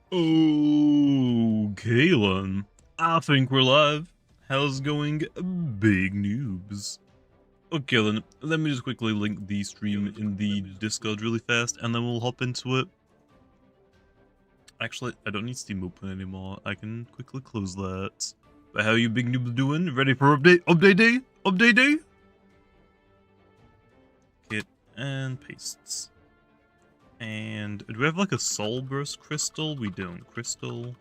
Okay, then. I think we're live. How's it going, big noobs? Okay, then, let me just quickly link the stream in the Discord really fast, and then we'll hop into it. Actually, I don't need Steam open anymore. I can quickly close that. But how you big noobs doing? Ready for update day? Update day? Okay, and pastes. And do we have like a soul burst crystal? We don't. Crystal.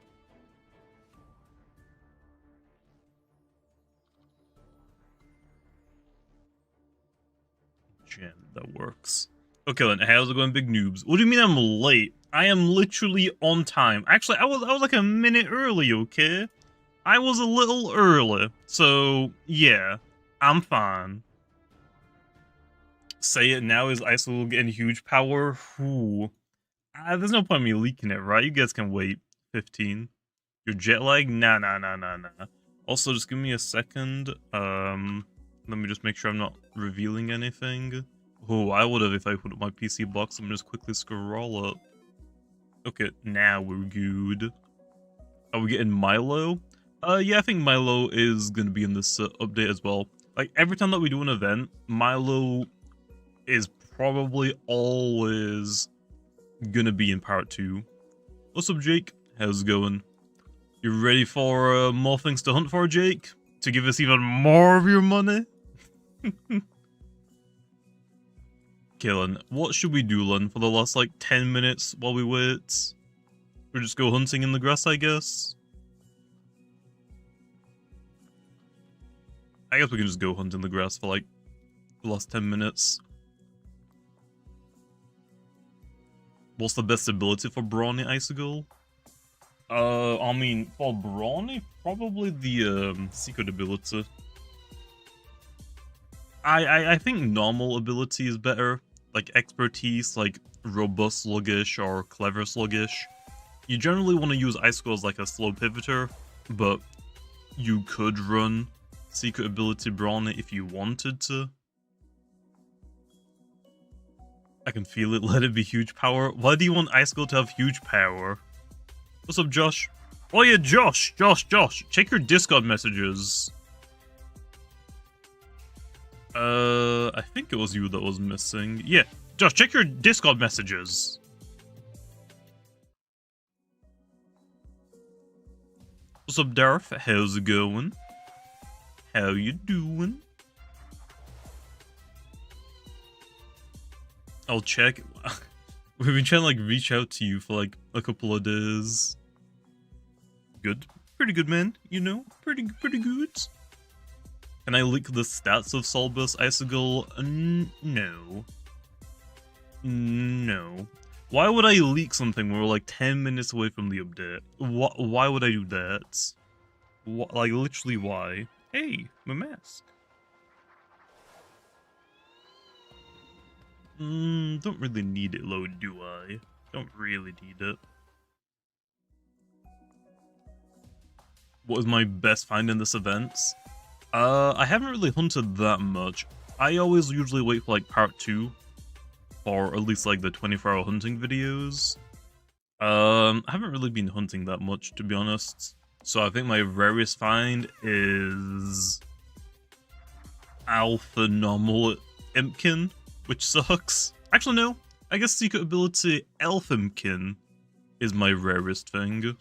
Gem, that works. Okay then, how's it going, big noobs? What do you mean I'm late? I am literally on time. Actually, I was like a minute early, okay? I was a little early. So, yeah, I'm fine. Say it now, is Icicle getting huge power? Ooh. There's no point in me leaking it, right? You guys can wait 15. Your jet lag? Nah. Also, just give me a second. Let me just make sure I'm not revealing anything. Oh, I would have if I put up my PC box. Let me just quickly scroll up. Okay, now we're good. Are we getting Milo? Yeah, I think Milo is gonna be in this update as well. Like, every time that we do an event, Milo is probably always gonna be in part 2. What's up, Jake? How's it going? You ready for more things to hunt for, Jake? To give us even more of your money? Killing. What should we do, Len, for the last, like, 10 minutes while we wait? We just go hunting in the grass, I guess? I guess we can just go hunt in the grass for, like, the last 10 minutes. What's the best ability for Brawny Icicle? I mean, for Brawny, probably the, secret ability. I think normal ability is better. Like expertise, like robust sluggish or clever sluggish. You generally want to use Icicle as like a slow pivoter, but you could run secret ability Brawny if you wanted to. I can feel it, let it be huge power. Why do you want Icicle to have huge power? What's up, Josh? Oh yeah, Josh, check your Discord messages. I think it was you that was missing. Yeah, Josh, check your Discord messages. What's up, Darth? How's it going? How you doing? I'll check. We've been trying to like reach out to you for like a couple of days. Good. Pretty good, man. You know, pretty good. Can I leak the stats of Solbus Icicle? No. No. Why would I leak something when we're like 10 minutes away from the update? Why would I do that? Like, literally why? Hey, my mask. Don't really need it low, do I? Don't really need it. What was my best find in this event? I haven't really hunted that much. I always usually wait for like part 2 for at least like the 24-hour hunting videos. I haven't really been hunting that much, to be honest. So I think my rarest find is Alpha Normal Impkin, which sucks. Actually, no. I guess secret ability Elfimkin is my rarest thing.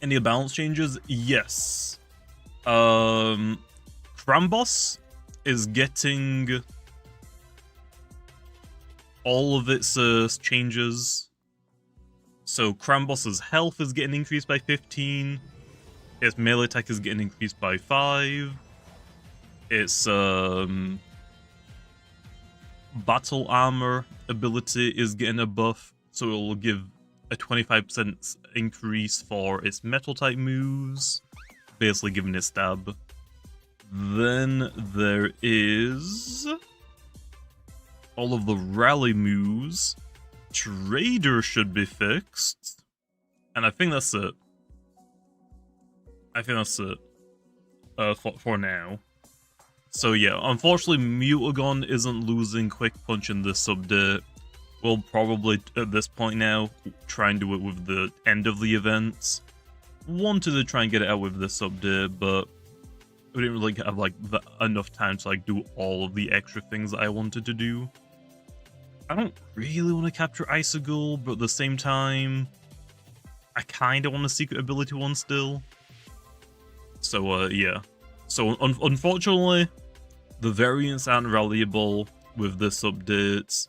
Any balance changes? Yes. Krambos is getting all of its changes. So Krambos's health is getting increased by 15. Its melee attack is getting increased by 5. Its battle armor ability is getting a buff, so it will give a 25% increase for its metal type moves, basically giving it stab. Then there is all of the rally moves. Trader should be fixed, and I think that's it. For now. So yeah, unfortunately Mutagon isn't losing quick punch in this update. We'll probably, at this point now, try and do it with the end of the events. Wanted to try and get it out with this update, but we didn't really have like enough time to like do all of the extra things that I wanted to do. I don't really want to capture Icigool, but at the same time, I kind of want a secret ability one still. So yeah. So unfortunately, the variants aren't rallyable with this update.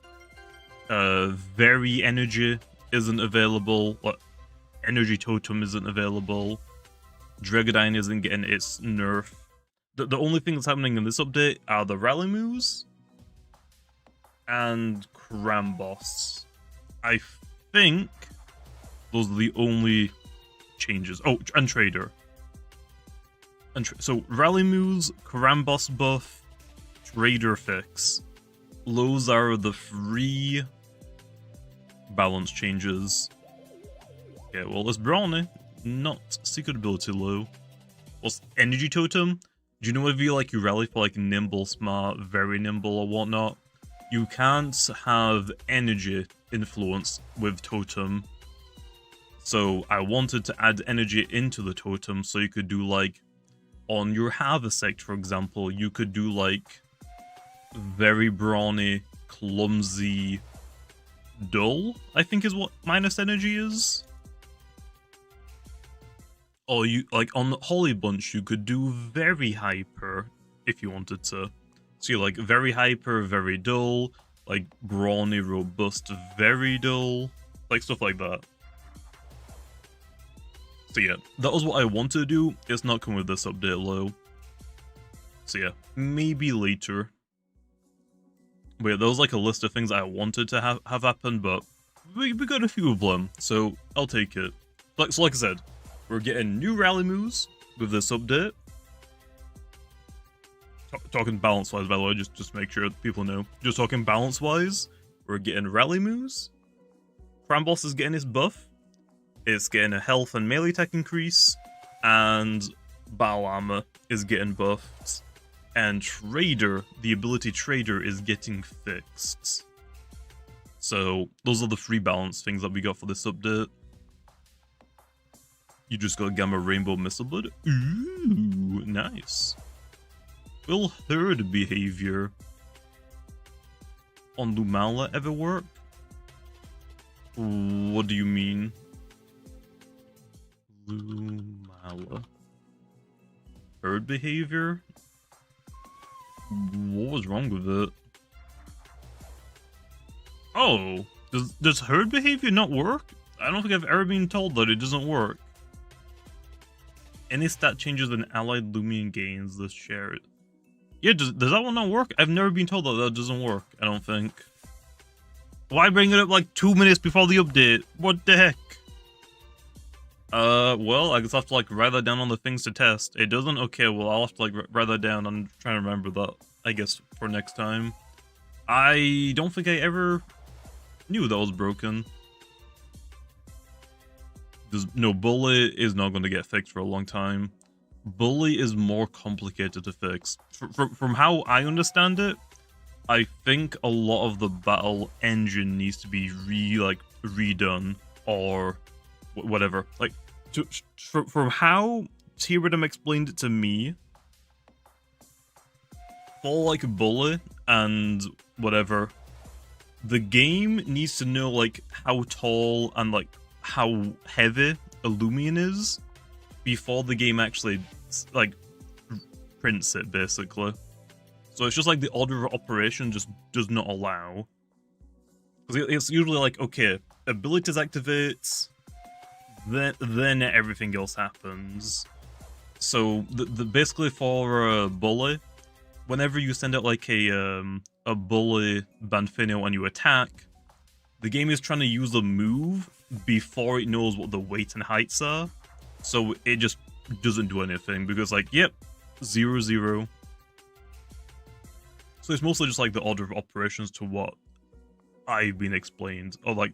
Very energy isn't available. Energy totem isn't available. Dragodine isn't getting its nerf. The only thing that's happening in this update are the rallymoves and Crambos. I think those are the only changes. Oh, and Trader. So rallymoves, Crambos buff, Trader fix. Those are the 3 balance changes. Okay, well, it's Brawny, not secret ability low. What's energy totem? Do you know if you rally for like nimble, smart, very nimble or whatnot? You can't have energy influence with totem. So I wanted to add energy into the totem so you could do like, on your harvest sect, for example, you could do like very brawny, clumsy, dull, I think is what minus energy is. Or you, like on the Holy Bunch, you could do very hyper if you wanted to. So you're like very hyper, very dull, like brawny, robust, very dull, like stuff like that. So yeah, that was what I wanted to do. It's not coming with this update low. So yeah, maybe later. But yeah, there was like a list of things I wanted to have happen, but we got a few of them, so I'll take it. So like I said, we're getting new rallymoves with this update. Talking balance-wise, by the way, just make sure people know. Just talking balance-wise, we're getting rallymoves. Crambos is getting his buff. It's getting a health and melee attack increase. And Battle Armor is getting buffed. And Trader, the ability Trader, is getting fixed. So those are the 3 balance things that we got for this update. You just got Gamma Rainbow Missile Blood. Ooh, nice. Will herd behavior on Lumala ever work? What do you mean? Lumala. Herd behavior? What was wrong with it? Oh, does herd behavior not work? I don't think I've ever been told that it doesn't work. Any stat changes an allied Loomian gains, let's share it. Yeah, does that one not work? I've never been told that doesn't work, I don't think. Why bring it up like 2 minutes before the update? What the heck? Well, I guess I'll have to like write that down on the things to test. It doesn't? Okay, well, I'll have to like write that down. I'm trying to remember that, I guess, for next time. I don't think I ever knew that was broken. No, Bully is not going to get fixed for a long time. Bully is more complicated to fix. From how I understand it, I think a lot of the battle engine needs to be redone or whatever. Like, from how Tyranum explained it to me, for like Bully and whatever, the game needs to know like how tall and like how heavy a Loomian is before the game actually like prints it, basically. So it's just like the order of operation just does not allow. Because it's usually like, okay, abilities activates, then everything else happens. So basically for Bully, whenever you send out like a Bully Banfino and you attack, the game is trying to use a move before it knows what the weight and heights are. So it just doesn't do anything because like, yep, 0-0. So it's mostly just like the order of operations to what I've been explained, or like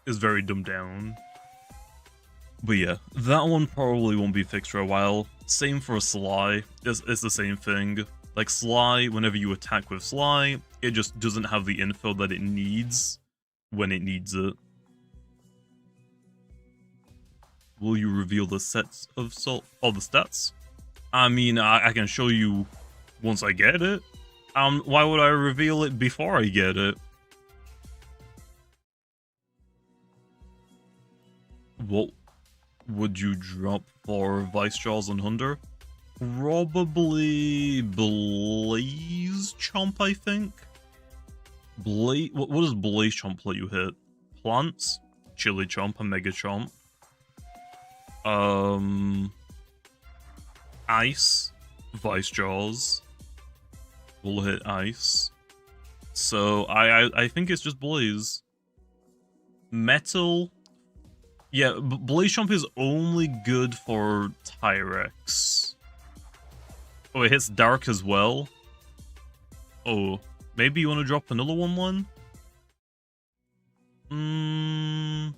is very dumbed down. But yeah, that one probably won't be fixed for a while. Same for Sly, it's the same thing. Like Sly, whenever you attack with Sly, it just doesn't have the info that it needs when it needs it. Will you reveal the sets of the stats? I mean, I can show you once I get it. Why would I reveal it before I get it? What would you drop for Vice Jaws and Hunter? Probably Blaze Chomp, I think. What does Blaze Chomp let you hit? Plants, Chili Chomp, and Mega Chomp. Ice, Vice Jaws. Will hit Ice. So I think it's just Blaze. Metal. Yeah, Blaze Chomp is only good for Tyrex. Oh, it hits Dark as well. Oh, maybe you want to drop another one? I'm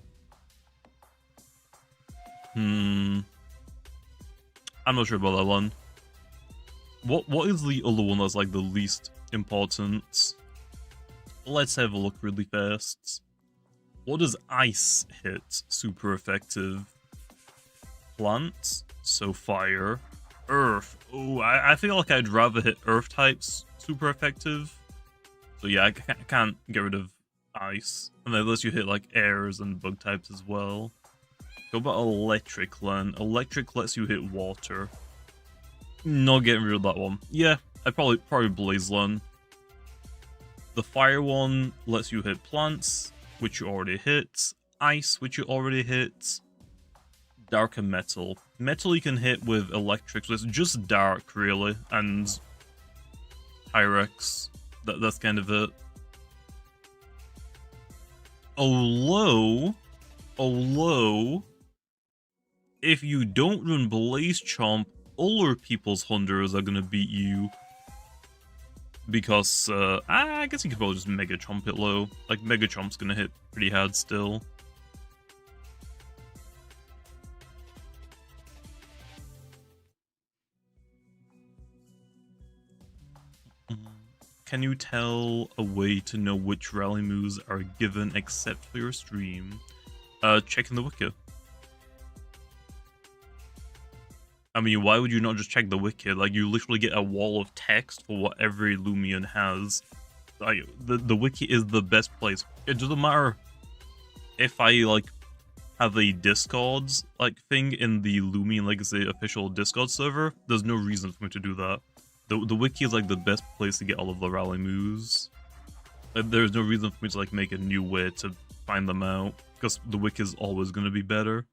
not sure about that one. What is the other one that's like the least important? Let's have a look really fast. What does Ice hit super effective? Plant, so fire. Earth. Oh, I feel like I'd rather hit Earth types super effective. So yeah, I can't get rid of Ice. And then unless you hit like airs and bug types as well. Go about Electric then. Electric lets you hit water. Not getting rid of that one. Yeah, I'd probably Blaze Lun. The fire one lets you hit plants, which you already hit. Ice, which you already hit. Dark and metal. Metal you can hit with electric, so it's just dark really, and Pyrex. That's kind of it. Although, if you don't run Blaze Chomp, older people's hunters are gonna beat you. Because, I guess you could probably just Mega Chomp it low. Like, Mega Chomp's gonna hit pretty hard still. Can you tell a way to know which rally moves are given except for your stream? Check in the wiki. I mean, why would you not just check the wiki? Like, you literally get a wall of text for what every Loomian has. Like, the wiki is the best place. It doesn't matter if I, like, have a Discords, like, thing in the Loomian Legacy official Discord server. There's no reason for me to do that. The wiki is, like, the best place to get all of the rally moves. There's no reason for me to, like, make a new way to find them out. Because the wiki is always going to be better.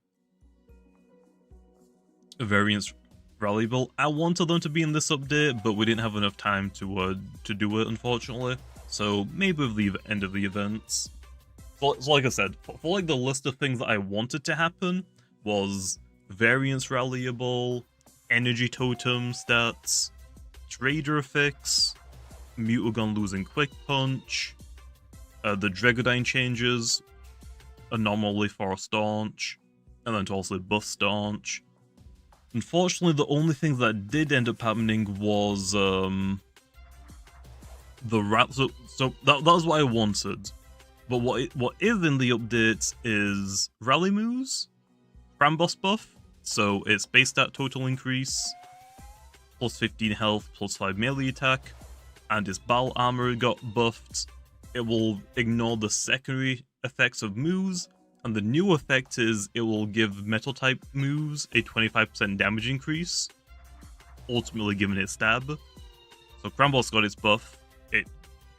Variants Rallyable. I wanted them to be in this update, but we didn't have enough time to do it, unfortunately. So maybe with the end of the events. So like I said, for like the list of things that I wanted to happen was variants Rallyable, energy totem stats, trader fix, Mutagon losing quick punch, the Dregodyne changes, anomaly for staunch, and then to also buff staunch. Unfortunately, the only thing that did end up happening was the so that was what I wanted. But what is in the updates is rally moves, Cramboss buff, so it's base stat total increase, plus 15 health, plus 5 melee attack, and its battle armor got buffed. It will ignore the secondary effects of moves. And the new effect is it will give metal type moves a 25% damage increase, ultimately giving it stab. So Cramboss got its buff, it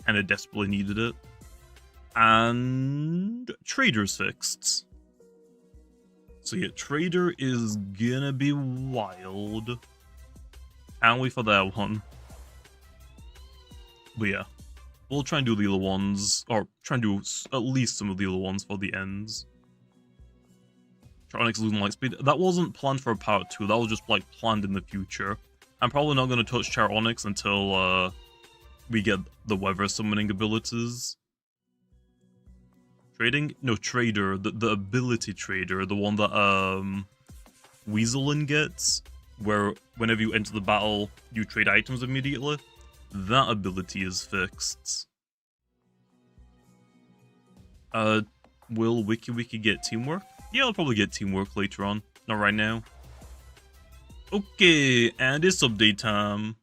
kind of desperately needed it. And Trader's fixed. So yeah, Trader is gonna be wild. Can't wait for that one. But yeah, we'll try and do the other ones, or try and do at least some of the other ones for the ends. Charonyx losing light speed. That wasn't planned for part 2, that was just like planned in the future. I'm probably not going to touch Charonyx until we get the weather summoning abilities. Trading? No, Trader. The ability Trader. The one that Weaselin gets. Where whenever you enter the battle, you trade items immediately. That ability is fixed. Will Wiki get teamwork? Yeah, I'll probably get teamwork later on. Not right now. Okay, and it's update time.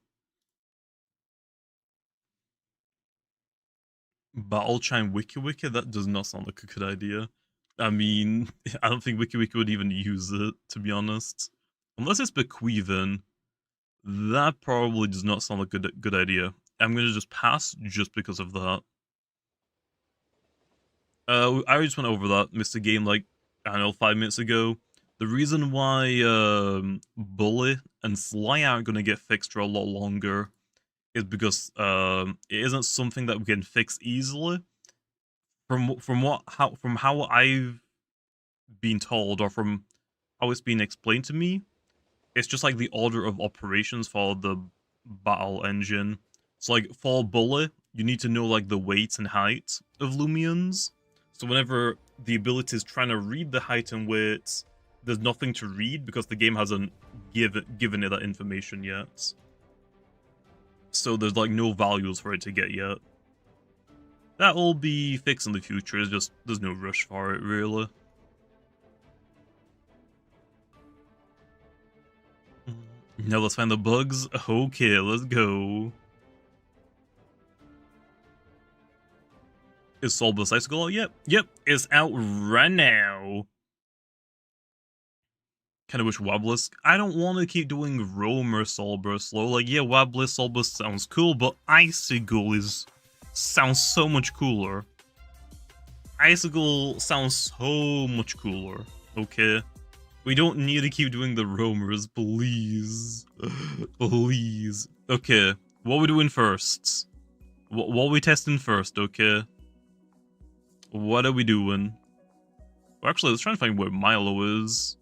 Battle Chime Wiki, that does not sound like a good idea. I mean, I don't think Wiki would even use it, to be honest. Unless it's bequeathing. That probably does not sound like a good idea. I'm gonna just pass just because of that. I already just went over that. Missed a game like, I don't know, 5 minutes ago. The reason why Bully and Sly aren't gonna get fixed for a lot longer is because it isn't something that we can fix easily. From how I've been told, or from how it's been explained to me, it's just like the order of operations for the battle engine. So like for Bullet, you need to know like the weight and height of Loomians. So whenever the ability is trying to read the height and weight, there's nothing to read because the game hasn't given it that information yet. So there's like no values for it to get yet. That'll be fixed in the future, it's just there's no rush for it really. Now let's find the bugs. Okay, let's go. Is Solbus Icicle out yet? Yep, it's out right now. Kinda wish Wobblisk. I don't want to keep doing Roamer Solbus though. Like, yeah, Wobblisk Solbus sounds cool, but Icigool sounds so much cooler. Icicle sounds so much cooler, okay? We don't need to keep doing the roamers, please. Please. Okay, what are we doing first? What are we testing first, okay? What are we doing? Well, actually, let's try and find where Milo is.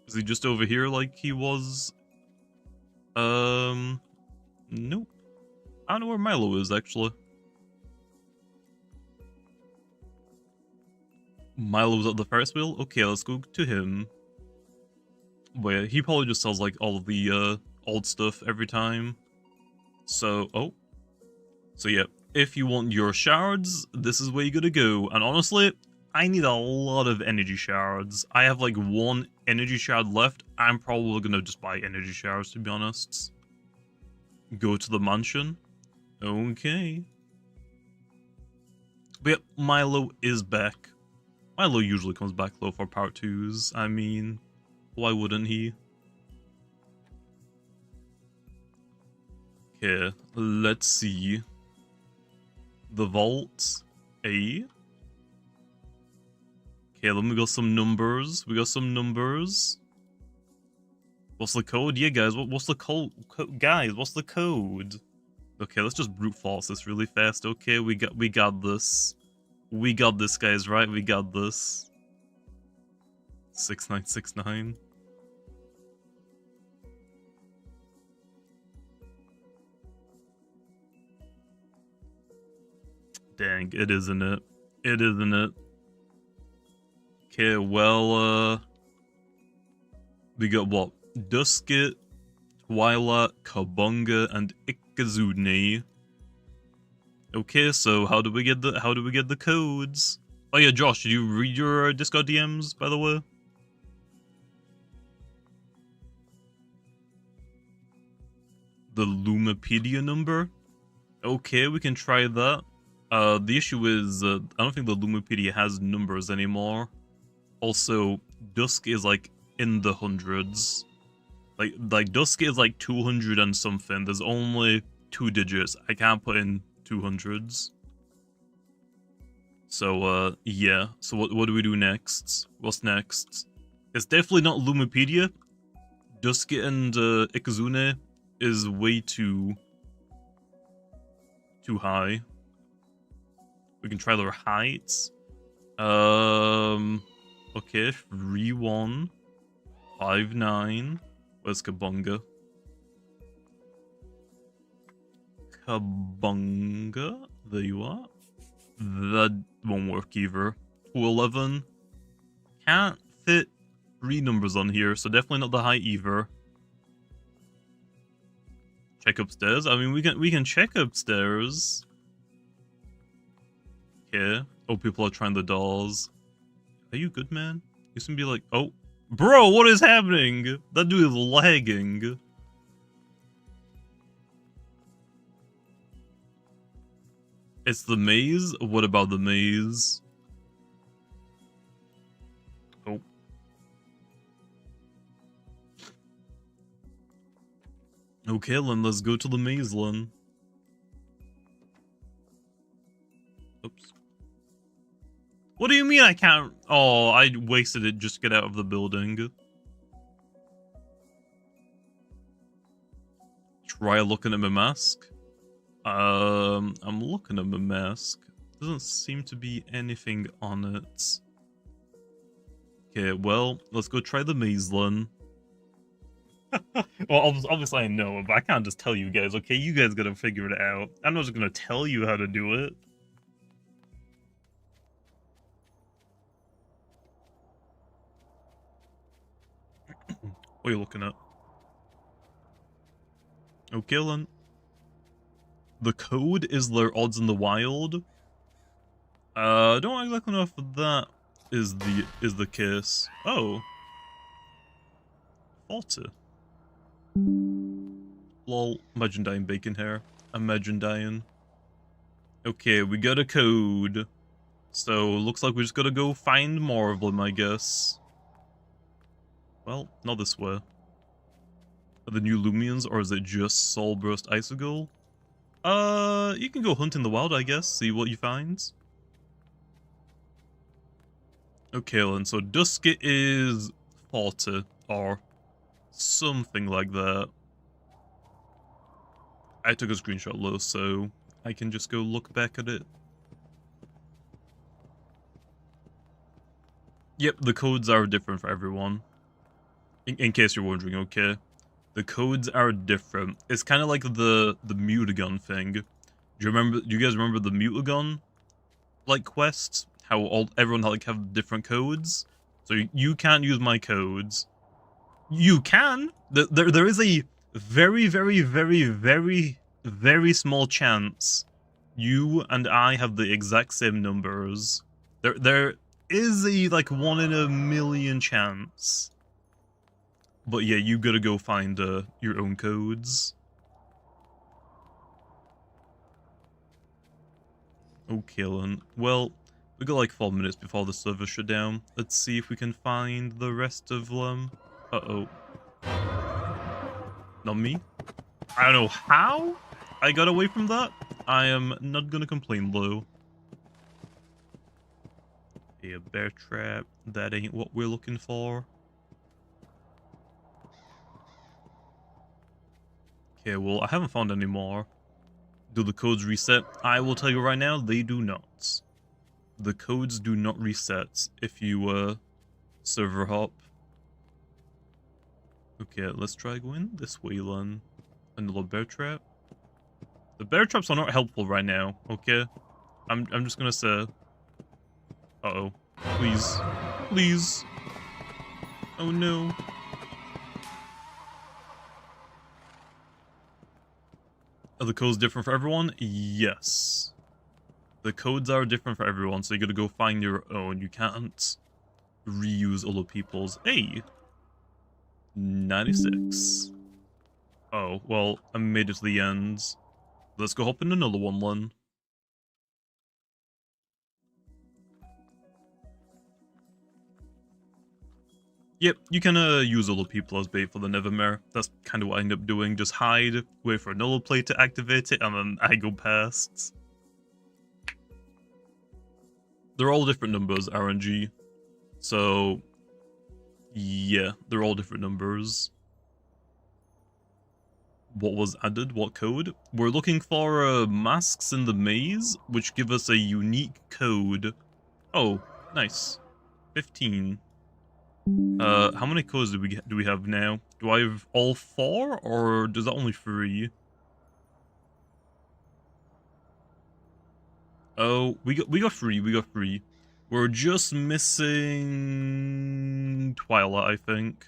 Is he just over here like he was? Nope. I don't know where Milo is, actually. Milo's at the Ferris wheel? Okay, let's go to him. Wait, he probably just sells like all of the old stuff every time. So, oh. So yeah, if you want your shards, this is where you gotta go. And honestly, I need a lot of energy shards. I have like 1 energy shard left. I'm probably gonna just buy energy shards, to be honest. Go to the mansion. Okay. But yep, Milo is back. Milo usually comes back though for part 2s. I mean, why wouldn't he? Okay, let's see. The vault. A. Okay, let me go some numbers. We got some numbers. What's the code? Yeah, guys, what's the code? Guys, what's the code? Okay, let's just brute force this really fast. Okay, we got this. We got this, guys, right? We got this. 6969. Dang, it isn't it. It isn't it. Okay, well, we got what? Duskit, Twilight, Kabunga, and Ikazune. Okay, so how do we get the codes? Oh yeah, Josh, did you read your Discord DMs, by the way? The Lumipedia number? Okay, we can try that. The issue is, I don't think the Lumipedia has numbers anymore. Also, Dusk is like in the hundreds. Like Dusk is like 200 and something. There's only 2 digits. I can't put in 200s. So, yeah. So what do we do next? What's next? It's definitely not Lumipedia. Dusk and Ikazune is way too high. We can try their heights. Okay, 3159. Where's Kabunga? Kabunga? There you are. That won't work either. 211. Can't fit 3 numbers on here, so definitely not the height either. Check upstairs? I mean, we can check upstairs. Okay. Oh, people are trying the dolls. Are you good, man? You seem to be like, oh. Bro, what is happening? That dude is lagging. It's the maze? What about the maze? Oh. Okay, then let's go to the maze, then. Oops. What do you mean I can't? Oh, I wasted it just to get out of the building. Try looking at my mask. I'm looking at my mask. Doesn't seem to be anything on it. Okay, well, let's go try the maze then. Well, obviously I know, but I can't just tell you guys, okay? You guys gotta figure it out. I'm not just gonna tell you how to do it. What are you looking at? Okay, then. The code is their odds in the wild. Don't exactly know if that is the case. Oh. Falter. Lol. Imagine dying bacon hair. Imagine dying. Okay, we got a code. So, looks like we just gotta go find more of them, I guess. Well, not this way. Are the new Loomians, or is it just Soul Burst Icicle? You can go hunt in the wild, I guess, see what you find. Okay, then, so Dusky is 40, or something like that. I took a screenshot low, so I can just go look back at it. Yep, the codes are different for everyone. In case you're wondering, okay? The codes are different. It's kind of like the mutagun thing. Do you guys remember the mutagun like quest? How everyone like have different codes? So you can't use my codes. You can. There is a very, very, very, very, very small chance you and I have the exact same numbers. There is a like 1 in a million chance. But yeah, you gotta go find your own codes. Okay, then. Well, we got like 4 minutes before the server shut down. Let's see if we can find the rest of them. Uh-oh. Not me. I don't know how I got away from that. I am not gonna complain, though. A bear trap. That ain't what we're looking for. Okay, well, I haven't found any more. Do the codes reset? I will tell you right now, they do not. The codes do not reset if you, server hop. Okay, let's try going this way, then. Another bear trap. The bear traps are not helpful right now, okay? I'm just gonna say... Uh-oh. Please. Please. Oh, no. Are the codes different for everyone? Yes. The codes are different for everyone, so you gotta go find your own. You can't reuse other people's. Hey! 96. Oh, well, I made it to the end. Let's go hop in another one, then. Yep, you can use other people as bait for the Nevermare. That's kind of what I end up doing. Just hide, wait for another play to activate it, and then I go past. They're all different numbers, RNG. So, yeah, they're all different numbers. What was added? What code? We're looking for masks in the maze, which give us a unique code. Oh, nice. 15. How many codes do we have now? Do I have all 4, or does that only 3? Oh, we got 3. We got 3. We're just missing Twilight, I think.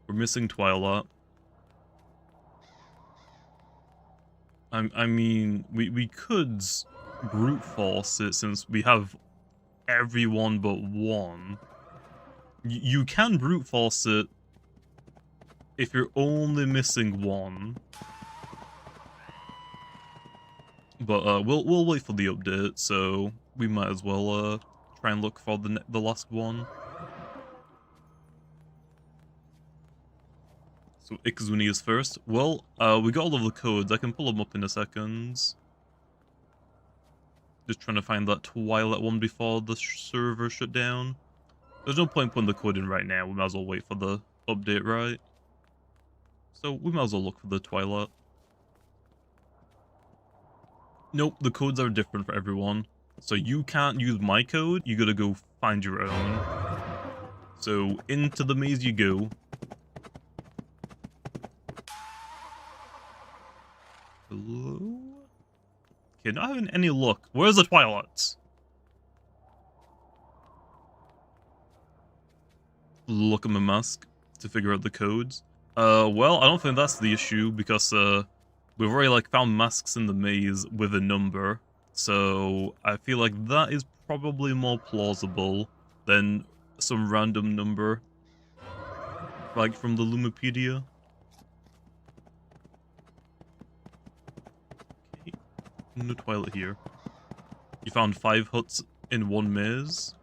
We're missing Twilight. I mean, we could brute force it since we have everyone but one. You can brute force it if you're only missing one. But we'll wait for the update, so we might as well try and look for the last one. So Ikizuni is first. Well, we got all of the codes. I can pull them up in a second. Just trying to find that Twilight one before the server shut down. There's no point putting the code in right now. We might as well wait for the update, right? So we might as well look for the Twilight. Nope, the codes are different for everyone. So you can't use my code. You gotta go find your own. So into the maze you go. Hello? Okay, not having any luck. Where's the Twilights? Look at my mask to figure out the codes. Well, I don't think that's the issue because we've already like found masks in the maze with a number. So I feel like that is probably more plausible than some random number like from the Lumipedia. Okay, no Twilight here. You found 5 huts in one maze.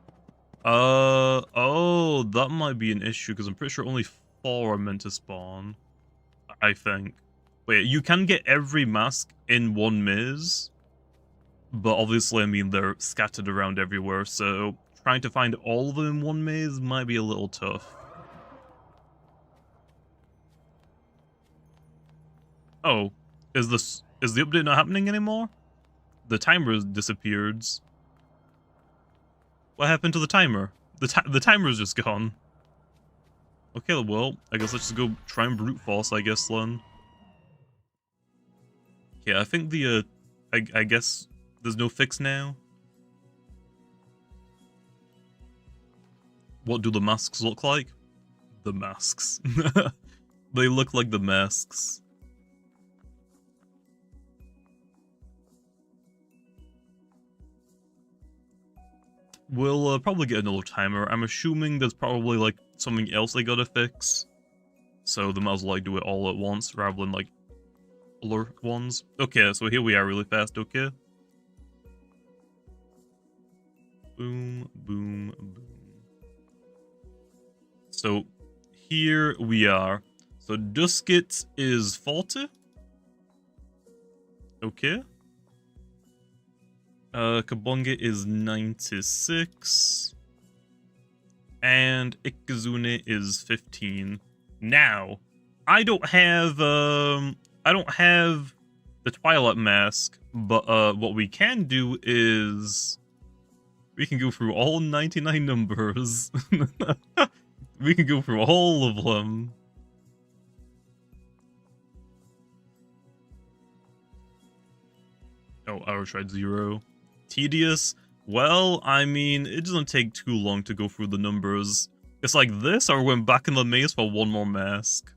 Oh, that might be an issue because I'm pretty sure only 4 are meant to spawn. I think. Wait, you can get every mask in one maze, but obviously, I mean, they're scattered around everywhere, so trying to find all of them in one maze might be a little tough. Oh, is the update not happening anymore? The timer has disappeared. What happened to the timer? The timer's just gone. Okay, well, I guess let's just go try and brute force, I guess, then. Okay, I think the, I guess there's no fix now. What do the masks look like? The masks. They look like the masks. We'll probably get another timer. I'm assuming there's probably like something else they gotta fix. So they might as well like do it all at once rather than like other ones. Okay, so here we are really fast, okay? Boom, boom, boom. So here we are. So Duskit is 40. Okay. Kabonga is 96. And Ikizune is 15. Now, I don't have the Twilight Mask, but what we can do is we can go through all 99 numbers. We can go through all of them. Oh, I tried 0. Tedious? Well, I mean, it doesn't take too long to go through the numbers. It's like this, or we're back in the maze for one more mask.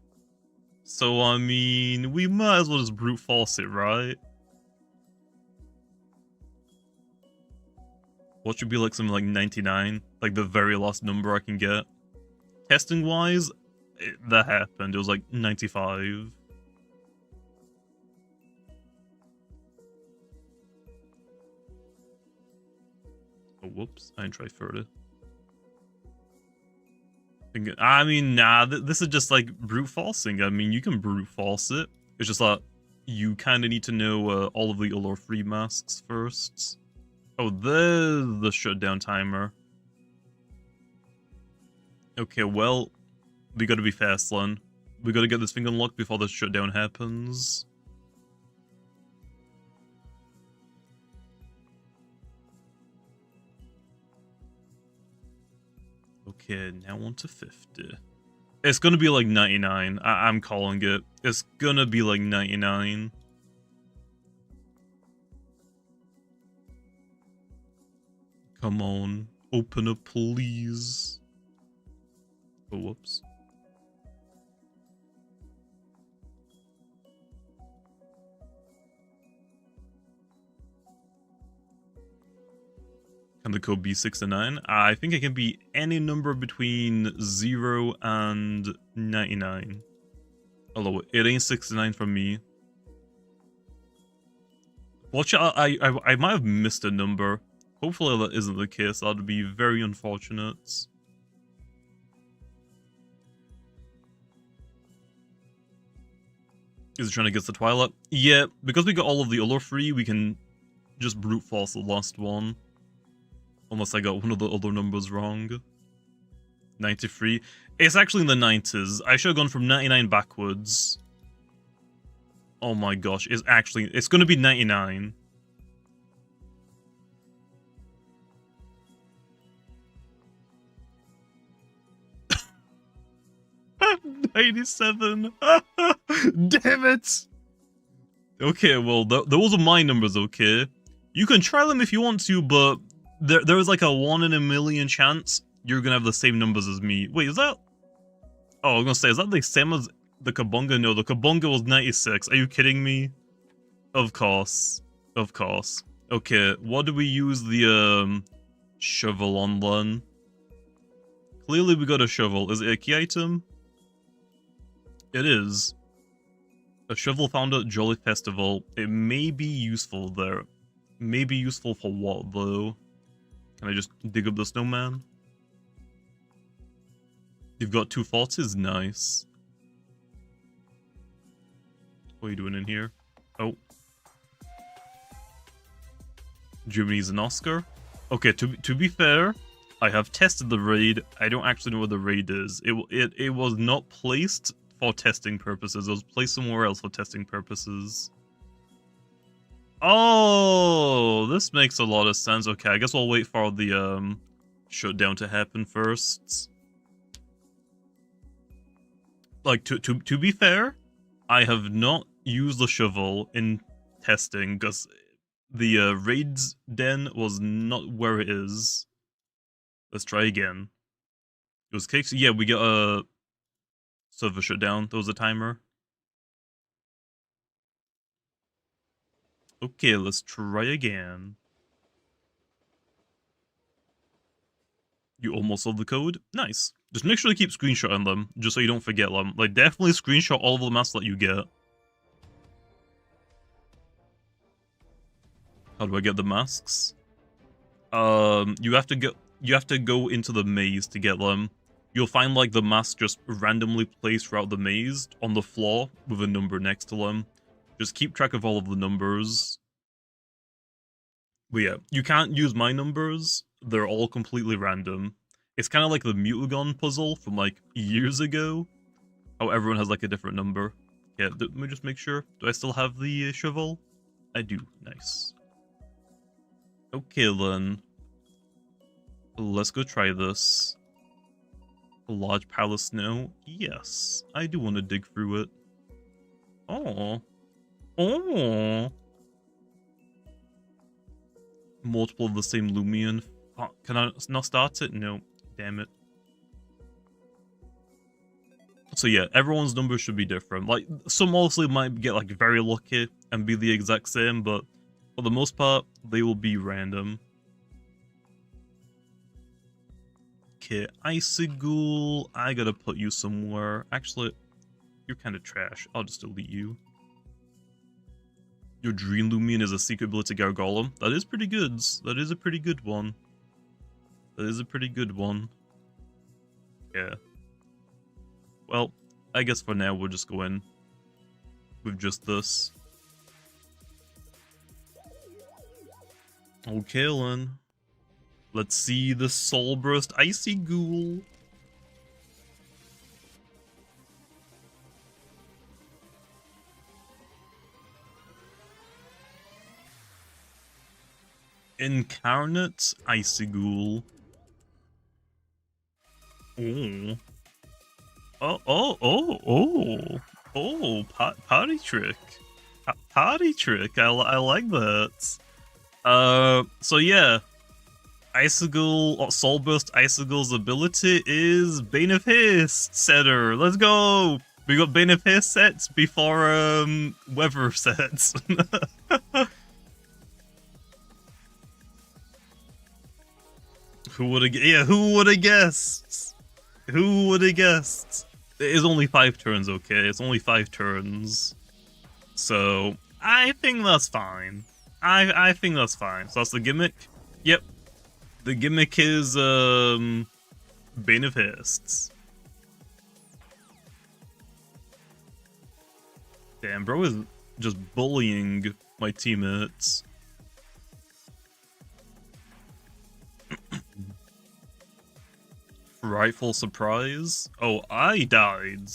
So, I mean, we might as well just brute force it, right? What should be like something like 99? Like the very last number I can get. Testing-wise, that happened. It was like 95. Oh, whoops. I didn't try further. I mean, nah, this is just like brute forcing. I mean, you can brute force it. It's just that you kind of need to know all of the Allure 3 masks first. Oh, there's the shutdown timer. Okay, well, we gotta be fast, Len. We gotta get this thing unlocked before the shutdown happens. Okay, now on to 50. It's gonna be like 99. I'm calling it. It's gonna be like 99. Come on. Open up, please. Oh, whoops. Can the code be 69? I think it can be any number between 0 and 99. Although it ain't 69 for me. Watch out, I might have missed a number. Hopefully that isn't the case. That would be very unfortunate. Is it trying to get the Twilight? Yeah, because we got all of the other three, we can just brute force the last one. Unless I got one of the other numbers wrong. 93. It's actually in the 90s. I should have gone from 99 backwards. Oh my gosh, it's gonna be 99. $97. Damn it! Okay, well, those are my numbers, okay? You can try them if you want to, but there is like a 1 in a million chance you're gonna have the same numbers as me. Wait, is that... Oh, I was gonna say, is that the same as the Kabunga? No, the Kabunga was 96. Are you kidding me? Of course. Of course. Okay, what do we use the, shovel on then? Clearly we got a shovel. Is it a key item? It is. A shovel found at Jolly Festival. It may be useful there. May be useful for what, though? Can I just dig up the snowman? You've got 2 forts? Nice. What are you doing in here? Oh. Germany's an Oscar? Okay, to be fair, I have tested the raid. I don't actually know where the raid is. It was not placed for testing purposes. It was placed somewhere else for testing purposes. Oh, this makes a lot of sense. Okay, I guess we'll wait for the shutdown to happen first. Like, to be fair, I have not used the shovel in testing because the raid's den was not where it is. Let's try again. It was cakes. Yeah, we got a server shutdown. There was a timer. Okay, let's try again. You almost solved the code? Nice. Just make sure to keep screenshotting them, just so you don't forget them. Like, definitely screenshot all of the masks that you get. How do I get the masks? You have to go into the maze to get them. You'll find, like, the masks just randomly placed throughout the maze on the floor with a number next to them. Just keep track of all of the numbers. But yeah, you can't use my numbers. They're all completely random. It's kind of like the Mutagon puzzle from, like, years ago. How everyone has, like, a different number. Yeah, let me just make sure. Do I still have the shovel? I do. Nice. Okay, then. Let's go try this. A large pile of snow? Yes. I do want to dig through it. Oh. Oh. Multiple of the same Loomian. Oh, can I not start it? No. Damn it. So yeah, everyone's numbers should be different. Like, some obviously might get, like, very lucky and be the exact same, but for the most part, they will be random. Okay, Icigool, I gotta put you somewhere. Actually, you're kind of trash. I'll just delete you. Your Dream Loomian is a secret ability Gargolem. That is pretty good. That is a pretty good one. That is a pretty good one. Yeah. Well, I guess for now we'll just go in with just this. Okay, then. Let's see the Soul Burst Icigool. Incarnate Icigool. Oh. Oh, party trick. Party trick. I like that. So yeah. Icigool, Soul Burst Icigool's ability is Bane of Haste setter. Let's go! We got Bane of Haste sets before, Weather sets. Who would have? Yeah, who would have guessed? Who would have guessed? It is only 5 turns, okay? It's only 5 turns. So, I think that's fine. I think that's fine. So that's the gimmick? Yep. The gimmick is, Bane of Hasts. Damn, bro is just bullying my teammates. Frightful surprise? Oh, I died.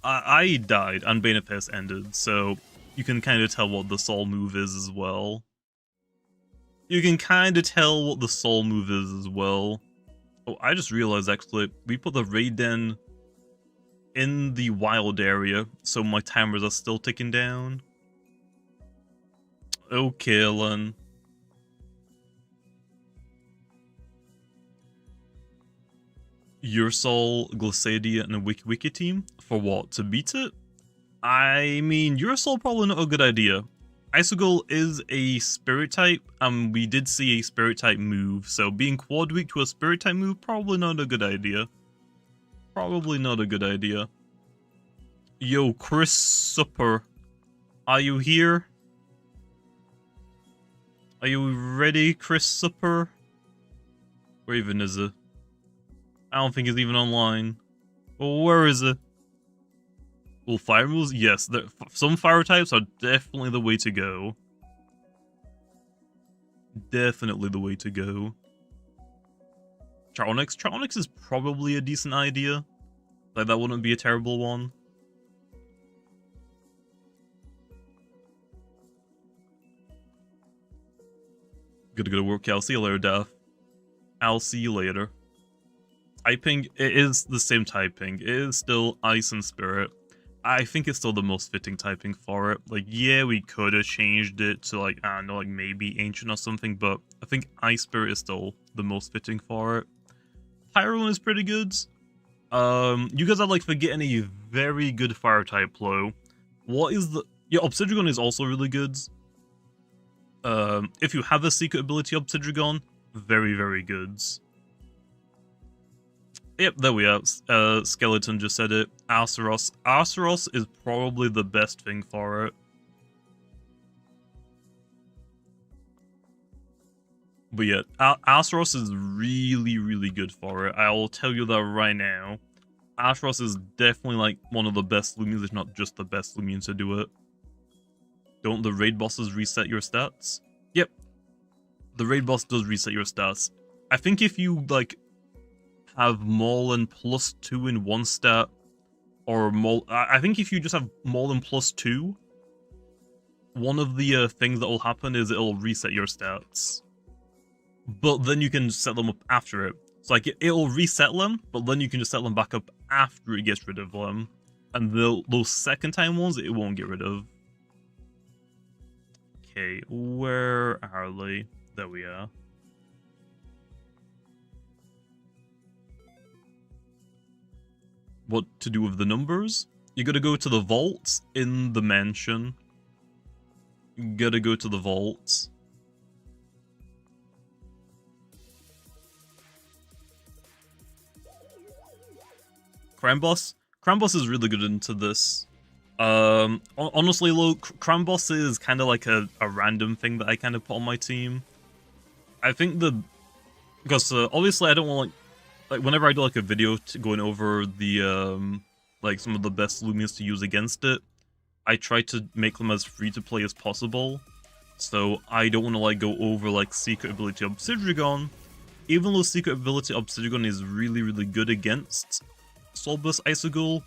I died and Bane of Haste ended, so you can kind of tell what the soul move is as well. You can kind of tell what the soul move is as well. Oh, I just realized actually, we put the raid den in the wild area, so my timers are still ticking down. Okay, then. Your Soul, Glissadia, and a Wiki team? For what? To beat it? I mean, Your Soul probably not a good idea. Icicle is a spirit type, and we did see a spirit type move, so being quad weak to a spirit type move, probably not a good idea. Probably not a good idea. Yo, Chris Supper, are you here? Are you ready, Chris Supper? Where even is it? I don't think he's even online. Well, where is it? Well, fire moves? Yes, some fire types are definitely the way to go. Definitely the way to go. Charonyx? Charonyx is probably a decent idea. Like, that wouldn't be a terrible one. Gotta go to work. I'll see you later, Daff. I'll see you later. Typing, it is the same typing. It is still Ice and Spirit. I think it's still the most fitting typing for it. Like, yeah, we could have changed it to, like, I don't know, like, maybe Ancient or something, but I think Ice Spirit is still the most fitting for it. Pyro is pretty good. You guys are, like, forgetting a very good fire type flow. What is the... Yeah, Obsidian is also really good. If you have a secret ability Obsidian, very, very good. Yep, there we are. Skeleton just said it. Arceros. Arceros is probably the best thing for it. But yeah, Arceros is really, really good for it. I will tell you that right now. Arceros is definitely like one of the best Loomians, if not just the best Loomian to do it. Don't the raid bosses reset your stats? Yep. The raid boss does reset your stats. I think if you, like, have Maulin +2 in one stat, or I think if you just have Maulin +2, one of the things that will happen is it'll reset your stats. But then you can set them up after it. So like it'll reset them, but then you can just set them back up after it gets rid of them. And those second time ones it won't get rid of. Okay, where are they? There we are. What to do with the numbers? You gotta go to the vault in the mansion. You gotta go to the vault. Cramboss? Cramboss is really good into this. Honestly, look, Cramboss is kind of like a random thing that I kind of put on my team. I think because obviously I don't want like whenever I do like a video going over the like some of the best Loomians to use against it, I try to make them as free to play as possible. So I don't want to like go over like Secret Ability Obsidian, even though Secret Ability Obsidian is really, really good against Soulburst Icicle.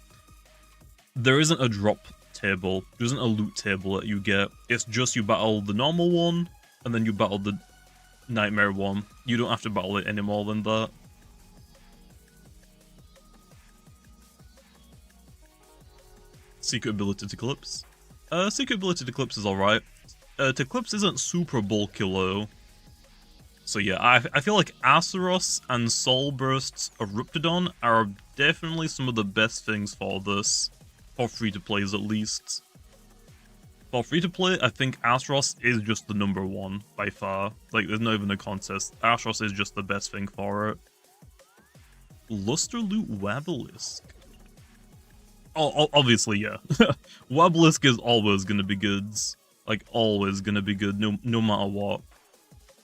There isn't a drop table, there isn't a loot table that you get. It's just you battle the normal one, and then you battle the Nightmare one. You don't have to battle it any more than that. Secret ability to Eclipse. Secret ability to Eclipse is alright. Eclipse isn't super bulky though. So yeah, I feel like Aceros and Soulburst's Corruptedodds are definitely some of the best things for this. For free to plays at least. For free-to-play, I think Astros is just the #1 by far. Like, there's not even a contest. Astros is just the best thing for it. Luster Loot Wabalisk. Oh, obviously, yeah. Wabalisk is always gonna be good. Like, always gonna be good, no matter what.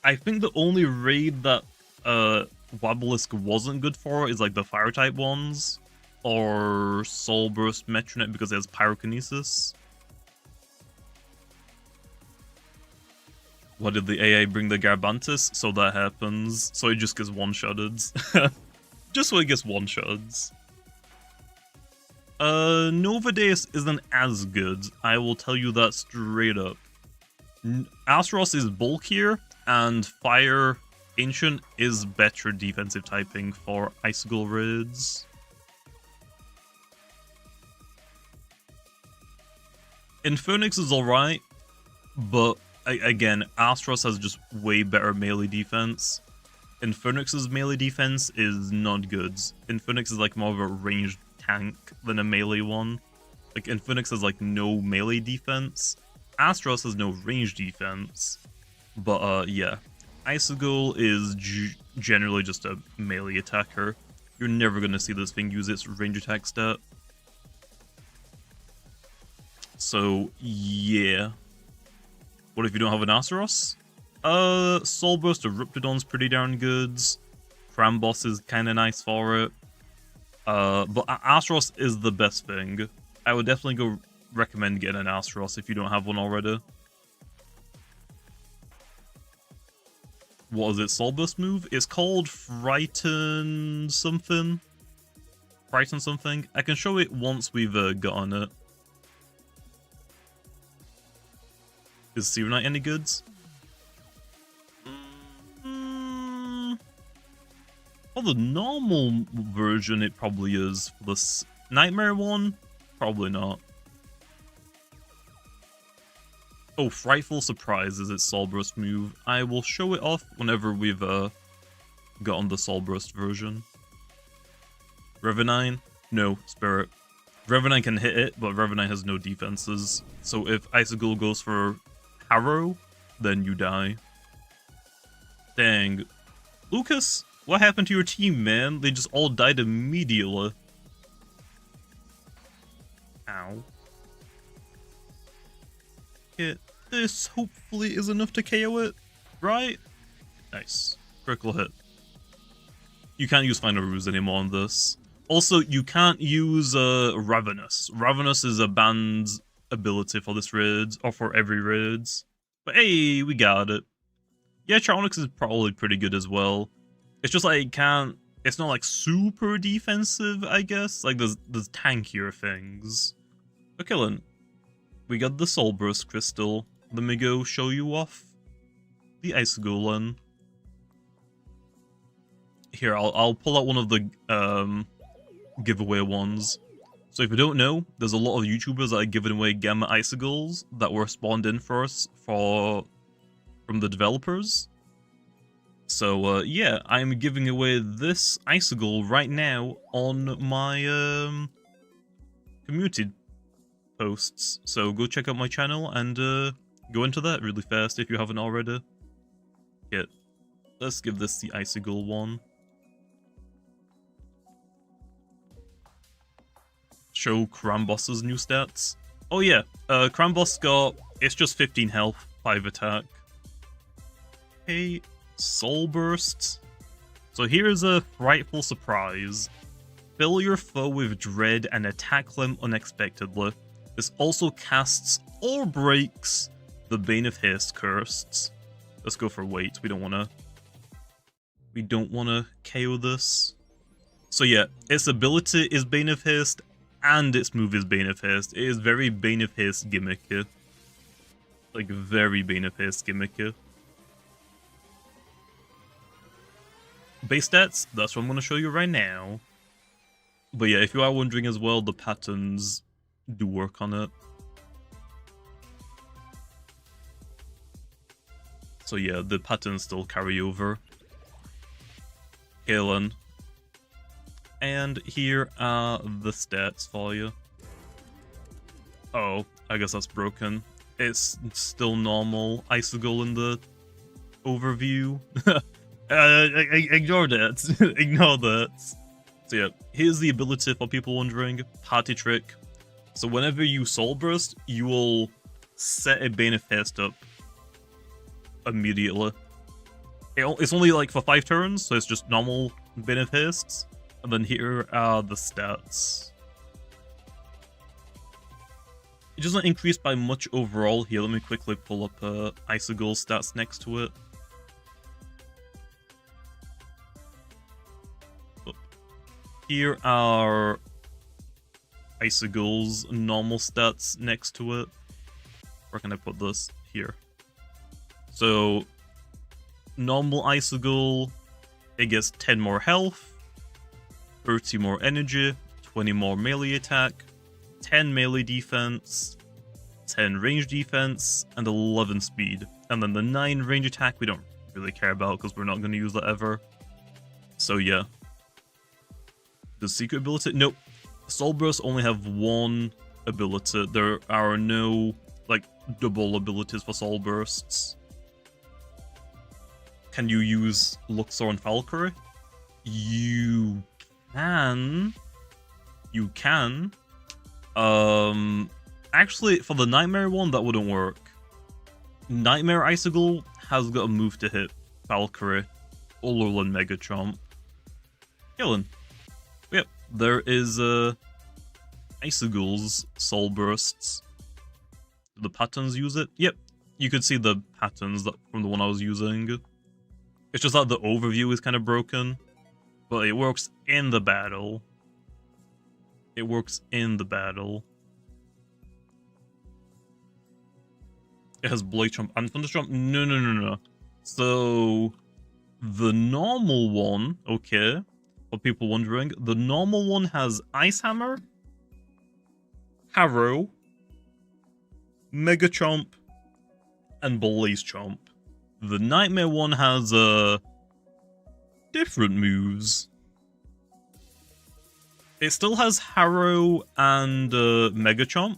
I think the only raid that Wabalisk wasn't good for is like the fire type ones, or Soul Burst Metronet because it has pyrokinesis. What did the AA bring the Garbantis? So that happens. So it just gets one-shotted. Just so it gets one-shotted. Novadeus isn't as good. I will tell you that straight up. Astaros is bulkier, and Fire Ancient is better defensive typing for Icicle raids. Infernix is alright, but again, Astros has just way better melee defense. Infernix's melee defense is not good. Infernix is like more of a ranged tank than a melee one. Like, Infernix has like no melee defense. Astros has no range defense. But yeah, Icigool is generally just a melee attacker. You're never going to see this thing use its range attack stat. So yeah. What if you don't have an Astaros? Soul Burst of Ruptidon's pretty darn good. Cramboss is kinda nice for it. But Astaros is the best thing. I would definitely go recommend getting an Astaros if you don't have one already. What is it? Soul Burst move? It's called Frighten something. Frighten something. I can show it once we've gotten it. Is Serenite any goods? For the normal version, it probably is. For the Nightmare one, probably not. Oh, Frightful Surprise is its Soul Burst move. I will show it off whenever we've gotten the Soul Burst version. Revenine? No, Spirit. Revenine can hit it, but Revenine has no defenses. So if Icicle goes for Harrow, then you die. Dang. Lucas, what happened to your team, man? They just all died immediately. Ow. Hit. This hopefully is enough to KO it, right? Nice. Critical hit. You can't use Final Ruse anymore on this. Also, you can't use Ravenous. Ravenous is a banned ability for this raid, or for every raid. But hey, we got it. Yeah, Charonyx is probably pretty good as well. It's just like it's not like super defensive, I guess. Like there's tankier things. Okay then. We got the Soul Burst Crystal. Let me go show you off the Icicle then. Here, I'll pull out one of the giveaway ones. So if you don't know, there's a lot of YouTubers that are giving away Gamma Icicles that were spawned in for us from the developers. So yeah, I'm giving away this Icicle right now on my community posts. So go check out my channel and go into that really fast if you haven't already. Yeah, let's give this the Icicle one. Show Cramboss's new stats. Oh yeah, Cramboss got, it's just 15 health, 5 attack. Hey, Soul Burst. So here's a Frightful Surprise. Fill your foe with dread and attack them unexpectedly. This also casts or breaks the Bane of Haste curse. Let's go for weight. We don't wanna KO this. So yeah, its ability is Bane of Haste, and its move is Bane of Haste. It is very Bane of Haste gimmicky. Like, very Bane of Haste gimmicky. Base stats, that's what I'm going to show you right now. But yeah, if you are wondering as well, the patterns do work on it. So yeah, the patterns still carry over. Kalen. And here are the stats for you. Oh, I guess that's broken. It's still normal Icicle in the overview. Ignore that. Ignore that. So yeah, here's the ability for people wondering. Party trick. So whenever you Soul Burst, you will set a Bane of Haste up immediately. It's only like for 5 turns, so it's just normal Bane of Haste. And then here are the stats. It doesn't increase by much overall here. Let me quickly pull up Icicle stats next to it. Here are Icigle's normal stats next to it. Where can I put this? Here. So, normal Icicle, it gets 10 more health, 30 more energy, 20 more melee attack, 10 melee defense, 10 range defense, and 11 speed. And then the 9 range attack we don't really care about because we're not going to use that ever. So yeah. The secret ability? Nope. Soul Bursts only have one ability. There are no, like, double abilities for Soul Bursts. Can you use Luxor and Valkyrie? You can. You can. Actually, for the Nightmare one, that wouldn't work. Nightmare Icicle has got a move to hit Valkyrie, Ulul, and Mega Chomp. Killing. Yep, there is Icigle's Soul Bursts. Do the patterns use it? Yep, you could see the patterns from the one I was using. It's just that the overview is kind of broken, but it works in the battle. It works in the battle. It has Blade Chomp and Thunder Chomp? No. So, the normal one, okay, for people wondering, the normal one has Ice Hammer, Harrow, Mega Chomp, and Blaze Chomp. The Nightmare one has different moves. It still has Harrow and Mega Chomp,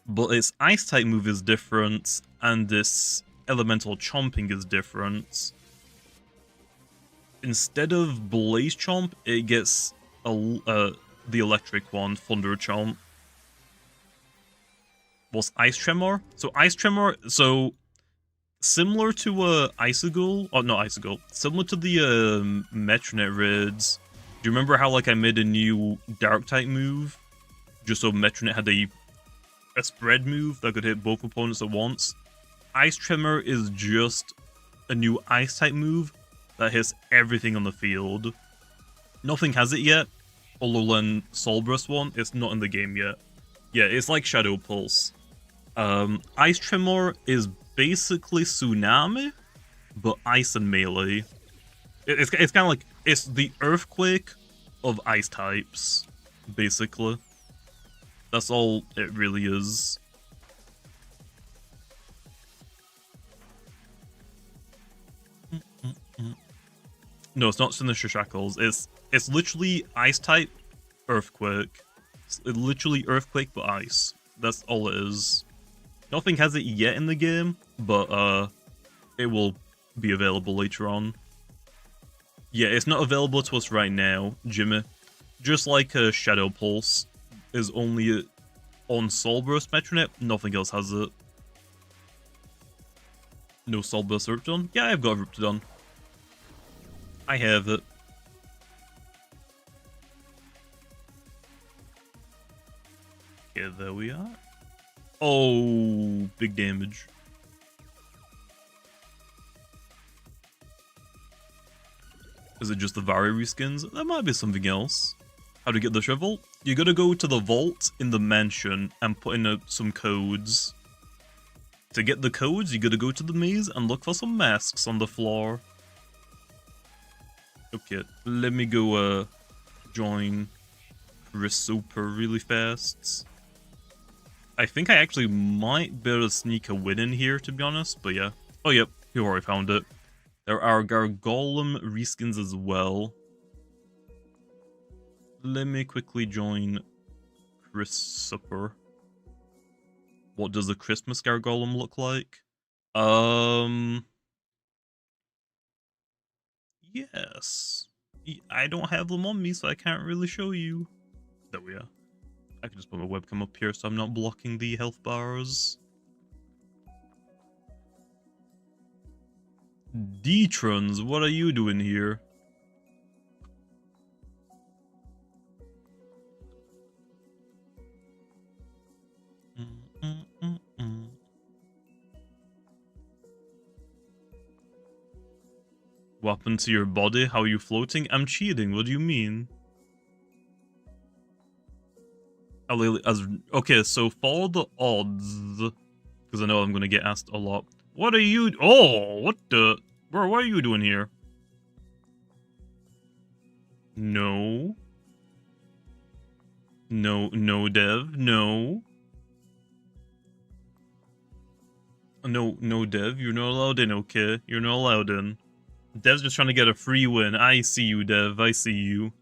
but its Ice-type move is different, and this Elemental Chomping is different. Instead of Blaze Chomp, it gets the electric one, Thunder Chomp. What's Ice Tremor? So Ice Tremor, so similar to Icicle, oh no Icicle, similar to the Metronet raids. Do you remember how like I made a new Dark type move, just so Metronet had a spread move that could hit both opponents at once? Ice Tremor is just a new Ice type move that hits everything on the field. Nothing has it yet. Ololan Soul Burst one, it's not in the game yet. Yeah, it's like Shadow Pulse. Ice Tremor is basically Tsunami, but ice and melee. It's kind of like, it's the Earthquake of ice types, basically. That's all it really is. No, it's not Sinister Shackles. It's literally ice type Earthquake. It's literally Earthquake but ice. That's all it is. Nothing has it yet in the game, but it will be available later on. Yeah, it's not available to us right now, Jimmy. Just like Shadow Pulse is only on Soul Burst Metronet, nothing else has it. No Soul Burst Ruptidon? Yeah, I've got a Ruptidon. I have it. Okay, there we are. Oh, big damage. Is it just the Vari reskins? There might be something else. How to get the shovel? You gotta go to the vault in the mansion and put in some codes. To get the codes, you gotta go to the maze and look for some masks on the floor. Okay, let me go join Chris Super really fast. I think I actually might be able to sneak a win in here, to be honest, but yeah. Oh yep, you already found it. There are Gargolem reskins as well. Let me quickly join Chris Super. What does the Christmas Gargolem look like? Yes. I don't have them on me, so I can't really show you. There we are. I can just put my webcam up here so I'm not blocking the health bars. D-Trons, what are you doing here? What happened to your body? How are you floating? I'm cheating, what do you mean? Okay, so for the odds, because I know I'm gonna get asked a lot. What are you? Oh, what the? Bro, what are you doing here? No. No, Dev. No. No, Dev. You're not allowed in, okay? You're not allowed in. Dev's just trying to get a free win. I see you, Dev. I see you.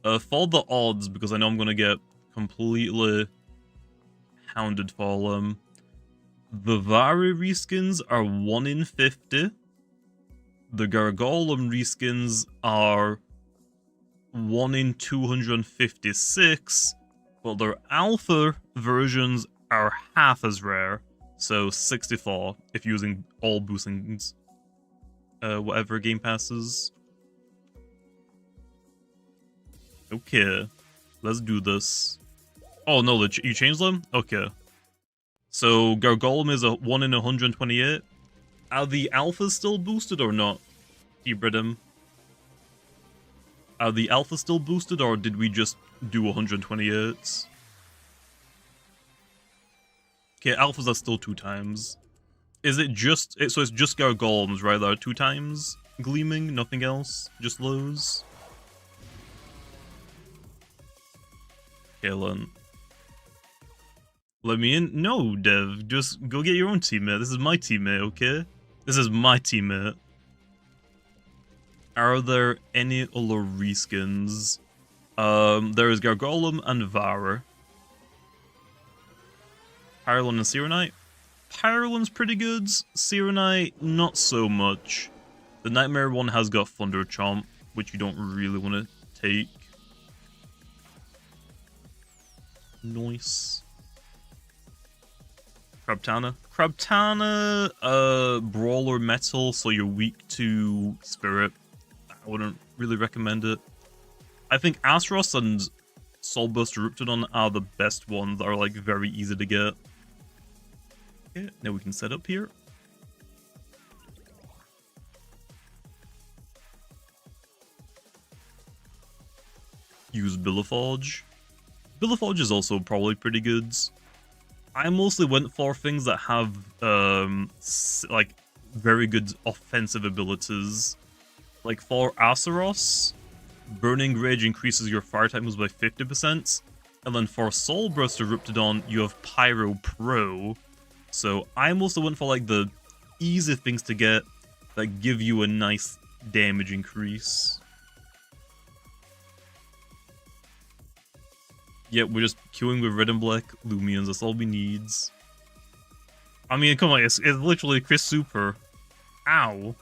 For the odds, because I know I'm gonna get completely hounded for them. The Vari reskins are 1 in 50. The Gargolem reskins are 1 in 256. But their alpha versions are half as rare. So 64 if using all boostings. Whatever game passes. Okay. Let's do this. Oh no, you changed them? Okay. So Gargolem is a 1 in 128. Are the alphas still boosted or not? Hybridum. Are the alphas still boosted or did we just do 128s? Okay, alphas are still 2 times. Is it just... so it's just Gargolems, right? That are 2 times gleaming, nothing else? Just those? Okay, let me in? No, Dev. Just go get your own teammate. This is my teammate, okay? This is my teammate. Are there any other reskins? There is Gargolem and Vara. Pyralon and Sirenite? Pyralon's pretty good. Sirenite, not so much. The Nightmare one has got Thunder Chomp, which you don't really want to take. Nice. Crabtana. Crabtana, Brawler Metal, so you're weak to Spirit. I wouldn't really recommend it. I think Astaros and Soulburst Eruptodon are the best ones that are like very easy to get. Okay, now we can set up here. Use Billifage. Billifage is also probably pretty good. I mostly went for things that have like very good offensive abilities. Like for Astaros, Burning Rage increases your fire type moves by 50%. And then for Soulburst Eruptodon, you have Pyro Pro. So I mostly went for like the easy things to get that give you a nice damage increase. Yeah, we're just queuing with red and black Loomians, that's all we need. I mean, come on, it's literally Chris Super. Ow.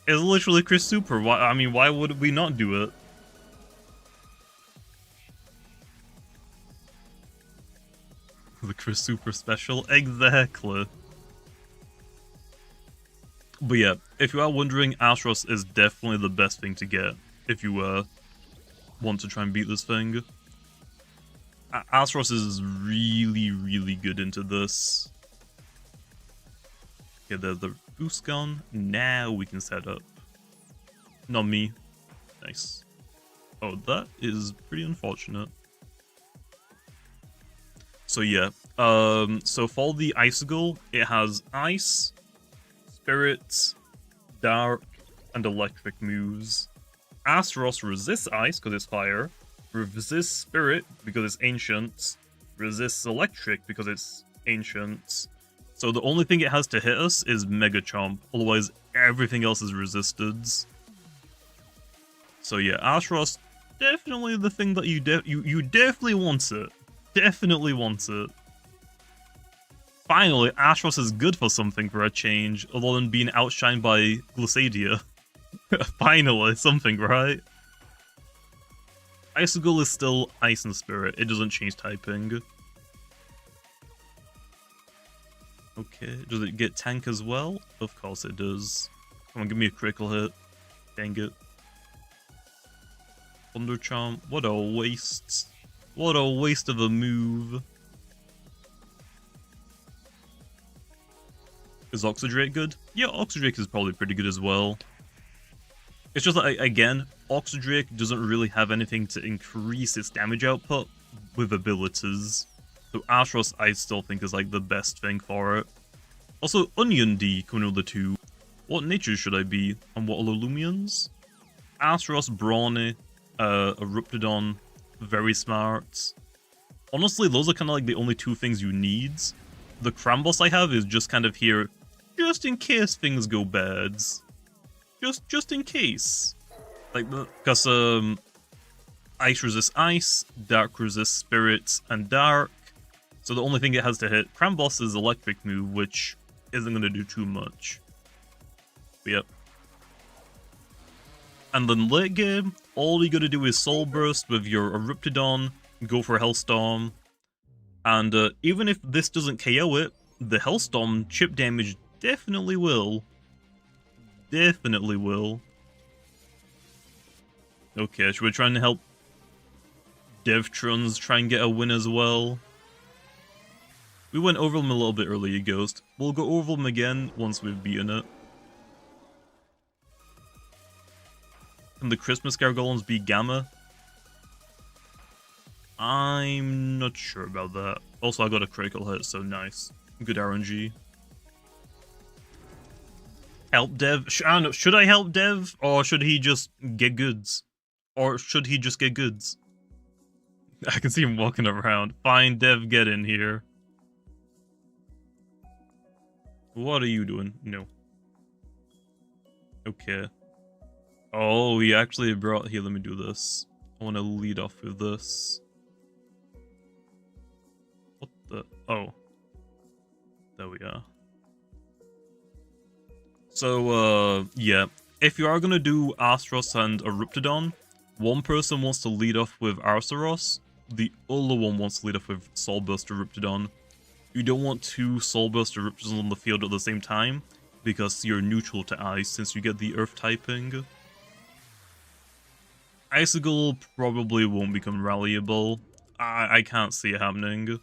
It's literally Chris Super. Why would we not do it? The Chris Super special? Exactly. But yeah, if you are wondering, Astaros is definitely the best thing to get if you want to try and beat this thing. Astaros is really, really good into this. Okay, there's the boost gun. Now we can set up. Not me. Nice. Oh, that is pretty unfortunate. So yeah, so for the Icicle, it has Ice, Spirit, Dark, and Electric moves. Astaros resists Ice because it's fire, resists Spirit because it's ancient, resists Electric because it's ancient. So the only thing it has to hit us is Mega Chomp, otherwise everything else is resisted. So yeah, Astaros, definitely the thing that you definitely want it. Definitely want it. Finally, Ashros is good for something for a change, other than being outshined by Glissadia. Finally, something, right? Icicle is still Ice and Spirit. It doesn't change typing. Okay, does it get tank as well? Of course it does. Come on, give me a critical hit. Dang it. Thunder Charm. What a waste. What a waste of a move. Is Oxydrake good? Yeah, Oxydrake is probably pretty good as well. It's just that, again, Oxydrake doesn't really have anything to increase its damage output with abilities. So Ashros, I still think, is like the best thing for it. Also, Onion D coming with the 2. What nature should I be? And what are the Loomians? Ashros, Brawny, Corruptedodds, very smart. Honestly, those are kind of like the only 2 things you need. The Crambos I have is just kind of here, just in case things go bad. Just in case. Like, because, Ice resists Ice, Dark resists Spirits and Dark. So the only thing it has to hit Crambos is Electric move, which isn't going to do too much. But yep. And then late game, all you gotta do is Soul Burst with your Corruptedodds, go for Hellstorm. And even if this doesn't KO it, the Hellstorm chip damage definitely will. Definitely will. Okay, should we try and help Devtrons try and get a win as well? We went over them a little bit earlier, Ghost. We'll go over them again once we've beaten it. Can the Christmas Gargoyles be Gamma? I'm not sure about that. Also, I got a critical hit, so nice. Good RNG. Help Dev? I don't know, should I help Dev? Or should he just get goods? Or should he just get goods? I can see him walking around. Fine, Dev, get in here. What are you doing? No. Okay. Oh, he actually brought... Here, let me do this. I want to lead off with this. What the... Oh. There we are. So, yeah. If you are going to do Astros and Corruptedodds, one person wants to lead off with Arceros, the other one wants to lead off with Soul Burst Corruptedodds. You don't want 2 Soul Burst Corruptedodds on the field at the same time, because you're neutral to Ice since you get the Earth typing. Icicle probably won't become rallyable. I can't see it happening.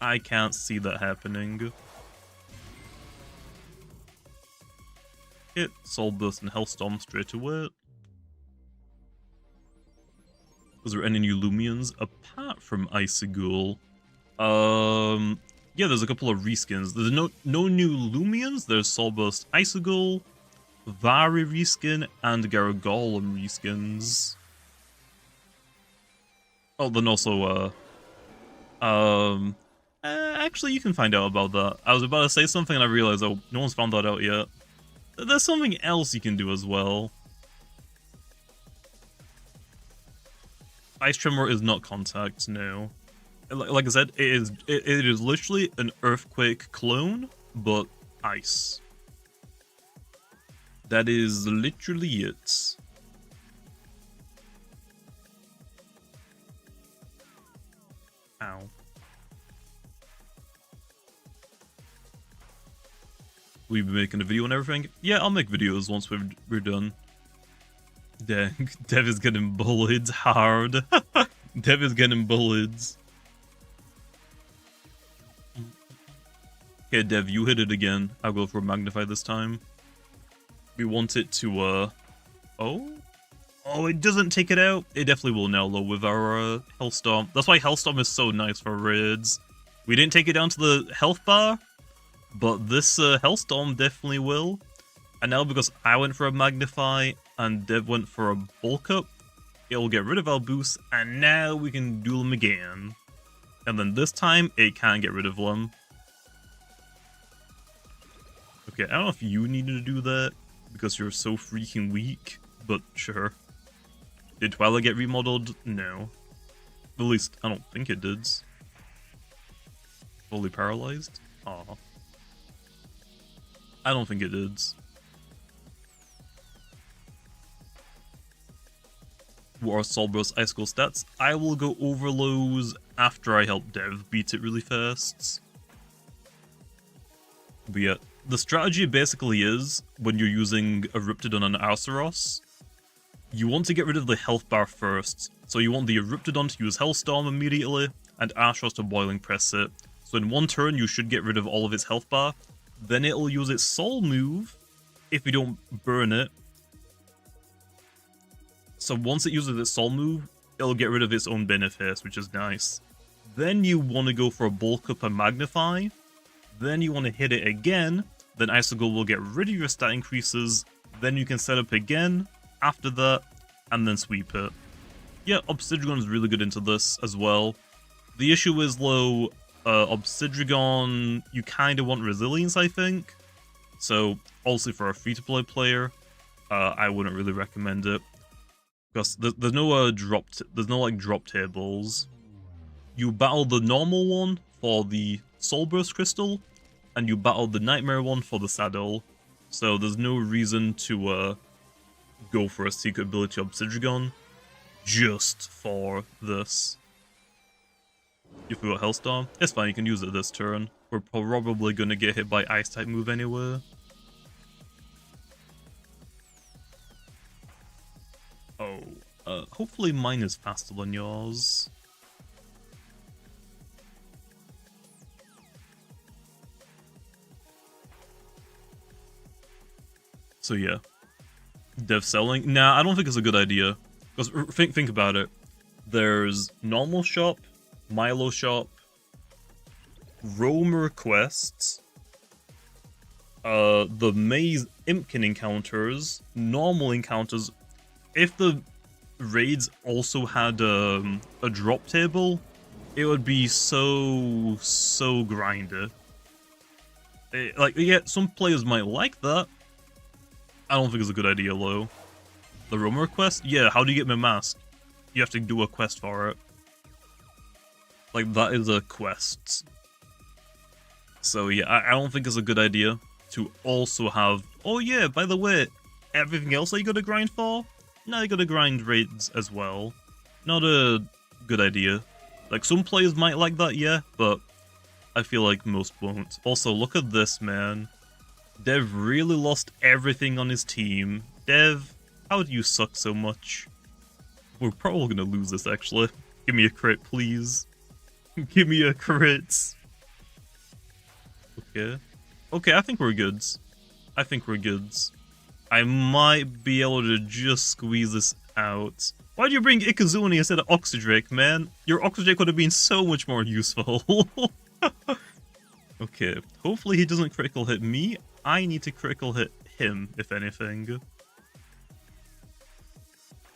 I can't see that happening. Hit Soul Burst and Hellstorm straight away. Was there any new Loomians apart from Icigool? Yeah, there's a couple of reskins. There's no new Loomians. There's Soul Burst Icicle, Vari reskin, and Garagolem reskins. Oh, then also, actually, you can find out about that. I was about to say something and I realized, oh, no one's found that out yet. There's something else you can do as well. Ice Tremor is not contact, no. Like I said, it is literally an Earthquake clone, but ice. That is literally it. Ow. We've been making a video and everything? Yeah, I'll make videos once we're done. Dang, Dev is getting bullied hard. Dev is getting bullied. Okay, Dev, you hit it again. I'll go for Magnify this time. We want it to, Oh? Oh, it doesn't take it out? It definitely will now, though, with our, Hellstorm. That's why Hellstorm is so nice for raids. We didn't take it down to the health bar, but this, Hellstorm definitely will. And now, because I went for a Magnify, and Dev went for a Bulk Up, it'll get rid of our boost, and now we can do them again. And then this time, it can't get rid of them. Okay, I don't know if you needed to do that, because you're so freaking weak, but sure. Did Twilight get remodeled? No. At least, I don't think it did. Fully paralyzed? Aw. I don't think it did. What are Solber's Icicle stats? I will go over those after I help Dev beat it really fast. But yeah, the strategy basically is, when you're using Erupted on an Arceros, you want to get rid of the health bar first. So you want the Eruptedon to use Hellstorm immediately, and Arceros to Boiling Press it. So in one turn, you should get rid of all of its health bar. Then it'll use its Soul move, if you don't burn it. So once it uses its Soul move, it'll get rid of its own Benefice, which is nice. Then you want to go for a Bulk Up and Magnify. Then you want to hit it again. Then Icicle will get rid of your stat increases. Then you can set up again after that, and then sweep it. Yeah, Obsidian is really good into this as well. The issue is, though, Obsidian, you kind of want resilience, I think. So, also for a free-to-play player, I wouldn't really recommend it. Because there's no drop tables. You battle the normal one for the Soul Burst Crystal, and you battle the Nightmare one for the Saddle. So there's no reason to go for a secret ability Obsidian just for this. If we got Hellstorm, it's fine, you can use it this turn. We're probably gonna get hit by Ice-type move anyway. Oh, hopefully mine is faster than yours. So yeah. Dev selling? Nah, I don't think it's a good idea. Because think about it. There's normal shop, Milo shop, Roamer quests, the Maze Impkin encounters, normal encounters. If the raids also had a drop table, it would be so grindy. Yeah, some players might like that. I don't think it's a good idea, though. The Roamer quest? Yeah, how do you get my mask? You have to do a quest for it. Like, that is a quest. So yeah, I don't think it's a good idea to also have... Oh yeah, by the way, everything else that you gotta grind for? Now you gotta grind raids as well. Not a good idea. Like, some players might like that, yeah, but I feel like most won't. Also, look at this, man. Dev really lost everything on his team. Dev, how do you suck so much? We're probably gonna lose this, actually. Give me a crit, please. Give me a crit. Okay. Okay, I think we're good. I think we're good. I might be able to just squeeze this out. Why'd you bring Ikazuni instead of Oxydrake, man? Your Oxydrake would have been so much more useful. Okay, hopefully he doesn't critical hit me. I need to critical hit him, if anything.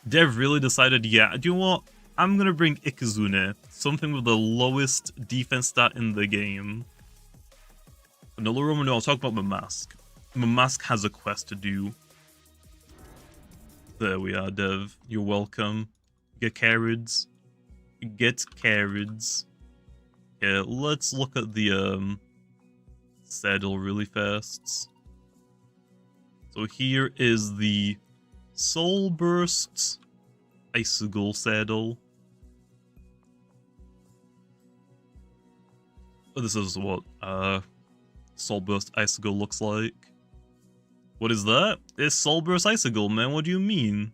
Dev really decided, yeah, do you know what? I'm gonna bring Ikazune, something with the lowest defense stat in the game. No, Roman, no, I'll talk about my mask. My mask has a quest to do. There we are, Dev. You're welcome. Get carried. Get carried. Yeah, let's look at the saddle really fast. So here is the Soul Burst Icicle saddle. This is what Soul Burst Icicle looks like. What is that? It's Soul Burst Icicle, man. What do you mean?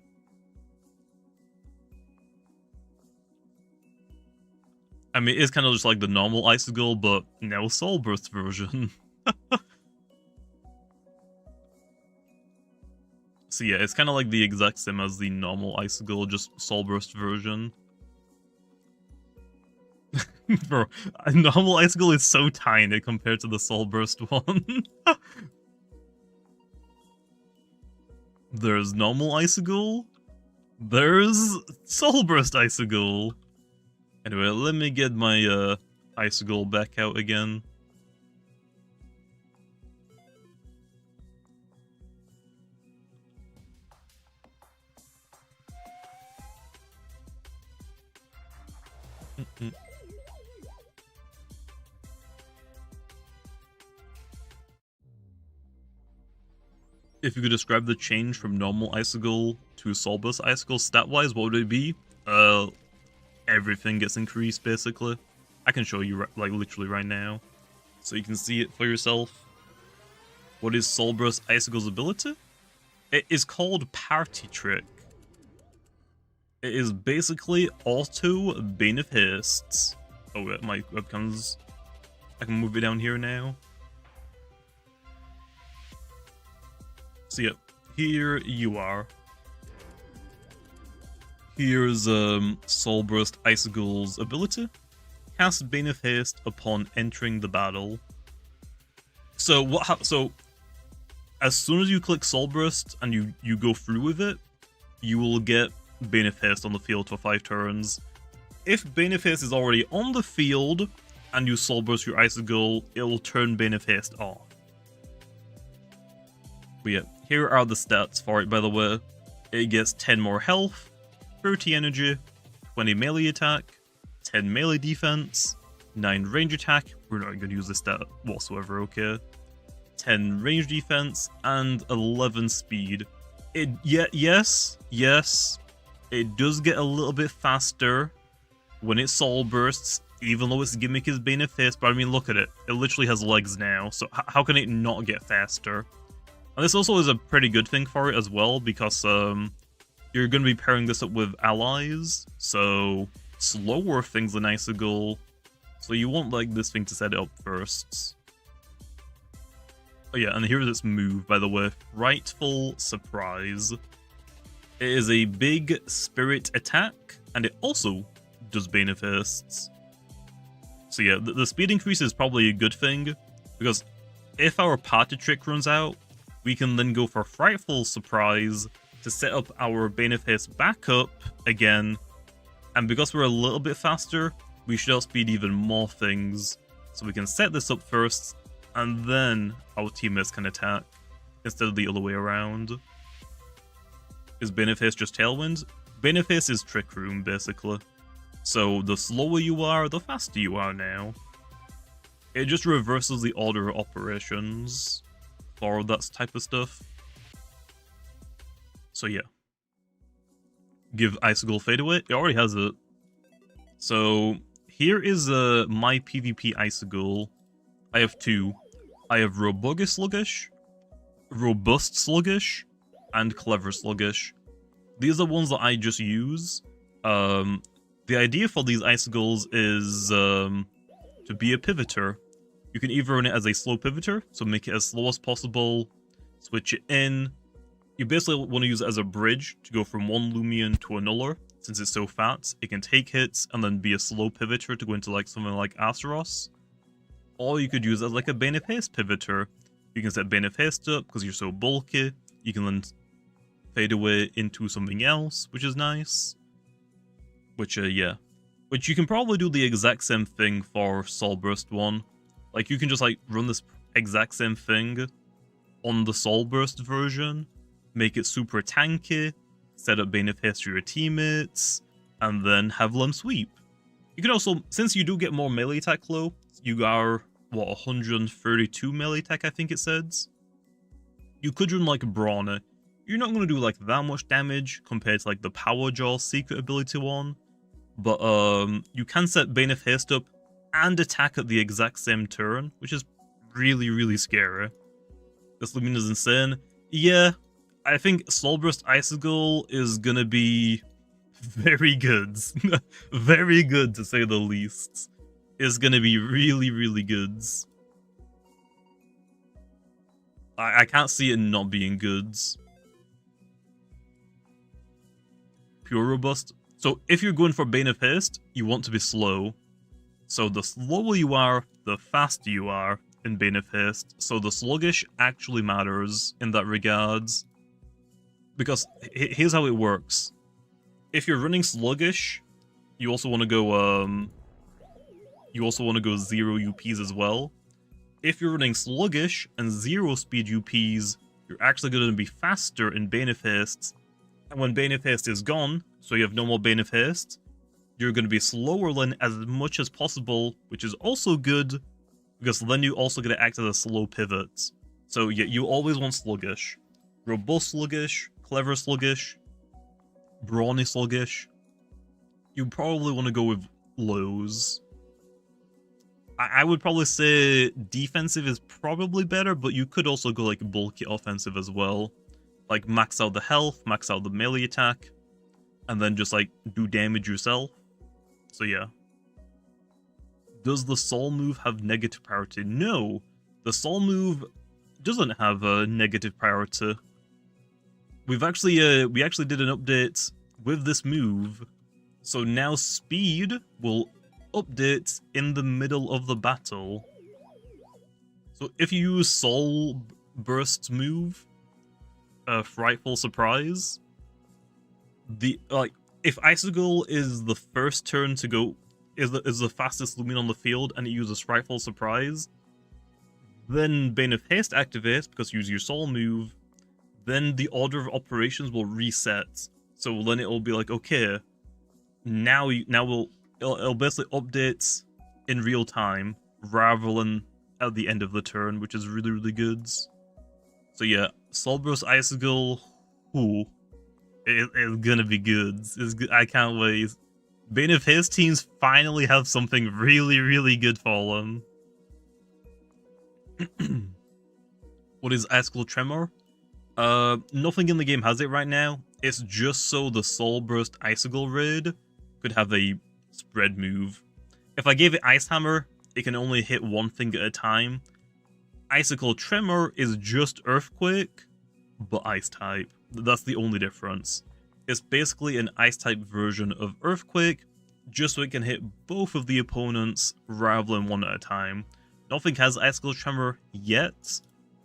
I mean, it's kind of just like the normal Icicle, but now Soul Burst version. So yeah, it's kind of like the exact same as the normal Icicle, just Soul Burst version. Bro, a normal Icicle is so tiny compared to the Soul Burst one. There's normal Icicle. There's Soul Burst Icicle. Anyway, let me get my Icicle back out again. if you could describe the change from normal Icicle to Soulburst Icicle stat-wise, what would it be? Everything gets increased, basically. I can show you, like, literally right now, so you can see it for yourself. What is Soulburst Icicle's ability? It is called Party Trick. It is basically auto Bane of Hastes. Oh wait, my webcam's... I can move it down here now. So yeah, here you are. Here's Soulburst Icicle's ability. Cast Bane of Haste upon entering the battle. So so as soon as you click Soulburst and you go through with it, you will get Bane of Haste on the field for 5 turns. If Bane of Haste is already on the field and you Soulburst your Icicle, it will turn Bane of Haste off. But yeah, here are the stats for it, by the way. It gets 10 more health, 30 energy, 20 melee attack, 10 melee defense, 9 range attack, we're not going to use this stat whatsoever, okay? 10 range defense, and 11 speed. Yes, it does get a little bit faster when it soul bursts, even though its gimmick is Bane of Haste, but I mean, look at it. It literally has legs now, so how can it not get faster? And this also is a pretty good thing for it as well, because you're going to be pairing this up with allies, so slower things than Icicle, so you want like this thing to set it up first. Oh yeah, and here's its move, by the way. Frightful Surprise. It is a big spirit attack, and it also does Bane of Hastes. So yeah, the speed increase is probably a good thing, because if our Party Trick runs out, we can then go for Frightful Surprise to set up our Bane of Haste back up again, and because we're a little bit faster, we should outspeed even more things. So we can set this up first, and then our teammates can attack, instead of the other way around. Is Bane of Haste just Tailwind? Bane of Haste is Trick Room, basically. So the slower you are, the faster you are now. It just reverses the order of operations for that type of stuff. So yeah. Give Icicle Fade Away. It already has it. So here is my PvP Icicle. I have 2. I have Robust Sluggish, and Clever Sluggish. These are ones that I just use. The idea for these Icicles is to be a pivoter. You can either run it as a slow pivoter, so make it as slow as possible, switch it in. You basically want to use it as a bridge to go from one Loomian to another. Since it's so fat, it can take hits and then be a slow pivoter to go into like something like Azeroth. Or you could use it as like a Bane of Haste pivoter. You can set Bane of Haste up because you're so bulky. You can then fade away into something else, which is nice. Which, yeah. Which you can probably do the exact same thing for Soulburst 1. Like, you can just, like, run this exact same thing on the Soulburst version, make it super tanky, set up Bane of Haste for your teammates, and then have them sweep. You can also, since you do get more melee attack low, you are, what, 132 melee attack, I think it says? You could run, like, Brawny. You're not going to do, like, that much damage compared to, like, the Power Jaw secret ability one, but, you can set Bane of Haste up and attack at the exact same turn, which is really, really scary. This Loomian is insane. Yeah, I think Soulburst Icicle is gonna be very good. Very good, to say the least. It's gonna be really, really good. I can't see it not being good. Pure Robust. So if you're going for Bane of Haste, you want to be slow. So the slower you are, the faster you are in Bane of Haste. So the sluggish actually matters in that regards. Because here's how it works. If you're running sluggish, you also want to go 0 UPs as well. If you're running sluggish and 0 speed UPs, you're actually going to be faster in Bane of Haste. And when Bane of Haste is gone, so you have no more Bane of Haste, you're going to be slower than as much as possible, which is also good, because then you also get to act as a slow pivot. So yeah, you always want sluggish. Robust sluggish, clever sluggish, brawny sluggish. You probably want to go with lows. I would probably say defensive is probably better, but you could also go like bulky offensive as well. Like max out the health, max out the melee attack, and then just like do damage yourself. So yeah. Does the soul move have negative priority? No, the soul move doesn't have a negative priority. We actually did an update with this move, so now speed will update in the middle of the battle. So if you use Soul Burst's move, Frightful Surprise, if Icicle is the first turn to go, is the fastest Loomian on the field, and it uses Frightful Surprise, then Bane of Haste activates because you use your Soul move. Then the order of operations will reset. So then it will be like, okay, it'll basically update in real time rather than at the end of the turn, which is really, really good. So yeah, Soul Burst Icicle, it's gonna be good. I can't wait. Bane of his teams finally have something really, really good for them. What is Icicle Tremor? Nothing in the game has it right now. It's just so the Soul Burst Icicle raid could have a spread move. If I gave it Ice Hammer, it can only hit one thing at a time. Icicle Tremor is just Earthquake, but Ice type. That's the only difference. It's basically an Ice type version of Earthquake, just so it can hit both of the opponents rather than one at a time. Nothing has Icicle Tremor yet.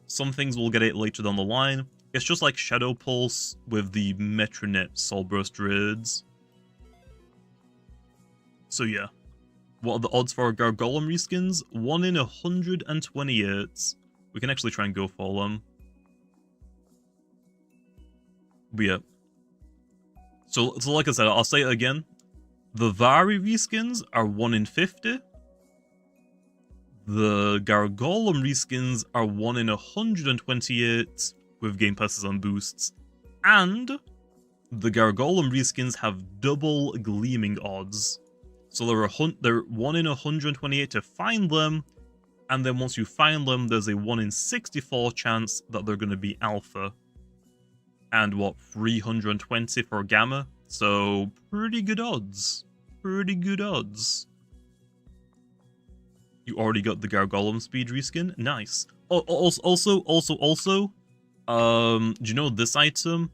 Some things will get it later down the line. It's just like Shadow Pulse with the Metronet Soul Burst raids. So yeah. What are the odds for our Gargolem reskins? 1 in 128. We can actually try and go for them. But yeah. So like I said, I'll say it again. The Vari reskins are 1 in 50. The Gargolem reskins are 1 in 128 with game passes and boosts. And the Gargolem reskins have double gleaming odds. So they're 1 in 128 to find them, and then once you find them, there's a 1 in 64 chance that they're going to be alpha. And what, 320 for gamma? So pretty good odds. Pretty good odds. You already got the Gargolem speed reskin? Nice. Also, do you know this item?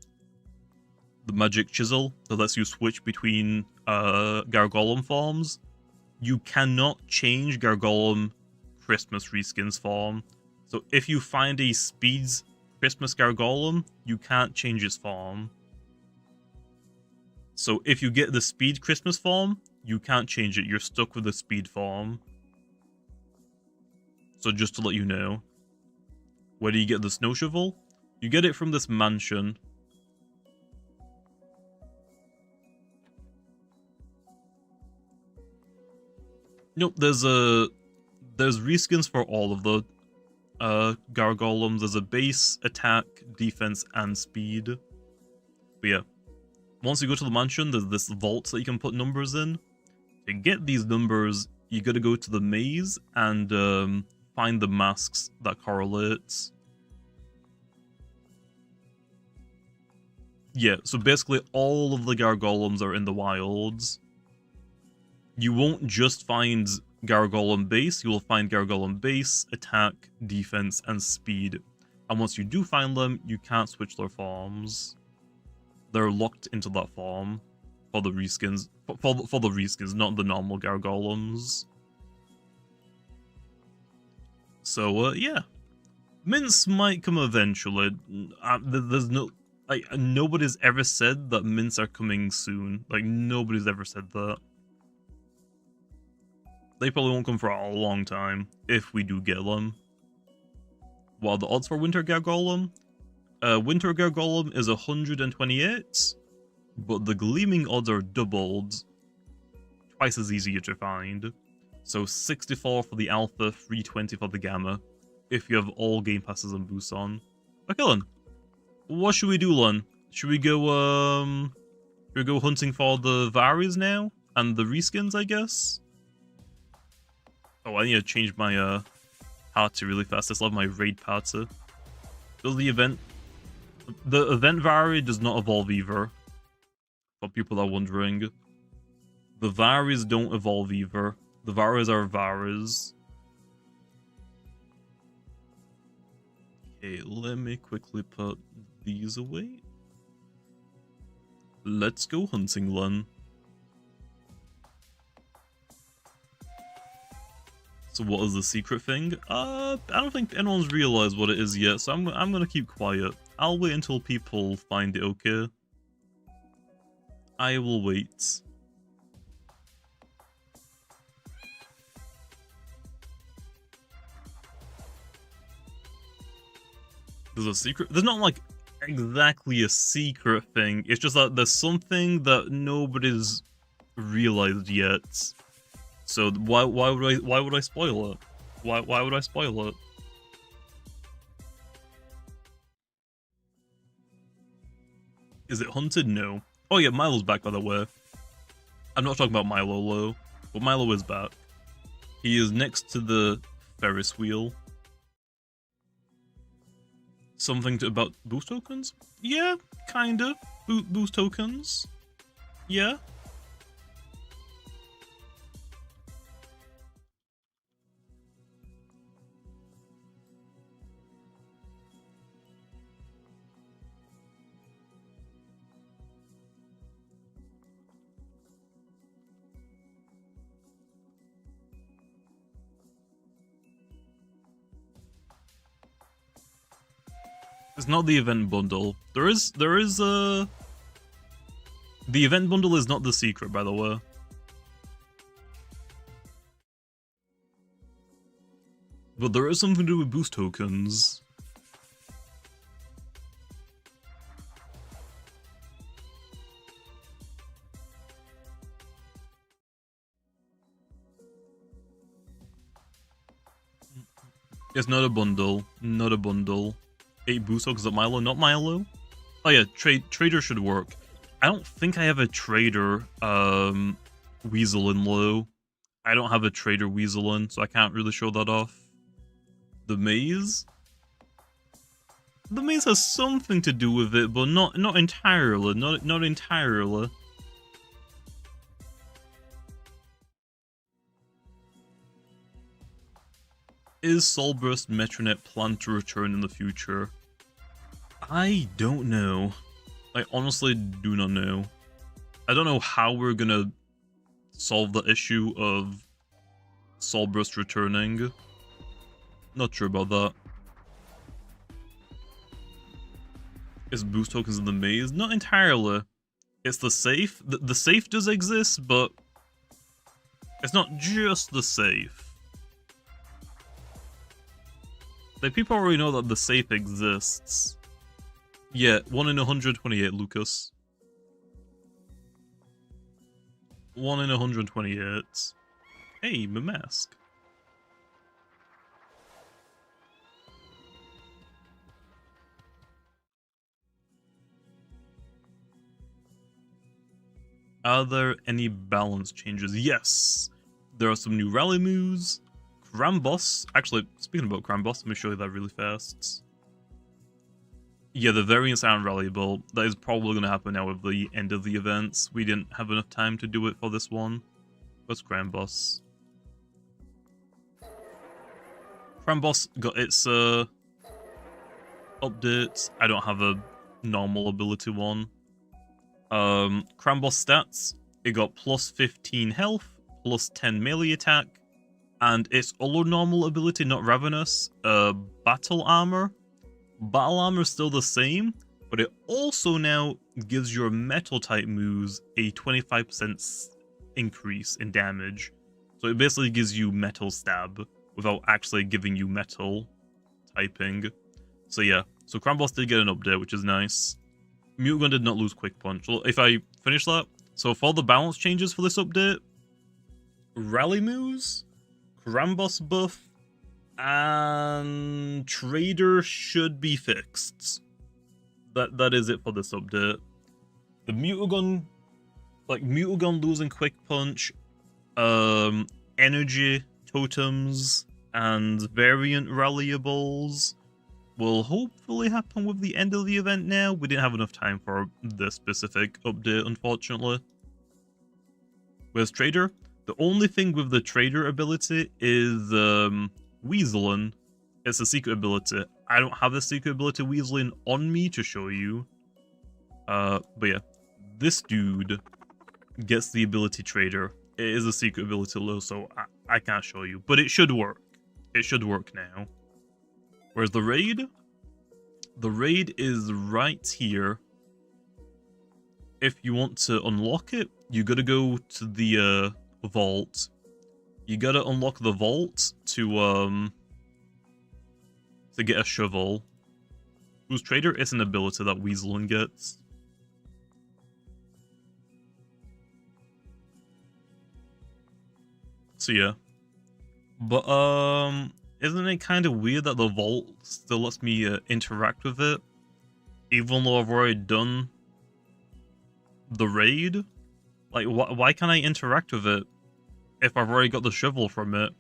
The magic chisel that lets you switch between Gargolem forms. You cannot change Gargolem Christmas reskins form. So if you find a speeds Christmas Gargolem, you can't change its form. So if you get the speed Christmas form, you can't change it. You're stuck with the speed form. So just to let you know. Where do you get the snow shovel? You get it from this mansion. Nope, there's reskins for all of the Gargolems. There's a base, attack, defense, and speed. But yeah. Once you go to the mansion, there's this vault that you can put numbers in. To get these numbers, you gotta go to the maze and find the masks that correlates. Yeah, so basically all of the Gargolems are in the wilds. You won't just find Gargolem base, you will find Gargolem base, attack, defense, and speed. And once you do find them, you can't switch their forms. They're locked into that form for the reskins. For the reskins, not the normal Gargolems. So, yeah. Mints might come eventually. There's no... Like, nobody's ever said that mints are coming soon. Like, nobody's ever said that. They probably won't come for a long time, if we do get them. What are the odds for Winter Gargolem? Winter Gargolem is 128, but the Gleaming odds are doubled. Twice as easier to find. So 64 for the Alpha, 320 for the Gamma, if you have all Game Passes and boosts on. Okay then. What should we do, Lon? Should we go hunting for the Varies now? And the Reskins, I guess? Oh, I need to change my party really fast. I still have my raid party. Does the event Vari does not evolve either. For people are wondering. The Varies don't evolve either. The Varies are Varies. Okay, let me quickly put these away. Let's go hunting, Len. So what is the secret thing? I don't think anyone's realized what it is yet, so I'm gonna keep quiet. I'll wait until people find it, okay? I will wait. There's a secret? There's not like exactly a secret thing. It's just that there's something that nobody's realized yet. So why would I spoil it? Why would I spoil it? Is it hunted? No. Oh yeah, Milo's back, by the way. I'm not talking about Milo though, but Milo is back. He is next to the Ferris wheel. Something about boost tokens? Yeah, kinda. Boost tokens. Yeah. It's not the event bundle. There is the event bundle is not the secret, by the way. But there is something to do with boost tokens. It's not a bundle. Not a bundle. 8 boost tokens at Milo, not Milo. Oh yeah, trader should work. I don't think I have a trader weasel in low. I don't have a trader weasel in, so I can't really show that off. The maze? The maze has something to do with it, but not entirely. Not entirely. Is Soulburst Metronet planned to return in the future? I don't know. I honestly do not know. I don't know how we're gonna solve the issue of Soulburst returning. Not sure about that. Is boost tokens in the maze? Not entirely. It's the safe. The safe does exist, but it's not just the safe. Like, people already know that the safe exists. Yeah, 1 in 128, Lucas. 1 in 128. Hey, my mask. Are there any balance changes? Yes! There are some new rallymoves. Crambos. Actually, speaking about Crambos, let me show you that really fast. Yeah, the variants aren't rallyable. That is probably going to happen now with the end of the events. We didn't have enough time to do it for this one. What's Crambos? Crambos got its updates. I don't have a normal ability one. Crambos stats. It got plus 15 health, plus 10 melee attack, and its other normal ability, not Ravenous, Battle Armor. Battle Armor is still the same, but it also now gives your metal type moves a 25% increase in damage. So it basically gives you metal stab without actually giving you metal typing. So yeah, so Crambos did get an update, which is nice. Mutgun did not lose Quick Punch. Well, if I finish that, so for the balance changes for this update, Rallymoves, Crambos buff, and Trader should be fixed. that is it for this update. The Mutagon, like Mutagon losing Quick Punch, energy totems, and variant rallyables will hopefully happen with the end of the event now. We didn't have enough time for this specific update, unfortunately. Where's Trader? The only thing with the Trader ability is Weaseling. It's a secret ability. I don't have the secret ability Weaseling on me to show you. But yeah, this dude gets the ability Trader. It is a secret ability low, so I can't show you. But it should work. It should work now. Where's the raid? The raid is right here. If you want to unlock it, you gotta go to the vault. You gotta unlock the vault to get a shovel. Whose Trader is an ability that Weaseling gets. So yeah. But isn't it kind of weird that the vault still lets me interact with it, even though I've already done the raid? Like, why can't I interact with it if I've already got the shovel from it?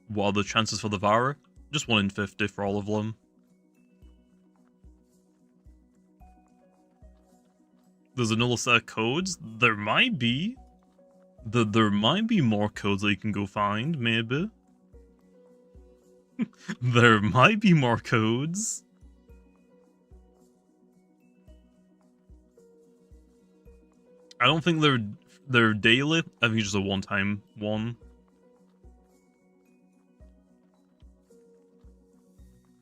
What are the chances for the Vara? Just 1 in 50 for all of them. There's another set of codes? There might be. There might be more codes that you can go find, maybe. There might be more codes. I don't think they're daily. I think it's just a one-time one.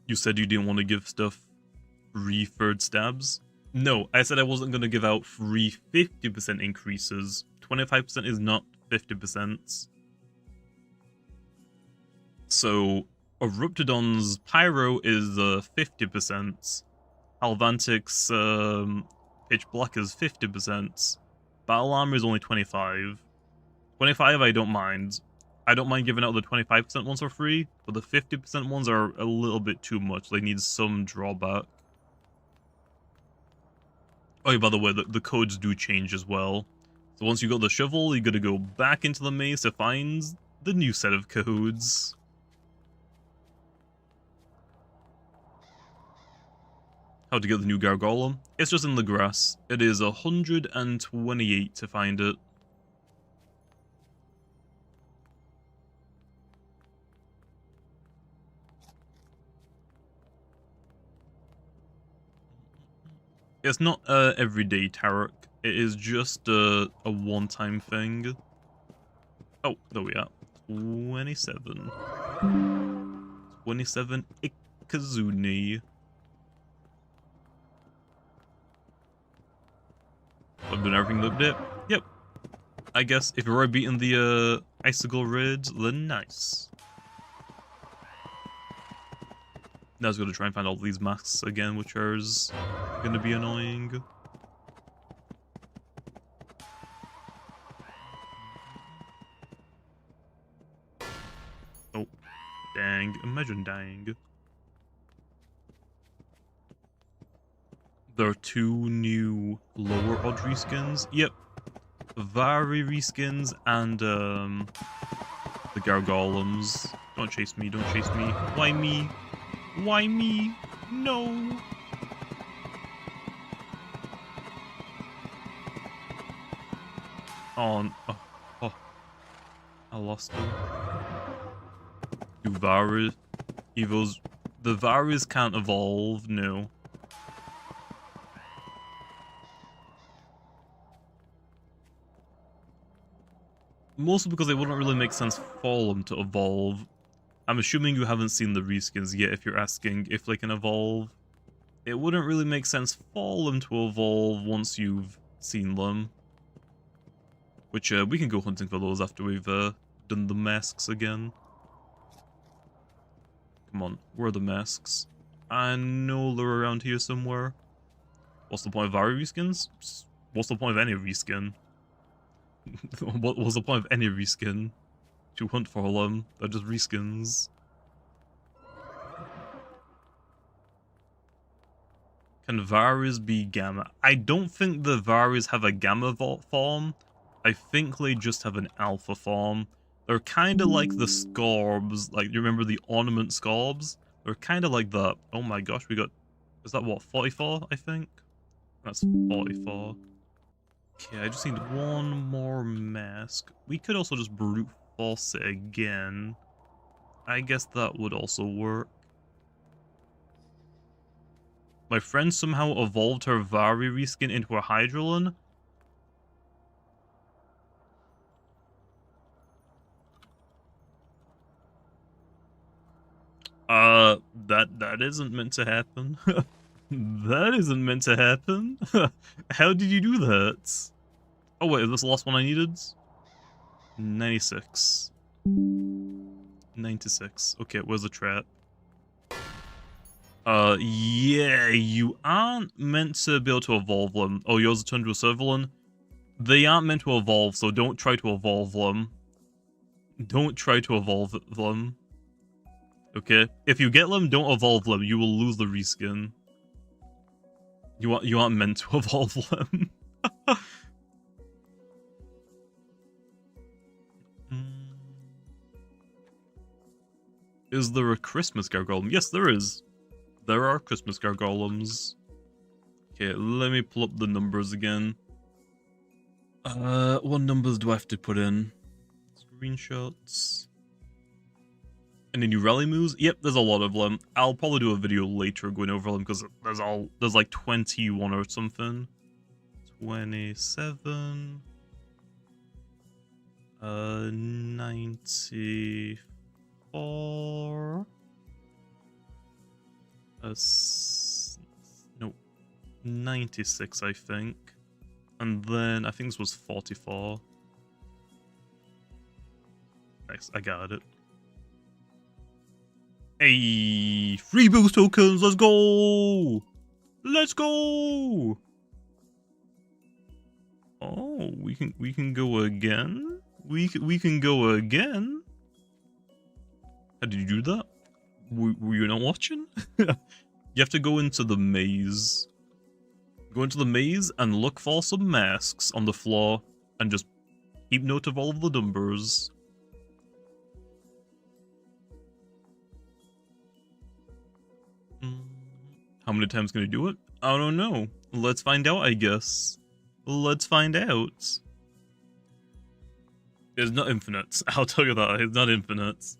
You said you didn't want to give stuff free third stabs? No, I said I wasn't going to give out free 50% increases. 25% is not 50%. So, Corruptedodds Pyro is 50%. Alvantic's Pitch Black is 50%. Battle Armor is only 25. 25 I don't mind. I don't mind giving out the 25% ones for free, but the 50% ones are a little bit too much. They need some drawback. Oh yeah, by the way, the codes do change as well. So once you got the shovel, you gotta go back into the maze to find the new set of codes. How to get the new gargoyle? It's just in the grass. It is 128 to find it. It's not everyday Tarok. It is just a one-time thing. Oh, there we are. 27. 27 Ikazuni. I've done everything looked at. Yep. I guess if you're already beating the Icicle raids, then nice. Now I was going to try and find all these masks again, which are going to be annoying. Oh, dang. Imagine dying. There are 2 new lower odd reskins. Yep. Vari reskins and the gargolems. Don't chase me, don't chase me. Why me? Why me? No. Oh, I lost them. Do Varas, Evos, the Varas can't evolve, no. Mostly because it wouldn't really make sense for them to evolve. I'm assuming you haven't seen the reskins yet if you're asking if they can evolve. It wouldn't really make sense for them to evolve once you've seen them. Which, we can go hunting for those after we've done the masks again. Come on, where are the masks? I know they're around here somewhere. What's the point of Vari reskins? What's the point of any reskin? What was the point of any reskin? to hunt for them. They're just reskins. Can Varies be Gamma? I don't think the Varies have a Gamma form. I think they just have an Alpha form. They're kind of like the Scorbs. Like, you remember the Ornament Scorbs? They're kind of like that. Oh my gosh, we got... Is that what, 44, I think? That's 44. Okay, I just need one more mask. We could also just brute force it again. I guess that would also work. My friend somehow evolved her Vari reskin into a Hydrolin. That isn't meant to happen. That isn't meant to happen. How did you do that? Oh wait, is this the last one I needed? 96. 96. Okay, where's the trap? Yeah, you aren't meant to be able to evolve them. Oh, yours turned to a Servalin? They aren't meant to evolve, so don't try to evolve them. Don't try to evolve them. Okay? If you get them, don't evolve them. You will lose the reskin. You aren't meant to evolve them. Is there a Christmas Gargolem? Yes, there is. There are Christmas Gargolems. Okay, let me pull up the numbers again. What numbers do I have to put in? Screenshots. Any new rally moves? Yep, there's a lot of them. I'll probably do a video later going over them because there's like 21 or something. 27. 94. No, 96, I think. And then I think this was 44. Nice, I got it. Hey, free boost tokens, let's go! Let's go! Oh, we can go again? We can go again? How did you do that? Were you not watching? You have to go into the maze. Go into the maze and look for some masks on the floor and just keep note of all of the numbers. How many times can I do it? I don't know. Let's find out, I guess. Let's find out. It's not infinite. I'll tell you that. It's not infinite.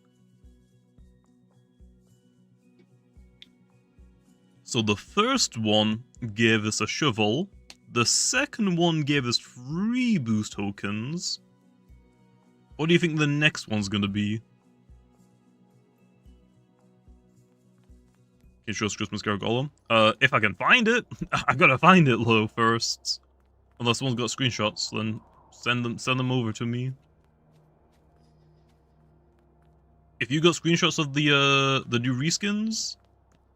So the first one gave us a shovel. The second one gave us 3 boost tokens. What do you think the next one's gonna be? Can you show us Christmas Gargoyle? If I can find it. I gotta find it though first. Unless someone's got screenshots, then send them over to me. If you got screenshots of the new reskins,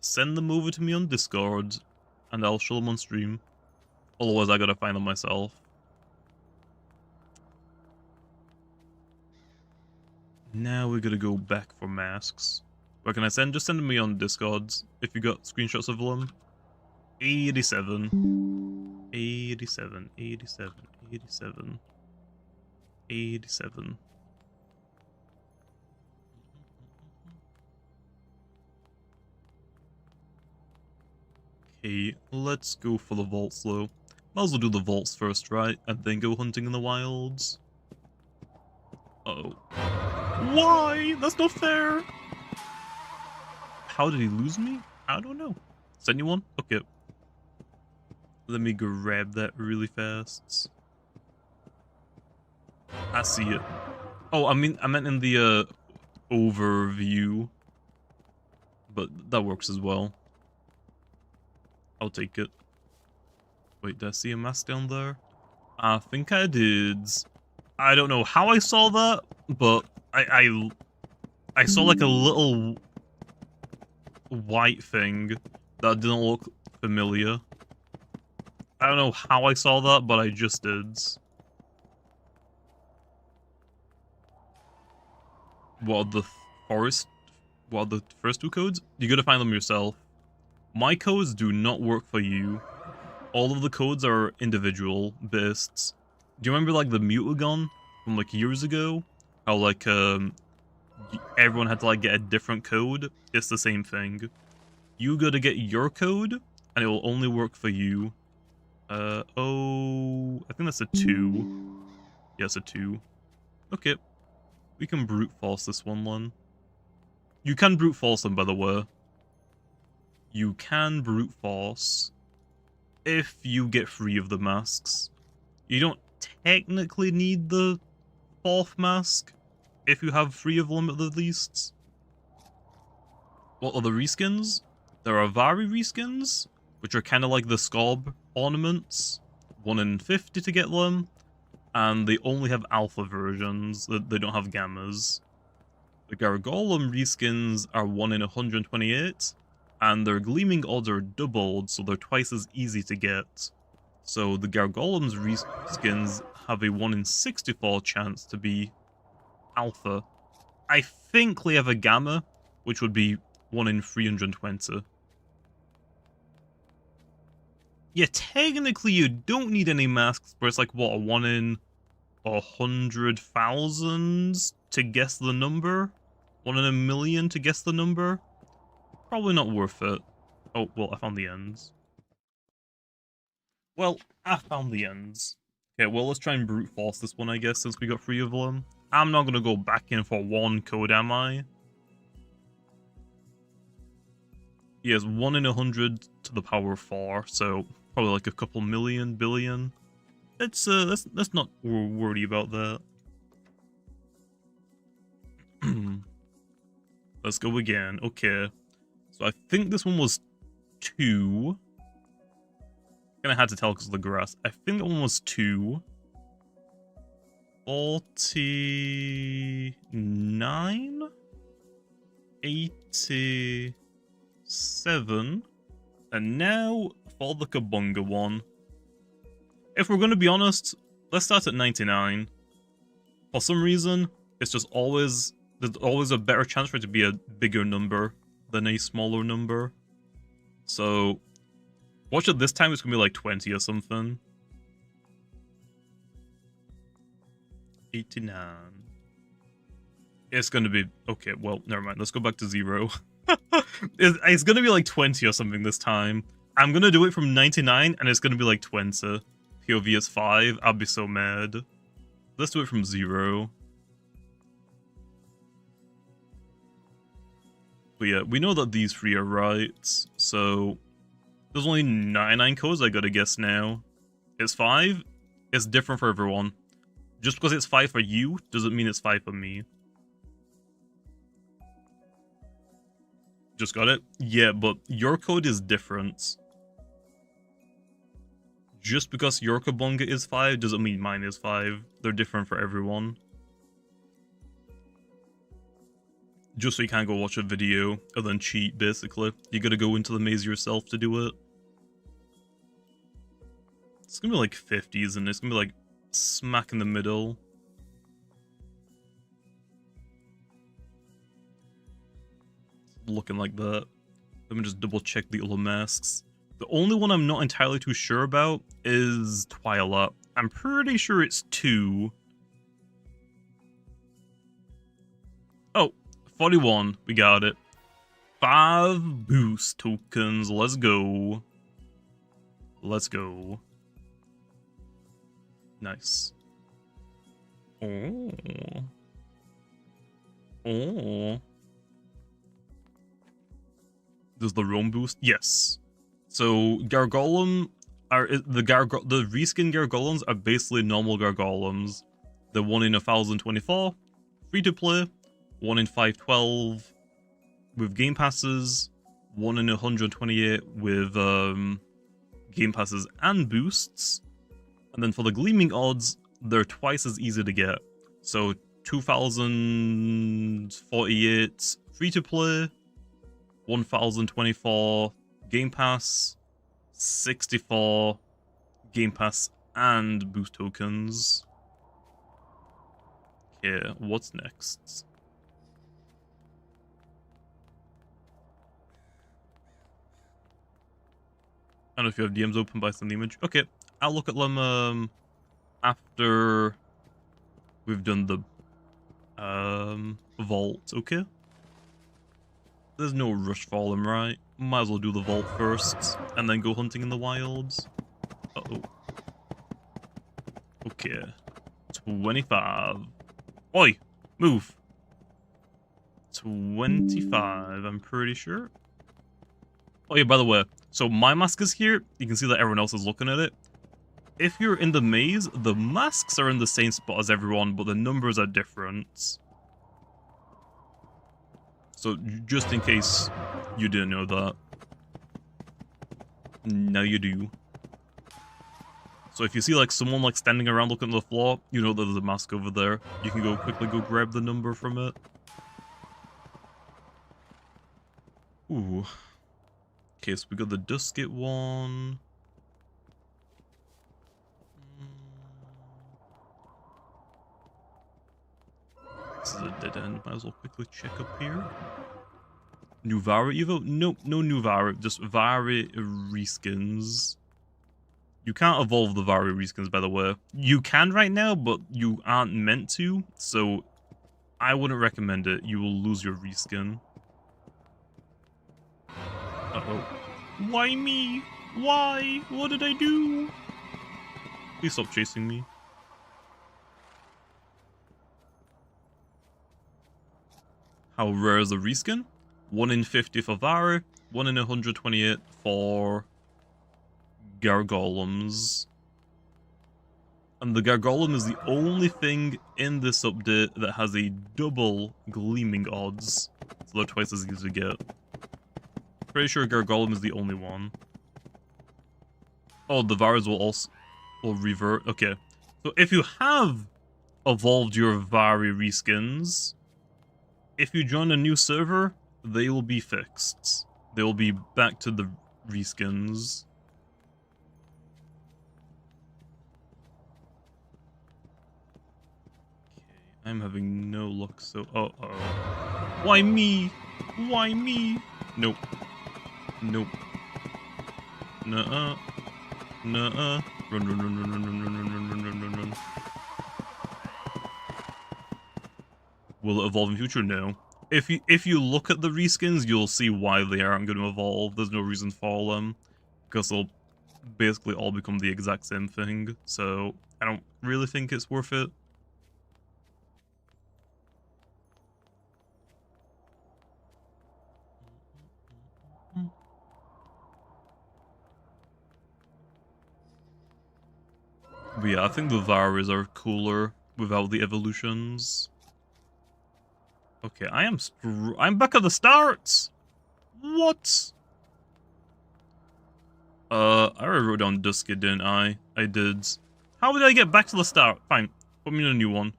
send them over to me on Discord, and I'll show them on stream. Otherwise, I gotta find them myself. Now we're gonna go back for masks. Where can I send? Just send them me on Discord if you got screenshots of them. 87. 87, 87, 87, 87. Okay, let's go for the vaults though. Might as well do the vaults first, right? And then go hunting in the wilds. Uh-oh. Why? That's not fair! How did he lose me? I don't know. Send you one? Okay. Let me grab that really fast. I see it. Oh, I meant in the overview. But that works as well. I'll take it. Wait, did I see a mask down there? I think I did. I don't know how I saw that, but I saw like a little white thing that didn't look familiar. I don't know how I saw that, but I just did. what are the forest, what are the first two codes? You gotta find them yourself. My codes do not work for you. All of the codes are individual based. Do you remember like the Mutagon from like years ago? How like everyone had to like get a different code? It's the same thing. You gotta get your code, and it will only work for you. Oh, I think that's a 2. Yeah, it's a 2. Okay, we can brute force this one. You can brute force them, by the way. You can brute force if you get 3 of the masks. You don't technically need the 4th mask if you have 3 of them at the least. What are the reskins? There are Vari reskins, which are kind of like the Scob ornaments. 1 in 50 to get them. And they only have alpha versions, they don't have gammas. The Gargolem reskins are 1 in 128, and their gleaming odds are doubled, so they're twice as easy to get. So the Gargolem's reskins have a 1 in 64 chance to be alpha. I think they have a gamma, which would be 1 in 320. Yeah, technically you don't need any masks, but it's like, what, a 1 in 100,000 to guess the number? 1 in a million to guess the number? Probably not worth it. Oh, well, I found the ends. Well, I found the ends. Okay, well, let's try and brute force this one, I guess, since we got 3 of them. I'm not gonna go back in for 1 code, am I? He has 1 in 100 to the power of 4, so probably like a couple million, billion. Let's not worry about that. Let's go again. Okay. So I think this one was 2. Kinda had to tell because of the grass. I think that one was 2. 49? 87. And now for the Kabunga one. If we're gonna be honest, let's start at 99. For some reason, it's just always, there's always a better chance for it to be a bigger number than a smaller number. So, watch it this time, it's gonna be like 20 or something. 89. It's gonna be, okay, well, never mind, let's go back to 0. It's gonna be like 20 or something this time. I'm gonna do it from 99 and it's gonna be like 20. POV is 5, I'll be so mad. Let's do it from 0. But yeah, we know that these 3 are right, so there's only 99 codes I gotta guess now. It's 5, it's different for everyone. Just because it's 5 for you, doesn't mean it's 5 for me. Just got it? Yeah, but your code is different. Just because your Kabunga is 5 doesn't mean mine is 5. They're different for everyone. Just so you can't go watch a video and then cheat, basically. You gotta go into the maze yourself to do it. It's gonna be like 50s and it's gonna be like smack in the middle. Looking like that. Let me just double check the other masks. The only one I'm not entirely too sure about is Twilight. I'm pretty sure it's 2. Oh, 41. We got it. 5 boost tokens. Let's go. Let's go. Nice. Oh. Oh. Does the roam boost? Yes. So Gargolem are the reskin Gargolems are basically normal Gargolems. The 1 in 1024, free to play, 1 in 512 with game passes, 1 in 128 with game passes and boosts. And then for the gleaming odds, they're twice as easy to get. So 2048 free to play, 1024 game pass, 64 game pass and boost tokens. Okay, what's next? I don't know if you have DMs open, but I send the image. Okay, I'll look at them after we've done the vault, okay? There's no rush for them, right? Might as well do the vault first, and then go hunting in the wilds. Uh-oh. Okay. 25. Oi! Move! 25, I'm pretty sure. Oh yeah, by the way, so my mask is here. You can see that everyone else is looking at it. If you're in the maze, the masks are in the same spot as everyone, but the numbers are different. So, just in case you didn't know that. Now you do. So if you see like someone like standing around looking at the floor, you know that there's a mask over there. You can quickly go grab the number from it. Ooh. Okay, so we got the Dusket one. This is a dead end. Might as well quickly check up here. New Vara Evo? Nope, no new Vara. Just Vara reskins. You can't evolve the Vara reskins, by the way. You can right now, but you aren't meant to. So I wouldn't recommend it. You will lose your reskin. Uh-oh. Why me? Why? What did I do? Please stop chasing me. How rare is the reskin? 1 in 50 for Vara, 1 in 128 for Gargolems. And the Gargolem is the only thing in this update that has a double gleaming odds. So they're twice as easy to get. Pretty sure Gargolem is the only one. Oh, the Varas will also revert. Okay. So if you have evolved your Vari reskins, if you join a new server, they will be fixed. They will be back to the reskins. Okay, I'm having no luck, so... Uh-oh. Why me? Why me? Nope. Nope. Nuh-uh. Nuh-uh. Run, run, run, run, run, run, run, run, run, run, run, run. Will it evolve in future? No. If you look at the reskins, you'll see why they aren't going to evolve. There's no reason for them. Because they'll basically all become the exact same thing. So, I don't really think it's worth it. But yeah, I think the Varas are cooler without the evolutions. Okay, I'm back at the start! What? I already wrote down Dusky, didn't I? I did. How did I get back to the start? Fine, put me in a new one.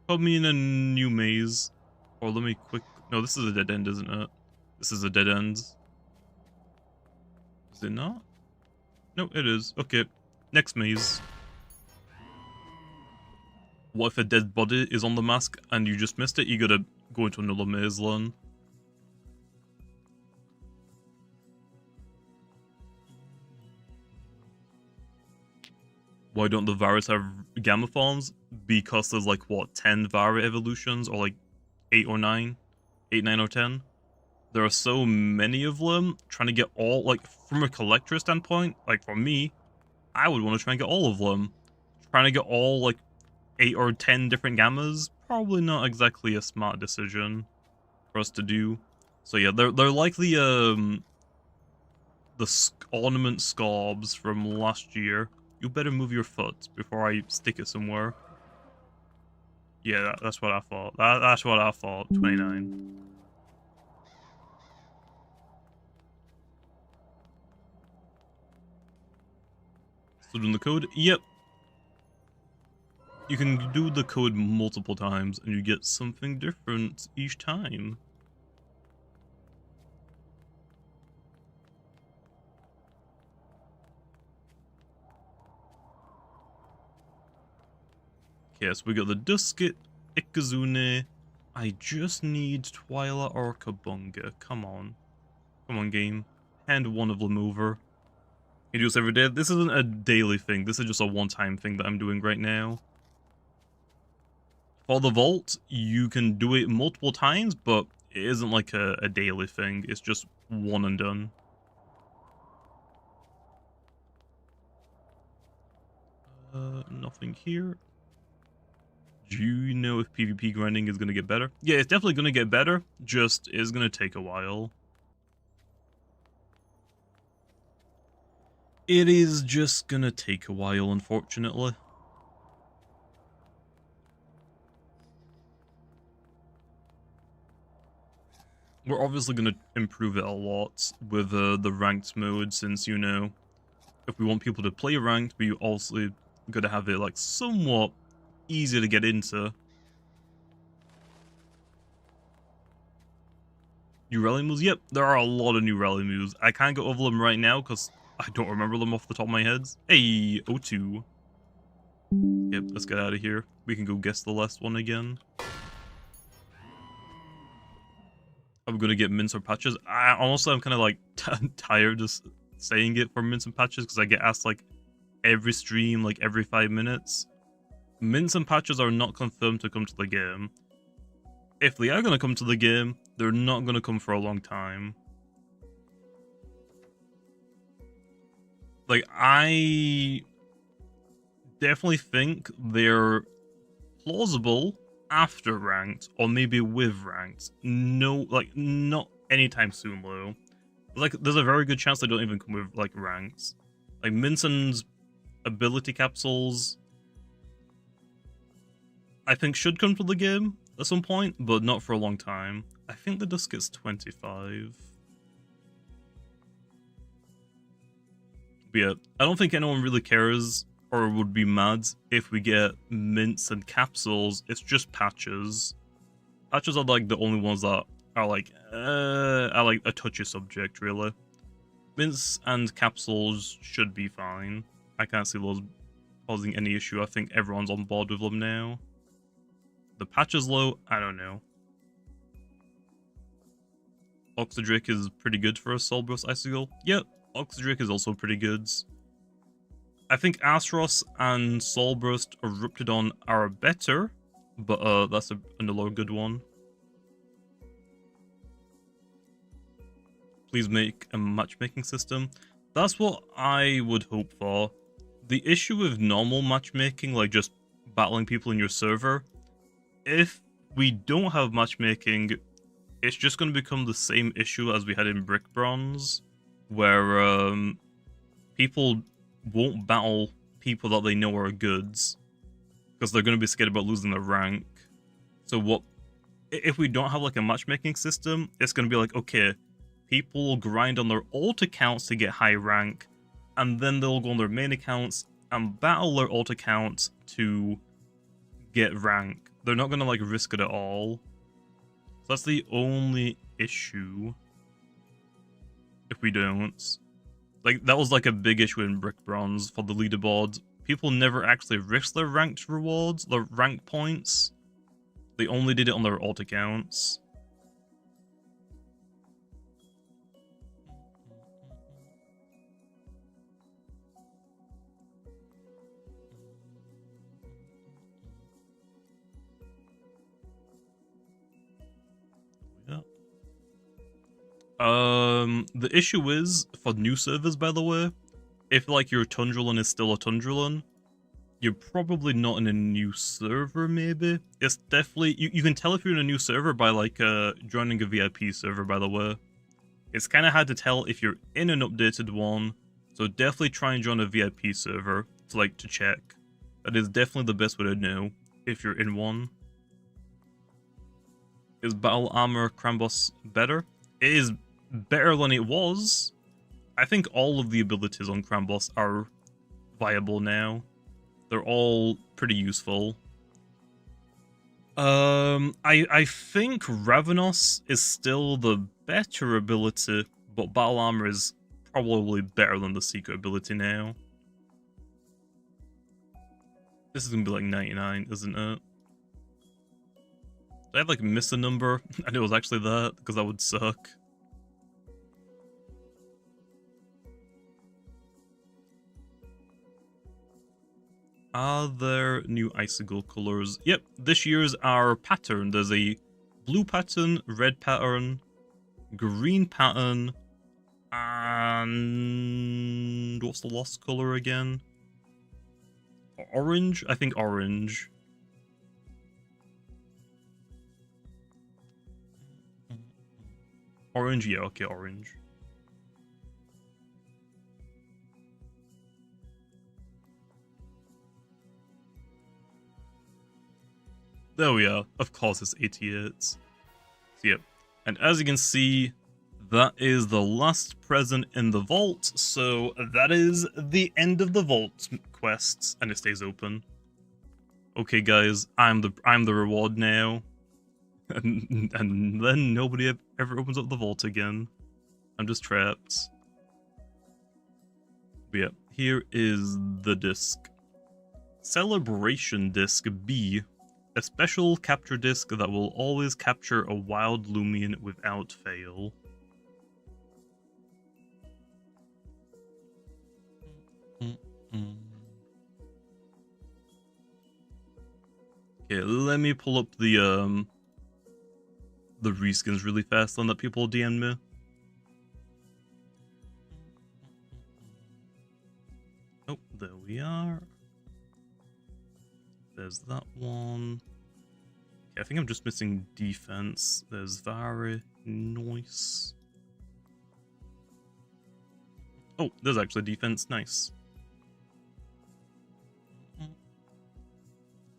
Put me in a new maze. Or let me quick... No, this is a dead end, isn't it? This is a dead end. Is it not? No, it is. Okay, next maze. What if a dead body is on the mask and you just missed it? You gotta go into another maze then. Why don't the Varas have gamma forms? Because there's like, what, 10 Vara evolutions? Or like 8 or 9? 8, 9 or 10? There are so many of them. Trying to get all, like, from a collector standpoint, like for me, I would want to try and get all of them. Trying to get all, like, 8 or 10 different gammas, probably not exactly a smart decision for us to do. So yeah, they're like the ornament scorbs from last year. You better move your foot before I stick it somewhere. Yeah, that's what I thought. That's what I thought. 29. Still doing the code? Yep. You can do the code multiple times and you get something different each time. Okay, so we got the Dusket, Ikazune. I just need Twyla or Kabunga. Come on. Come on, game. Hand one of them over. You do this every day. This isn't a daily thing. This is just a one-time thing that I'm doing right now. For the vault, you can do it multiple times, but it isn't like a daily thing. It's just one and done. Nothing here. Do you know if PvP grinding is going to get better? Yeah, it's definitely going to get better, just it's going to take a while. It is just going to take a while, unfortunately. We're obviously going to improve it a lot with the ranked mode, since, you know, if we want people to play ranked, we also got to have it, like, somewhat easy to get into. New rally moves? Yep, there are a lot of new rally moves. I can't go over them right now because I don't remember them off the top of my head. Hey, O2. Yep, let's get out of here. We can go guess the last one again. I'm gonna get mints or patches. Honestly, I'm kind of like tired of saying it for mints and patches because I get asked like every stream, like every 5 minutes. Mints and patches are not confirmed to come to the game. If they are gonna come to the game, they're not gonna come for a long time. Like, I definitely think they're plausible after ranked, or maybe with ranked. No, like, not anytime soon, though. Like, there's a very good chance they don't even come with, like, ranks. Like, Minson's ability capsules, I think should come to the game at some point, but not for a long time. I think the disc gets 25. But yeah, I don't think anyone really cares or would be mad if we get mints and capsules. It's just patches. Patches are like the only ones that are like a touchy subject, really. Mints and capsules should be fine. I can't see those causing any issue. I think everyone's on board with them now. The patches low, I don't know. Oxydrake is pretty good for a Soulburst Icicle. Yep, Oxydrake is also pretty good. I think Astros and Soulburst Corruptedodds are better, but that's another good one. Please make a matchmaking system. That's what I would hope for. The issue with normal matchmaking, like just battling people in your server, if we don't have matchmaking, it's just going to become the same issue as we had in Brick Bronze, where people won't battle people that they know are goods because they're going to be scared about losing their rank. So what if we don't have like a matchmaking system? It's going to be like, okay, people will grind on their alt accounts to get high rank, and then they'll go on their main accounts and battle their alt accounts to get rank. They're not going to like risk it at all. So that's the only issue if we don't. Like, that was like a big issue in Brick Bronze for the leaderboard. People never actually risked their ranked rewards, their rank points. They only did it on their alt accounts. The issue is, for new servers, by the way, if, like, your Tundralan is still a Tundralan, you're probably not in a new server, maybe? It's definitely... You can tell if you're in a new server by, like, joining a VIP server, by the way. It's kind of hard to tell if you're in an updated one, so definitely try and join a VIP server to check. That is definitely the best way to know if you're in one. Is Battle Armor Krambos better? It is better than it was. I think all of the abilities on Krambos are viable now. They're all pretty useful. I think Ravenos is still the better ability, but Battle Armor is probably better than the secret ability now. This is gonna be like 99, isn't it? Did I have like miss a number? I knew it was actually that, because that would suck. Are there new Icicle colors? Yep, this year's our pattern. There's a blue pattern, red pattern, green pattern, and what's the last color again? Orange? I think orange. Orange, yeah, okay, orange. There we are. Of course it's 88. So, yep. And as you can see, that is the last present in the vault. So that is the end of the vault quests, and it stays open. Okay, guys, I'm the reward now, and then nobody ever opens up the vault again. I'm just trapped. But yeah, here is the disc. Celebration Disc B. A special capture disc that will always capture a wild Loomian without fail. Okay, let me pull up the reskins really fast on that people DM me. Oh, there we are. There's that one. Okay, I think I'm just missing defense. There's very nice. Oh, there's actually defense. Nice.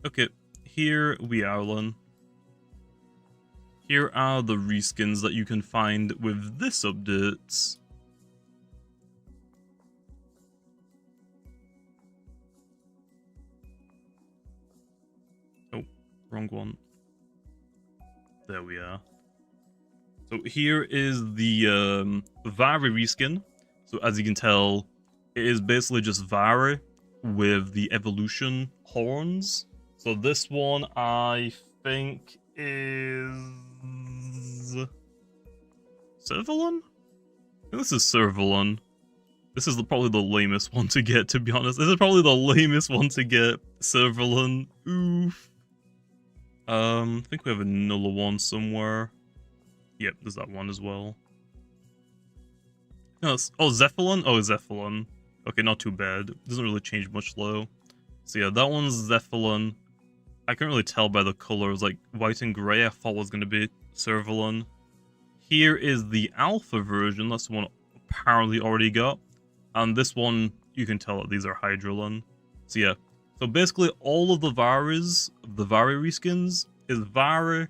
Okay, here we are then. Here are the reskins that you can find with this update. Oh, wrong one. There we are. So here is the Vari reskin. So as you can tell, it is basically just Vari with the evolution horns. So this one I think is Servalon? I think this is Servalon. This is probably the lamest one to get, to be honest. This is probably the lamest one to get, Servalon. Oof. I think we have another one somewhere. Yep, there's that one as well. No, oh, Zephalon? Oh, Zephalon. Okay, not too bad. Doesn't really change much though. So yeah, that one's Zephalon. I can't really tell by the colors, like white and grey I thought was going to be Servalon. Here is the alpha version, that's the one I apparently already got. And this one, you can tell that these are Hydrolon. So yeah, so basically all of the Varis, the Vari reskins, is Vari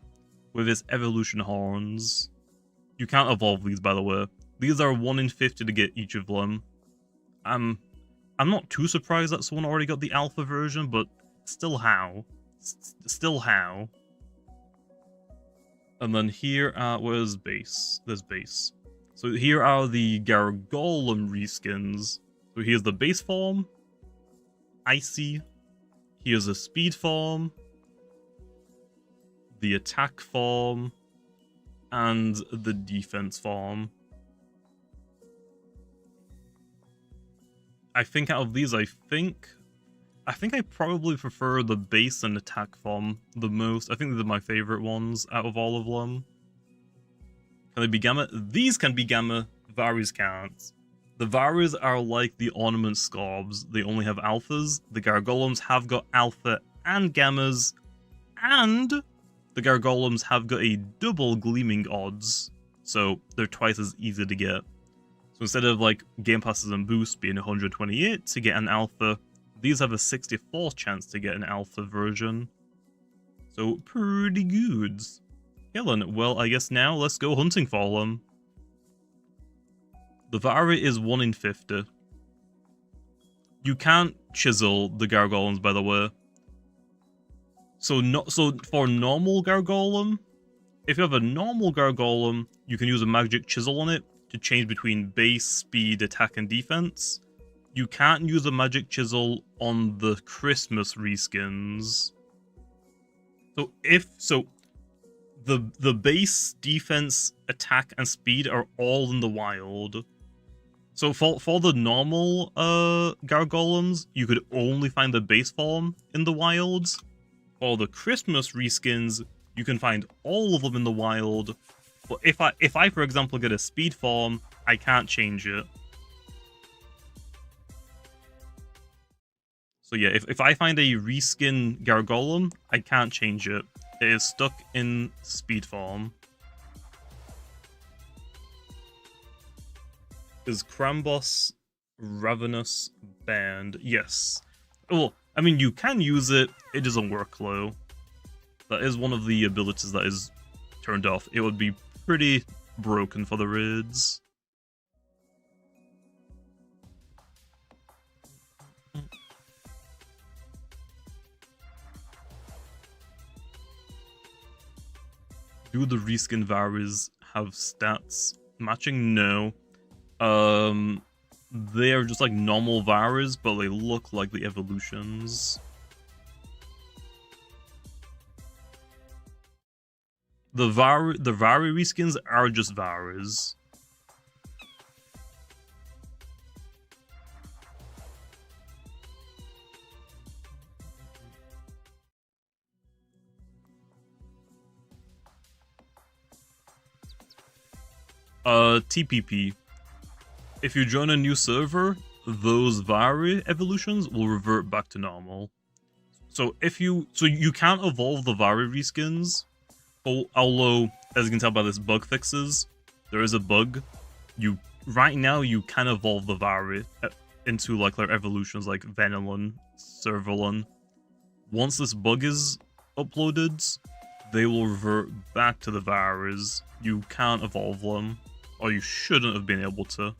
with its evolution horns. You can't evolve these, by the way. These are 1 in 50 to get each of them. I'm not too surprised that someone already got the alpha version, but still how? Still how? And then here, where's base? There's base. So here are the Gargolem reskins. So here's the base form, Icy. Here's a speed form, the attack form, and the defense form. I think out of these, I think I probably prefer the base and attack form the most. I think they're my favorite ones out of all of them. Can they be gamma? These can be gamma, Varis can't. The Varis are like the ornament scorbs. They only have alphas. The Gargolems have got alpha and gammas. And the Gargolems have got a double gleaming odds. So they're twice as easy to get. So instead of like game passes and boosts being 128 to get an alpha, these have a 64 chance to get an alpha version. So pretty good. Helen, well, I guess now let's go hunting for them. The Vari is 1 in 50. You can't chisel the Gargolems, by the way. So for normal Gargolem, if you have a normal Gargolem, you can use a magic chisel on it to change between base, speed, attack, and defense. You can't use a magic chisel on the Christmas reskins. So the base, defense, attack, and speed are all in the wild. So for the normal gargolems, you could only find the base form in the wilds. For the Christmas reskins, you can find all of them in the wild. But if I for example get a speed form, I can't change it. So yeah, if I find a reskin gargolem, I can't change it. It is stuck in speed form. Is Krambos Ravenous banned? Yes. Well, I mean, you can use it. It doesn't work though. That is one of the abilities that is turned off. It would be pretty broken for the raids. Do the reskin varies have stats matching? No. They are just like normal varies, but they look like the evolutions. The Vari reskins are just varies. TPP. If you join a new server, those Vari evolutions will revert back to normal. So you can't evolve the Vari reskins, although, as you can tell by this bug fixes, there is a bug. Right now you can evolve the Vari into like their evolutions like Venilon, Servalon. Once this bug is uploaded, they will revert back to the Varis. You can't evolve them, or you shouldn't have been able to.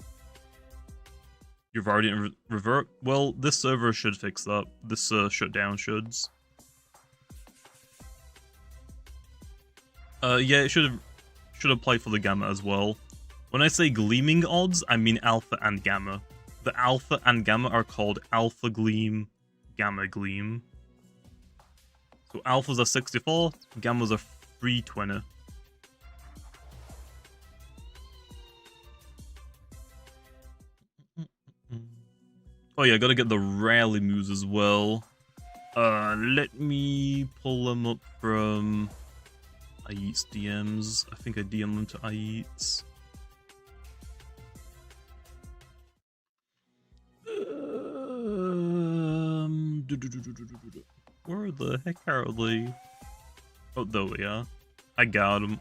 Your Vari didn't revert? Well, this server should fix that. This shutdown shoulds. Yeah, it should apply for the Gamma as well. When I say gleaming odds, I mean Alpha and Gamma. The Alpha and Gamma are called Alpha Gleam, Gamma Gleam. So Alphas are 64, Gammas are 320. Oh yeah, gotta get the rallymoves as well. Let me pull them up from Ait's DMs. I think I DM them to Ait's. Where the heck are they? Oh, there we are. I got them.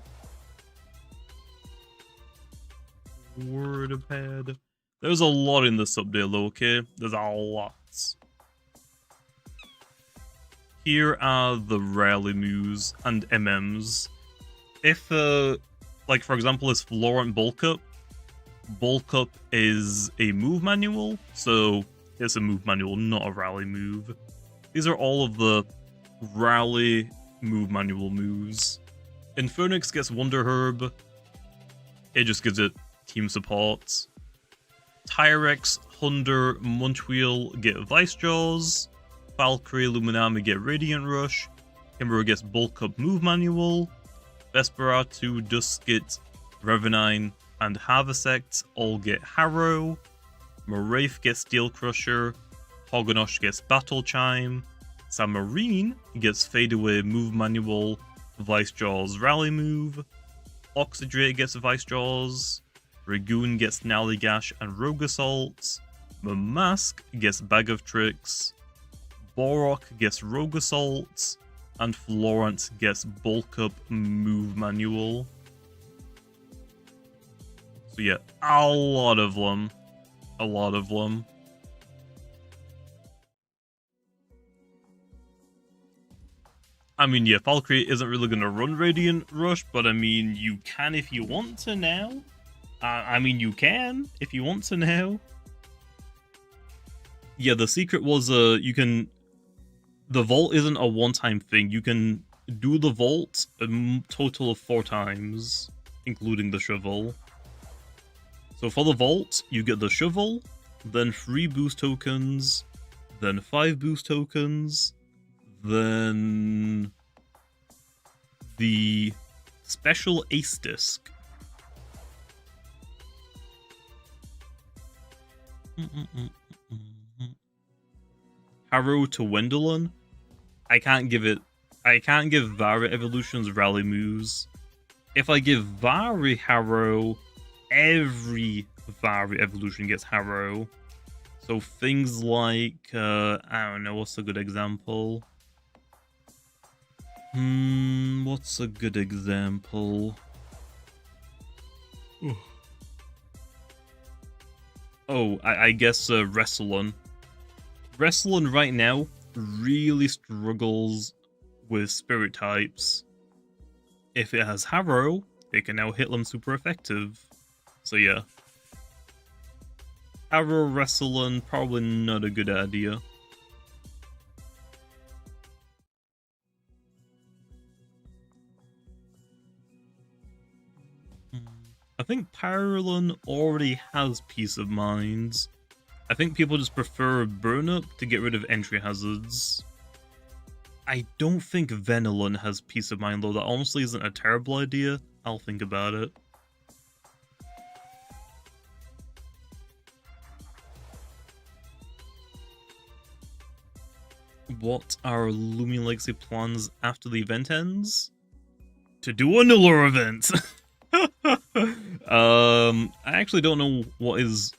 WordPad. There's a lot in this update, though, okay? There's a lot. Here are the rallymoves and MMs. If, like, for example, this Florent Bulk Up is a move manual, so it's a move manual, not a rally move. These are all of the rally move manual moves. Infernix gets Wonder Herb. It just gives it team support. Tyrex, Hunder, Munchwheel get Vice Jaws. Valkyrie, Luminami get Radiant Rush. Kimber gets Bulk Up Move Manual. Vesperatu, Duskit, Revenine, and Harvesect all get Harrow. Moraith gets Steel Crusher. Hoganosh gets Battle Chime. Samarine gets Fade Away Move Manual, Vice Jaws Rally Move. Oxidrate gets Vice Jaws. Ragoon gets Nallygash and Rogue Assault. Mamask gets Bag of Tricks. Borok gets Rogue Assault. And Florent gets Bulk Up Move Manual. So yeah, a lot of them. A lot of them. I mean, yeah, Valkyrie isn't really going to run Radiant Rush, but I mean, you can if you want to now. I mean, you can if you want to now. Yeah, the secret was, you can... The vault isn't a one-time thing. You can do the vault a total of 4 times, including the shovel. So for the vault, you get the shovel, then 3 boost tokens, then 5 boost tokens, then the special ace disc. Harrow to Wendelin. I can't give Vari evolutions rally moves. If I give Vari Harrow, every Vari evolution gets Harrow. So things like, I don't know, what's a good example? What's a good example? Oh, I guess Wrestling. Wrestling right now really struggles with spirit types. If it has Harrow, it can now hit them super effective. So yeah. Harrow Wrestling, probably not a good idea. I think Pyrolin already has Peace of Mind. I think people just prefer Burn Up to get rid of entry hazards. I don't think Venilon has Peace of Mind though. That honestly isn't a terrible idea. I'll think about it. What are Loomian Legacy plans after the event ends? To do a Nuller event! I actually don't know what is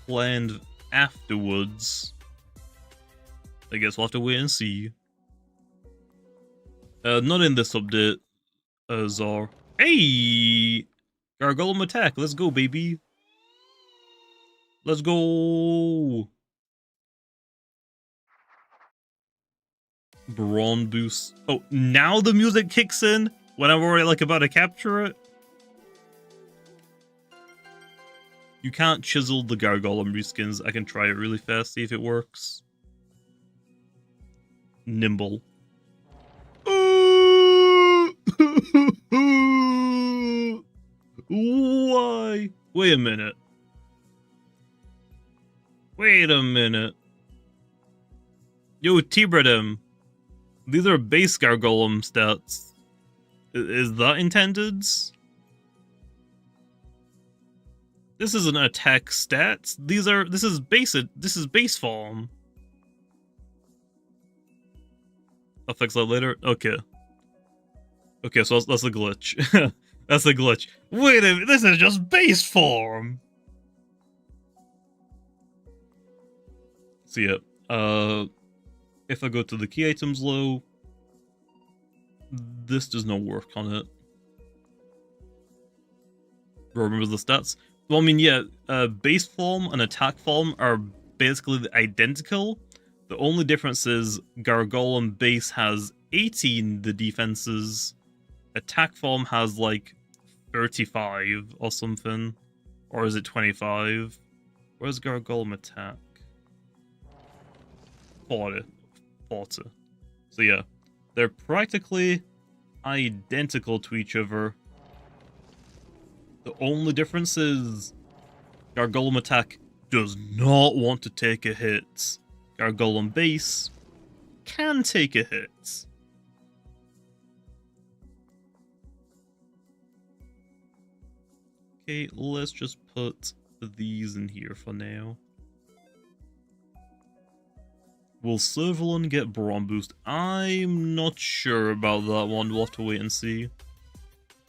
planned afterwards. I guess we'll have to wait and see. Not in this update, Zor. Hey! Gargolem attack, let's go, baby. Let's go! Brawn boost. Oh, now the music kicks in when I'm already like about to capture it? You can't chisel the Gargolem reskins. I can try it really fast, see if it works. Nimble. Why? Wait a minute. Wait a minute. Yo, T-Bredem. These are base Gargolem stats. Is that intended? This isn't attack stats. This is base form. I'll fix that later. Okay. Okay, so that's a glitch. That's a glitch. Wait a minute, this is just base form! So yeah, if I go to the key items low, this does not work on it. Remember the stats? Well, I mean, yeah, base form and attack form are basically identical. The only difference is Gargolem base has 18 the defenses, attack form has like 35 or something. Or is it 25? Where's Gargolem attack? 40. So yeah, they're practically identical to each other. The only difference is Gargolem attack does not want to take a hit. Gargolem base can take a hit. Okay, let's just put these in here for now. Will Servalon get Brawn Boost? I'm not sure about that one. We'll have to wait and see.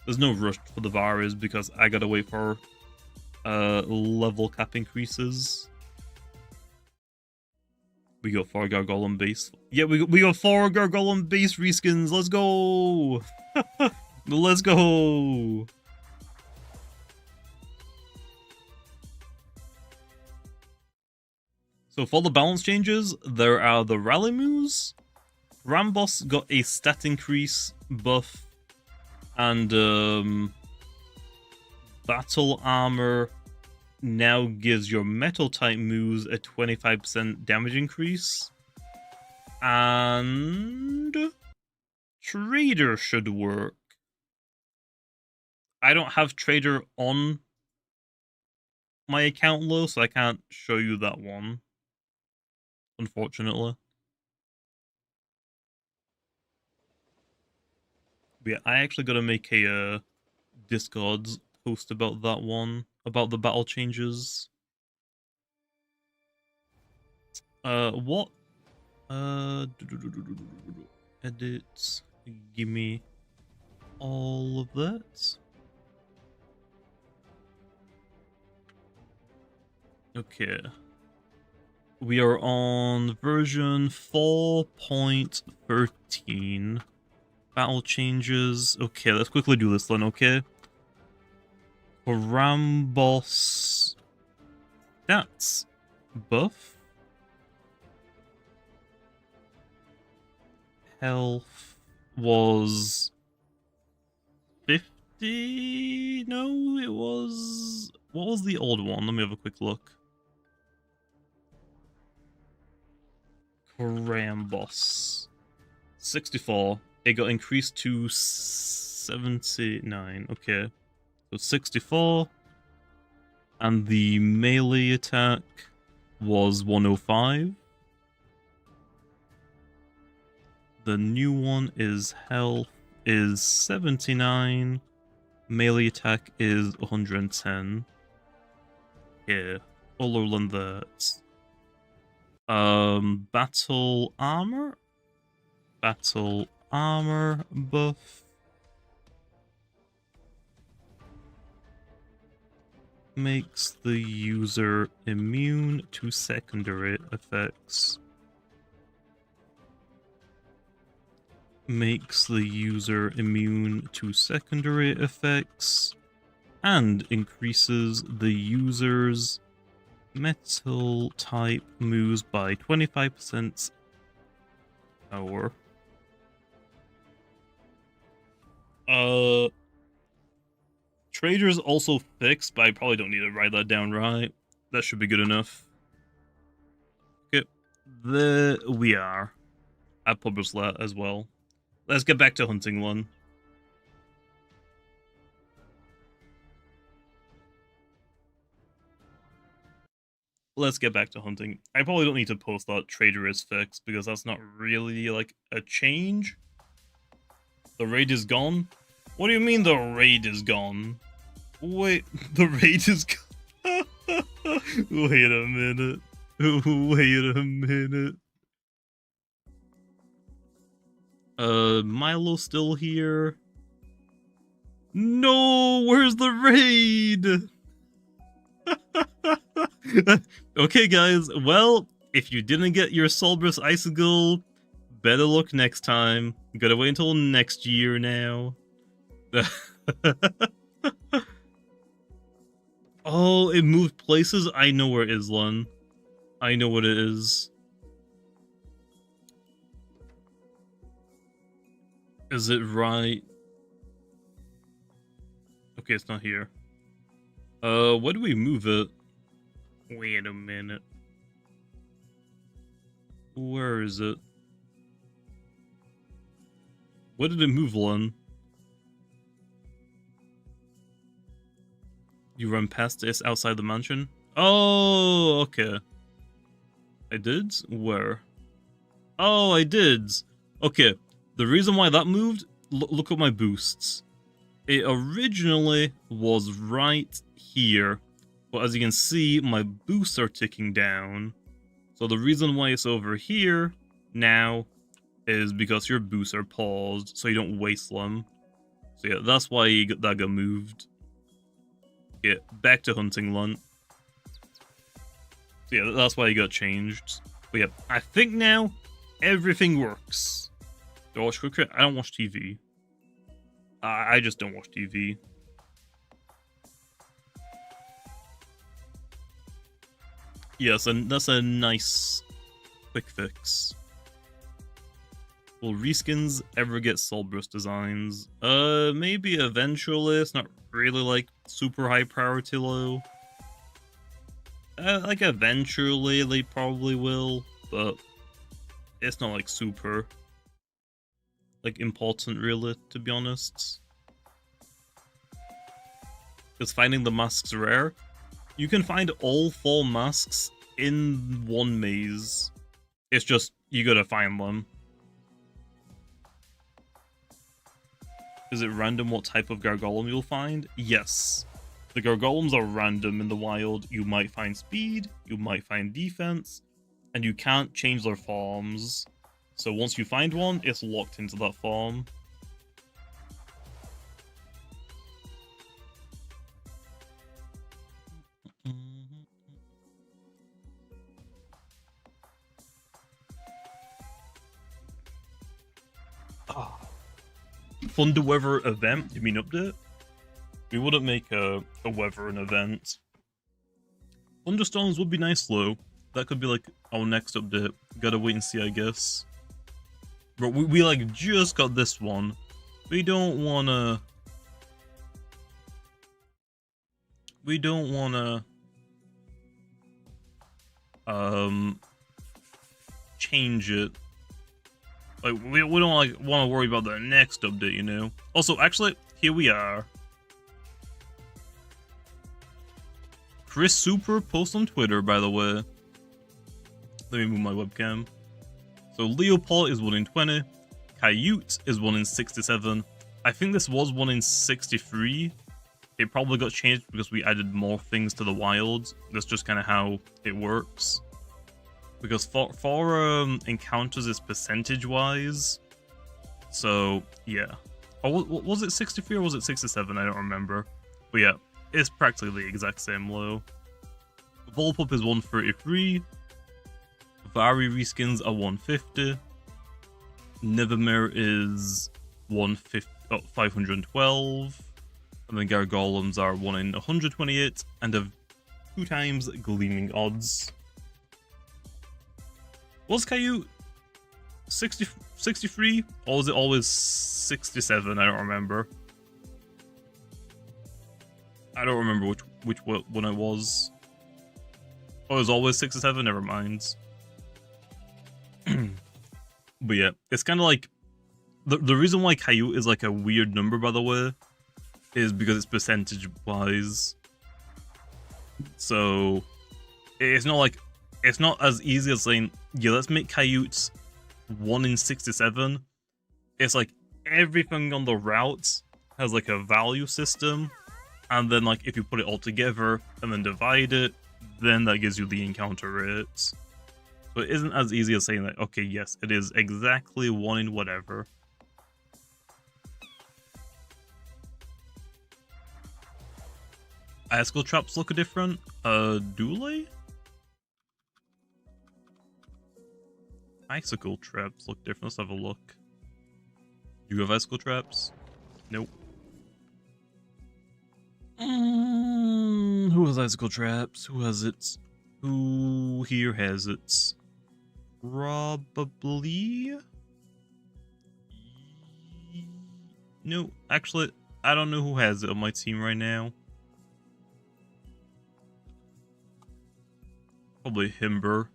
There's no rush for the Varas because I gotta wait for level cap increases. We got 4 Gargolem base. Yeah, we got 4 Gargolem base reskins. Let's go! Let's go! So for the balance changes, there are the rallymoves. Ramboss got a stat increase buff, and battle armor now gives your metal type moves a 25% damage increase. And Trader should work. I don't have Trader on my account low, so I can't show you that one, unfortunately. But yeah, I actually gotta make a Discord post about that one, about the battle changes. What? Edit. Give me all of that. Okay. We are on version 4.13. Battle changes. Okay, let's quickly do this then, okay? Rambos stats buff. Health was 50? No, it was... What was the old one? Let me have a quick look. Rambos. 64. It got increased to 79. Okay. So 64. And the melee attack was 105. The new one is health is 79. Melee attack is 110. Yeah, other than that. Battle armor? Battle armor buff. Makes the user immune to secondary effects. Makes the user immune to secondary effects. And increases the user's metal type moves by 25% hour. Trader's also fixed, but I probably don't need to write that down, right? That should be good enough. Okay, there we are. I published that as well. Let's get back to hunting one. Let's get back to hunting. I probably don't need to post that trader is fixed because that's not really like a change. The raid is gone? What do you mean the raid is gone? Wait, the raid is gone? Wait a minute. Wait a minute. Milo's still here. No, where's the raid? Okay, guys. Well, if you didn't get your Solbrus Icicle, better luck next time. Gotta wait until next year now. Oh, it moved places? I know where it is, Lun. I know what it is. Is it right? Okay, it's not here. Where do we move it? Wait a minute. Where is it? Where did it move, Lun? You run past this outside the mansion? Oh, okay. I did? Where? Oh, I did. Okay, the reason why that moved, look at my boosts. It originally was right here, but as you can see, my boosts are ticking down. So the reason why it's over here now is because your boosts are paused, so you don't waste them. So yeah, that's why that got moved. Yeah, back to hunting Lun. So yeah, that's why it got changed. But yeah, I think now everything works. Do I watch cricket? I don't watch TV. I just don't watch TV. Yes, and that's a nice quick fix. Will Reskins ever get Solbrus designs? Maybe eventually. It's not really like super high priority low. Like eventually they probably will, but it's not like super like important really, to be honest. Because finding the masks rare. You can find all 4 masks in one maze. It's just, you gotta find them. Is it random what type of Gargolem you'll find? Yes. The Gargolems are random in the wild. You might find speed, you might find defense, and you can't change their forms. So once you find one, it's locked into that form. Thunder weather event? You mean update? We wouldn't make a weather an event. Thunderstorms would be nice though. That could be like our next update. Gotta wait and see, I guess. But we like just got this one. We don't wanna change it. Like we don't like want to worry about the next update, you know. Also, actually, here we are. Chris Super post on Twitter, by the way. Let me move my webcam. So Leopold is 1 in 20. Coyote is 1 in 67. I think this was 1 in 63. It probably got changed because we added more things to the wilds. That's just kind of how it works. Because for encounters is percentage-wise. So, yeah. Or was it 63 or was it 67? I don't remember. But yeah, it's practically the exact same low. Volpup is 133. Vari reskins are 150. Nevermere is 512. And then Gargolems are 1 in 128 and have 2 times gleaming odds. Was Caillou 63 or was it always 67? I don't remember. I don't remember which one it was. Oh, it was always 67? Never mind. But yeah, it's kind of like the reason why Caillou is like a weird number, by the way, is because it's percentage wise. So it's not as easy as saying, yeah, let's make Coyotes 1 in 67. It's like everything on the route has like a value system, and then like if you put it all together and then divide it, then that gives you the encounter rates. So it isn't as easy as saying that, okay, yes, it is exactly 1 in whatever. Icicle traps look different. Do they? Icicle traps look different. Let's have a look. Do you have icicle traps? Nope. Who has icicle traps? Who has it? Who here has it? Probably. No, actually, I don't know who has it on my team right now. Probably Himber.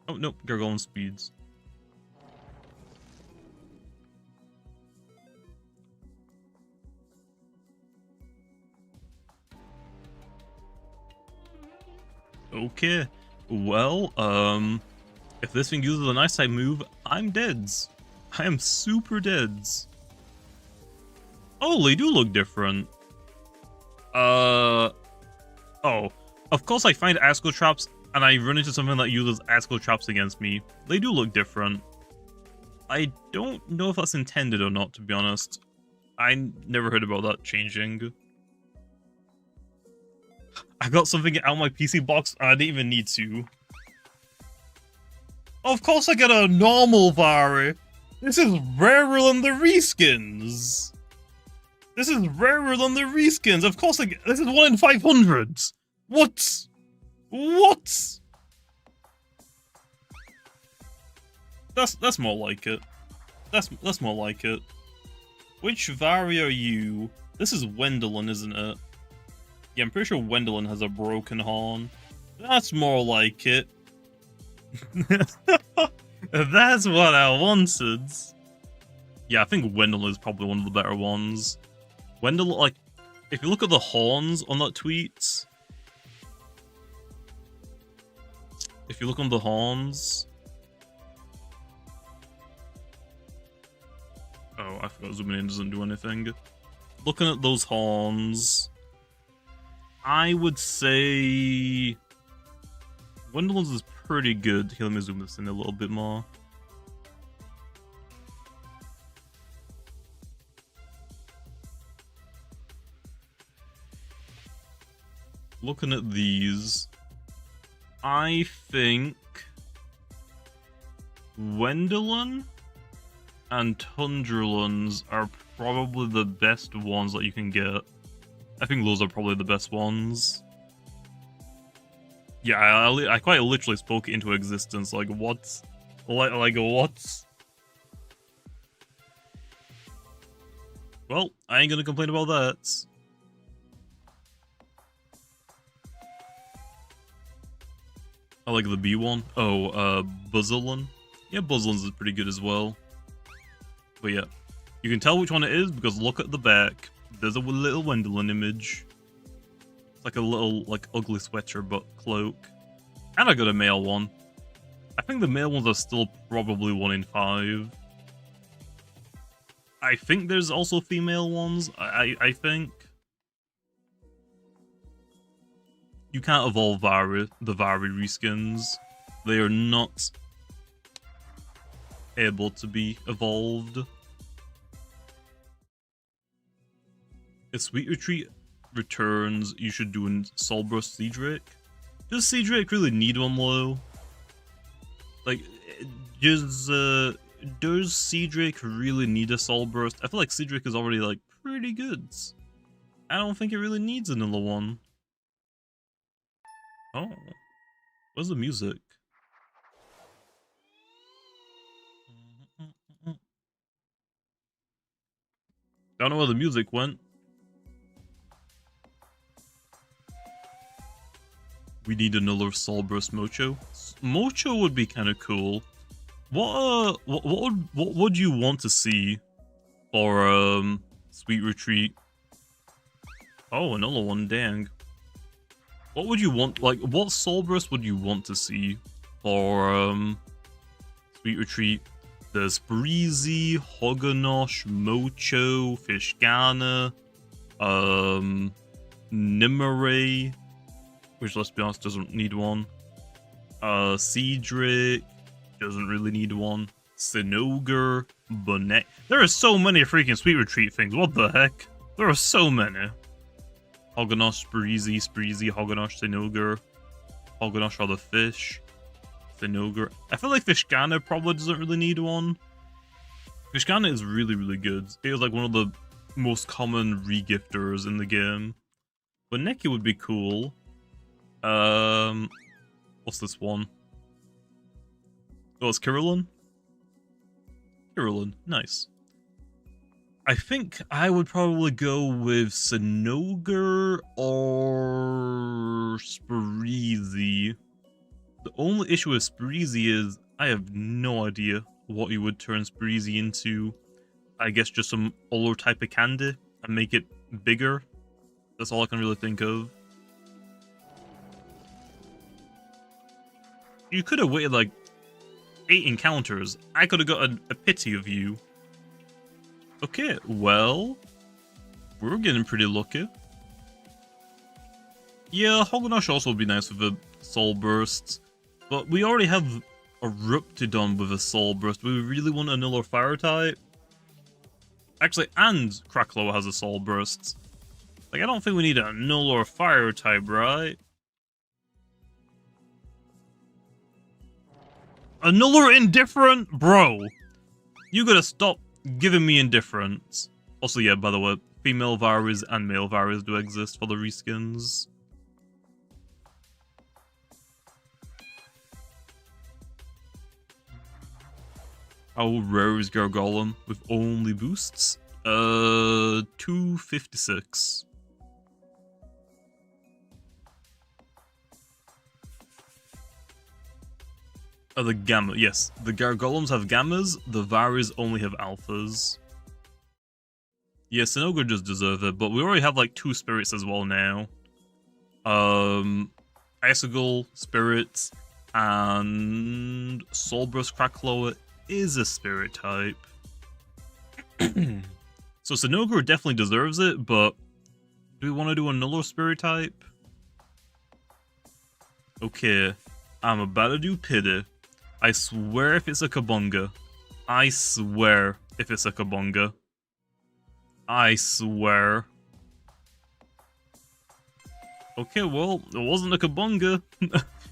Oh, nope, Gargoyle speeds. Okay, well, if this thing uses an ice type move, I'm deads. I am super deads. Oh, they do look different. Oh, of course I find Icicle traps and I run into something that uses Icicle traps against me. They do look different. I don't know if that's intended or not, to be honest. I never heard about that changing. I got something out of my PC box and I didn't even need to. Of course I get a normal Vari. This is rarer than the reskins. This is rarer than the reskins. Of course this is 1 in 500. What? What? That's more like it. That's more like it. Which Vari are you? This is Wendelin, isn't it? Yeah, I'm pretty sure Wendelin has a broken horn. That's more like it. That's what I wanted. Yeah, I think Wendelin is probably one of the better ones. Wendelin, like, if you look at the horns on that tweet, if you look on the horns, oh, I forgot zooming in doesn't do anything. Looking at those horns, I would say Wendelin's is pretty good. Here, let me zoom this in a little bit more. Looking at these, I think Wendelin and Tundralons are probably the best ones that you can get. I think those are probably the best ones. Yeah, I quite literally spoke it into existence. Like, what? Like what? Well, I ain't gonna complain about that. I like the B one. Oh, Buzzalon. Yeah, Buzzalons is pretty good as well. But yeah, you can tell which one it is because look at the back. There's a little Wendelin image. It's like a little, like, ugly sweater but cloak. And I got a male one. I think the male ones are still probably 1 in 5. I think there's also female ones. I think. You can't evolve the Vari reskins. They are not able to be evolved. If Sweet Retreat returns, you should do a Soulburst Sea Drake. Does Sea Drake really need one though? Like, does Sea Drake really need a Soulburst? I feel like Sea Drake is already like pretty good. I don't think it really needs another one. Oh, where's the music? Don't know where the music went. We need another Soulburst Mocho. Mocho would be kind of cool. What would you want to see for Sweet Retreat? Oh, another one, dang. What would you want, like, what Soulburst would you want to see for Sweet Retreat? There's Breezy, Hoganosh, Mocho, Fishgana, Nimere, which, let's be honest, doesn't need one. Cedric doesn't really need one. Sinogar, Bonnet. There are so many freaking Sweet Retreat things. What the heck? There are so many. Hoganosh, Spreezy, Hoganosh, Sinogar. Hoganosh are the fish. Sinogar. I feel like Fishgana probably doesn't really need one. Fishgana is really, really good. It is like one of the most common regifters in the game. But Neki would be cool. What's this one? Oh, it's Kirillin? Kirillin, nice. I think I would probably go with Sinogar or Spreezy. The only issue with Spreezy is I have no idea what you would turn Spreezy into. I guess just some other type of candy and make it bigger. That's all I can really think of. You could have waited like 8 encounters. I could have got a pity of you. Okay, well, we're getting pretty lucky. Yeah, Hoganosh also would be nice with a Soul Burst, but we already have a Corruptedodds with a Soul Burst. Do we really want another Fire type? Actually, and Kraklow has a Soul Burst. Like, I don't think we need another Fire type, right? Another Indifferent? Bro, you gotta stop giving me indifference. Also, yeah, by the way, female Varis and male Varis do exist for the reskins. How rare is Gargolem with only boosts? 256. Oh, the Gamma, yes. The Gargolems have Gammas, the Varis only have Alphas. Yeah, Sinogar just deserve it, but we already have like 2 spirits as well now. Icicle, Spirits, and Soulburst Kraklow is a spirit type. So Sinogar definitely deserves it, but do we want to do another spirit type? Okay. I'm about to do pity. I swear if it's a kabunga. I swear if it's a kabunga. I swear. Okay, well, it wasn't a kabunga.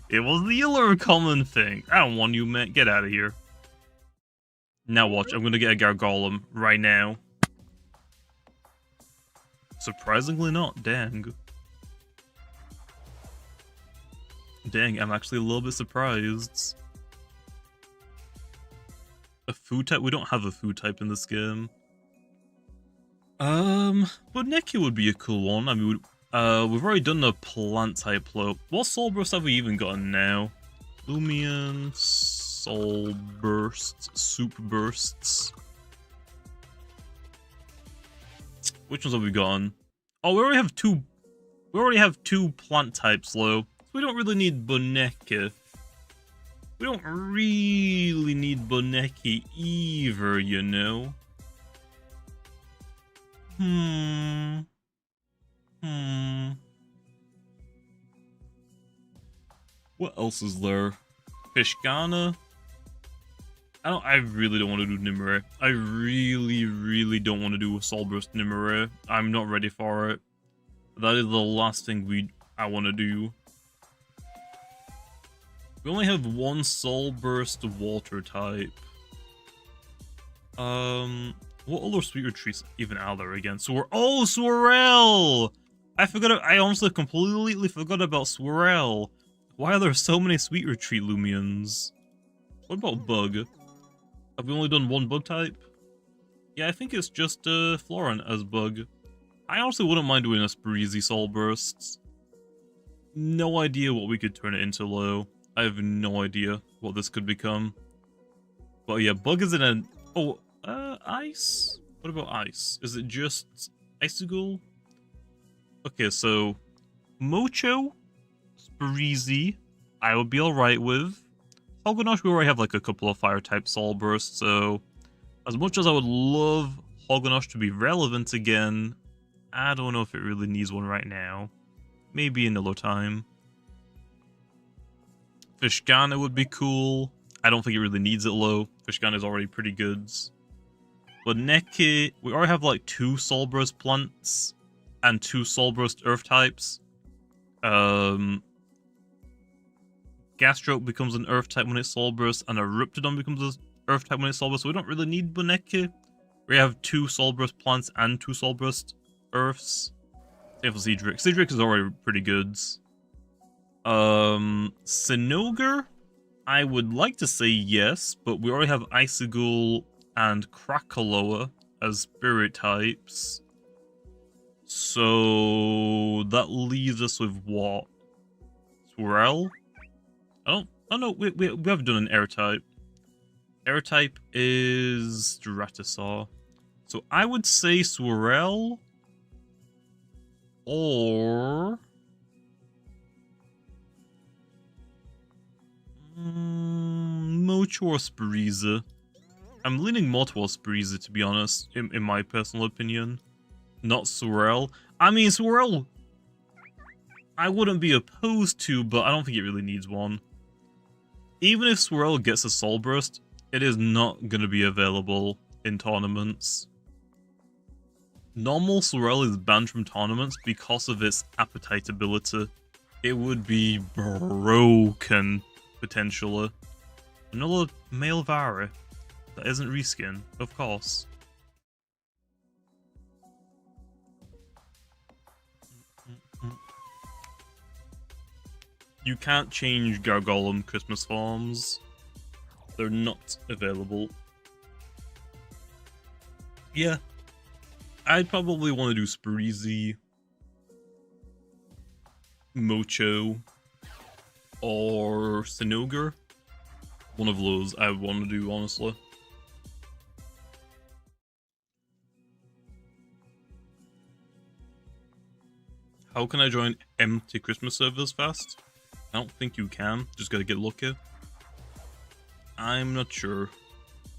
It was the other common thing. I don't want you, man. Get out of here. Now watch, I'm gonna get a Gargolem right now. Surprisingly not, dang. Dang, I'm actually a little bit surprised. A food type? We don't have a food type in this game. But Neki would be a cool one. I mean, we've already done the plant type low. What soul bursts have we even gotten now? Loomian, soul bursts, soup bursts. Which ones have we gotten? Oh, we already have two. We already have two plant types low. So we don't really need Boneka. We don't really need Boneki either, you know. What else is there? Fishgana? I really don't want to do Nimue. I really don't want to do a Soul Burst Nimue. I'm not ready for it. That is the last thing I want to do. We only have one Soul Burst water type. What other sweet retreats even are there again? Swirl! I honestly completely forgot about Swirl. Why are there so many sweet retreat Loomians? What about Bug? Have we only done one bug type? Yeah, I think it's just Florent as Bug. I honestly wouldn't mind doing a Spreezy Soul Bursts. No idea what we could turn it into low. I have no idea what this could become. But yeah, Bug is in a... Oh, Ice? What about Ice? Is it just Icigool? Okay, so... Mocho, Spreezy, I would be alright with. Hoganosh, we already have like a couple of fire-type Soul Bursts, so... As much as I would love Hoganosh to be relevant again, I don't know if it really needs one right now. Maybe another time. Fishgana would be cool. I don't think it really needs it low. Fishgana is already pretty good. But Neki, we already have like 2 Soul Burst plants and 2 Soul Burst earth types. Gastrope becomes an earth type when it's Soul Burst, and a Riptodon becomes an earth type when it's Soul Burst, so we don't really need Boneki. We have 2 Soul Burst plants and 2 Soul Burst earths. Same for Cedric. Cedric is already pretty good. Sinogar? I would like to say yes, but we already have Icigool and Krakaloa as spirit types. So that leaves us with what? Swirl? Oh no, we have done an air type. Air type is Stratosaur. So I would say Swirl or Mocho or Spreezer. I'm leaning more towards Spreezer, to be honest, in my personal opinion. Not Swirl. I mean, Swirl I wouldn't be opposed to, but I don't think it really needs one. Even if Swirl gets a Soul Burst, it is not going to be available in tournaments. Normal Swirl is banned from tournaments because of its appetite ability. It would be broken, potentially. Another male Vara that isn't reskin, of course. You can't change Gargolem Christmas forms. They're not available. Yeah. I'd probably want to do Spreezy, Mocho, or Sinogar. One of those I would want to do, honestly. How can I join empty Christmas servers fast? I don't think you can. Just gotta get lucky. I'm not sure.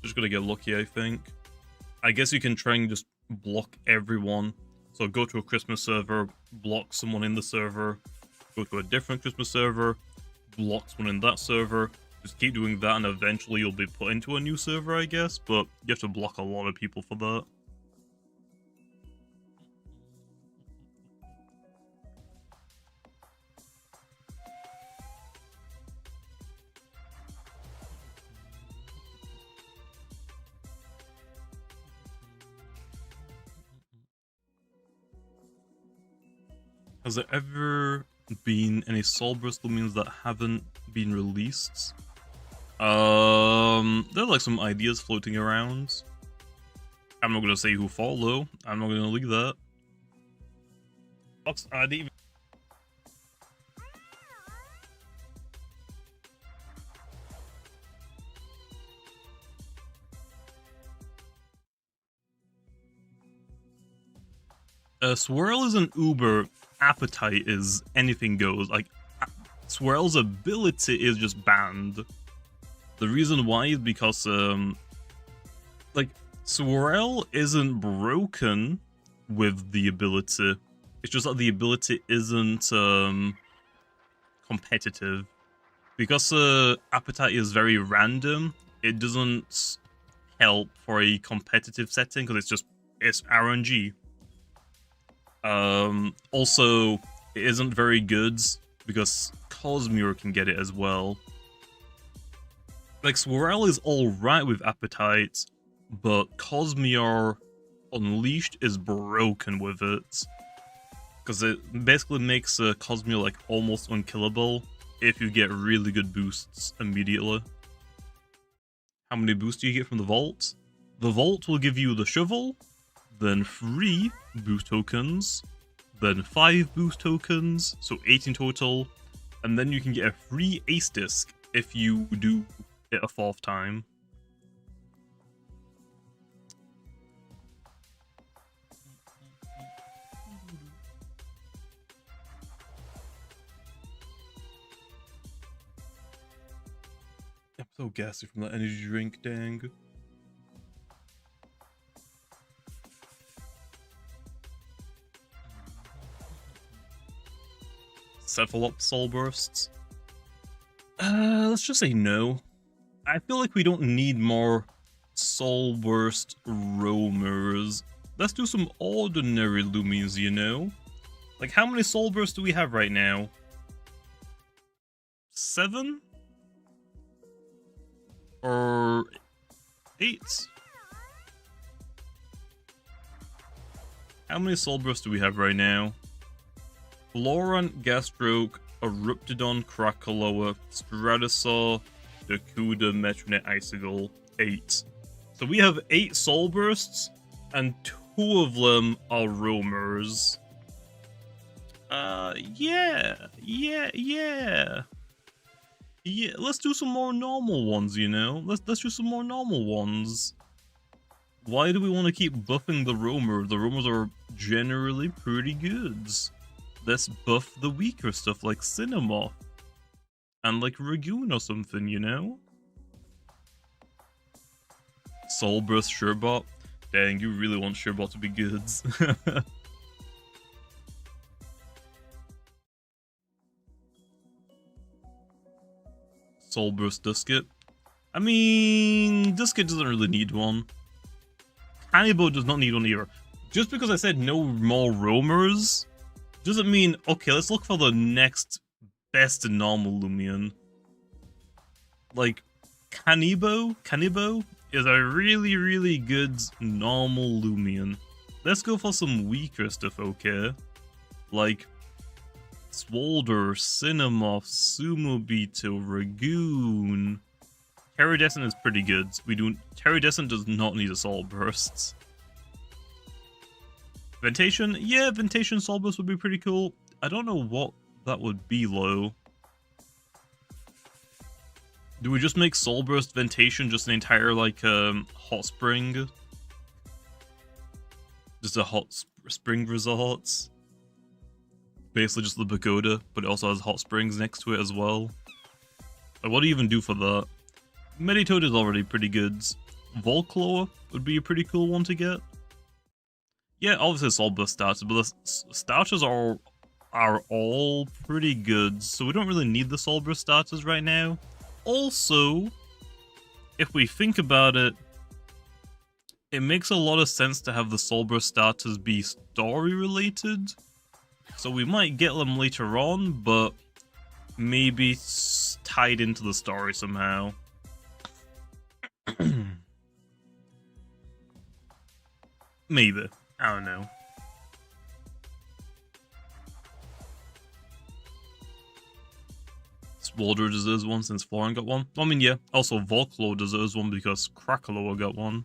Just gotta get lucky, I think. I guess you can try and just block everyone. So go to a Christmas server, block someone in the server, go to a different Christmas server, blocks one in that server. Just keep doing that and eventually you'll be put into a new server, I guess, but you have to block a lot of people for that. Has there ever been any Soulburst Loomians that haven't been released? There are like some ideas floating around. I'm not gonna say who fall though. I'm not gonna leak that. I didn't even... Swirl is an uber, appetite is anything goes. Like, Swirl's ability is just banned. The reason why is because, like, Swirl isn't broken with the ability. It's just that the ability isn't, competitive. Because, appetite is very random, it doesn't help for a competitive setting, because it's RNG. Also, it isn't very good because Cosmere can get it as well. Like, Swirl is alright with Appetite, but Cosmere Unleashed is broken with it. Because it basically makes Cosmere like almost unkillable if you get really good boosts immediately. How many boosts do you get from the Vault? The Vault will give you the Shovel, then 3 boost tokens, then 5 boost tokens, so 8 in total, and then you can get a free Ace Disc if you do it a 4th time. I'm so gassy from that energy drink, dang. Cephalop Soul Bursts? Let's just say no. I feel like we don't need more Soul Burst roamers. Let's do some ordinary Loomians, you know? Like, how many Soul Bursts do we have right now? 7? Or 8? How many Soul Bursts do we have right now? Florant, Gastroke, Corruptedodds, Krakaloa, Stratosaur, Dakuda, Metronet, Icicle. 8. So we have 8 Soul Bursts, and 2 of them are roamers. Yeah, let's do some more normal ones, you know? Let's do some more normal ones. Why do we want to keep buffing the roamer? The roamers are generally pretty good. Let's buff the weaker stuff like Cinemoth. And like Ragoon or something, you know? Soulburst Sherbot. Dang, you really want Sherbot to be good. Soulburst Dusket. I mean, Dusket doesn't really need one. Hannibal does not need one either. Just because I said no more roamers doesn't mean, okay, let's look for the next best normal Loomian. Like, Canibo is a really, really good normal Loomian. Let's go for some weaker stuff, okay? Like, Swolder, Cinemoth, Sumobito, Ragoon. Terradescent is pretty good. Terradescent does not need a Soul Burst. Ventation? Yeah, Ventation Soul Burst would be pretty cool. I don't know what that would be, though. Do we just make Soul Burst Ventation just an entire, like, hot spring? Just a hot spring resort? Basically just the pagoda, but it also has hot springs next to it as well. Like, what do you even do for that? Meditoad is already pretty good. Volclaw would be a pretty cool one to get. Yeah, obviously Soul Burst starters, but the starters are are all pretty good, so we don't really need the soul burst starters right now. Also, if we think about it, it makes a lot of sense to have the soul burst starters be story related. So we might get them later on, but maybe tied into the story somehow. Maybe. I don't know. Swalder deserves one since Florin got one. I mean, yeah. Also, Volclo deserves one because Krakaloa got one.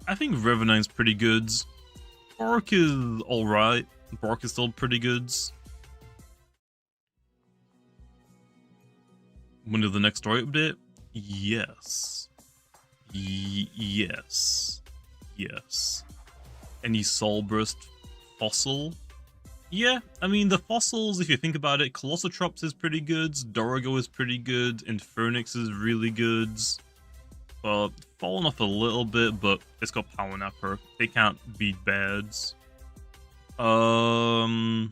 I think Revenine's pretty good. Bark is alright. Bark is still pretty good. When is the next story update? Yes. Yes. Yes. Any Soul Burst fossil? Yeah, I mean, the fossils, if you think about it, Colossotrops is pretty good, Dorigo is pretty good, Infernix is really good. Fallen off a little bit, but it's got Power Napper. They can't beat bads. Joltooth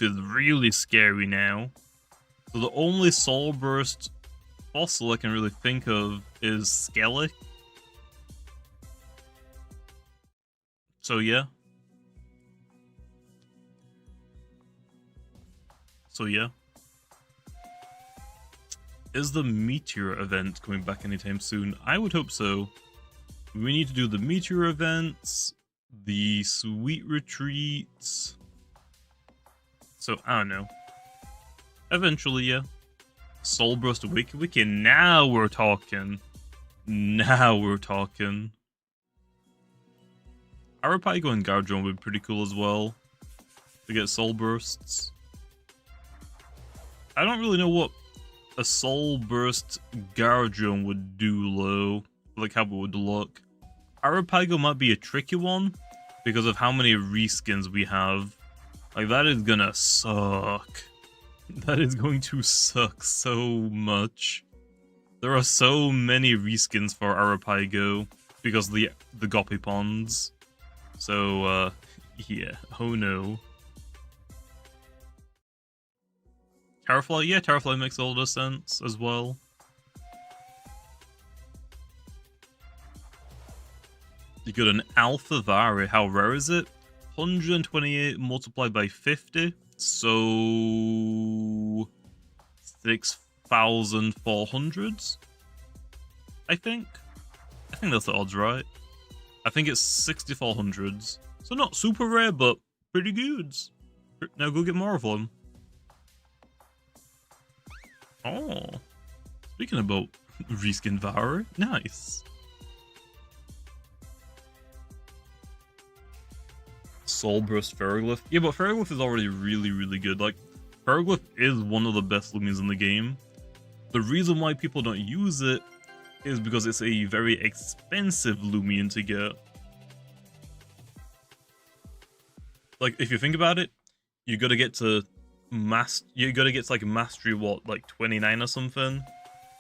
is really scary now. So the only Soul Burst fossil I can really think of is Skellig. So yeah. Is the Meteor event coming back anytime soon? I would hope so. We need to do the Meteor events, the Sweet Retreats. So, I don't know. Eventually, yeah. Soul Burst Wiki. Now we're talking. Now we're talking. Arapago and Gardron would be pretty cool as well. To get Soul Bursts. I don't really know what a Soul Burst Gardron would do low. Like how it would look. Arapago might be a tricky one. Because of how many reskins we have. Like, that is gonna suck. That is going to suck so much. There are so many reskins for Arapago. Because of the Goppipons. So, yeah. Oh no. Terrafly? Yeah, Terrafly makes a lot of sense as well. You got an Alpha Vari. How rare is it? 128 multiplied by 50. So 6,400? I think that's the odds, right? I think it's 6,400s. So not super rare, but pretty good. Now go get more of them. Oh, speaking about reskin Vari, nice. Soul Burst Pharoglyph. Yeah, but Pharoglyph is already really, really good. Like, Pharoglyph is one of the best Loomians in the game. The reason why people don't use it is because it's a very expensive Loomian to get. Like, if you think about it, you gotta get to like mastery, what, like 29 or something?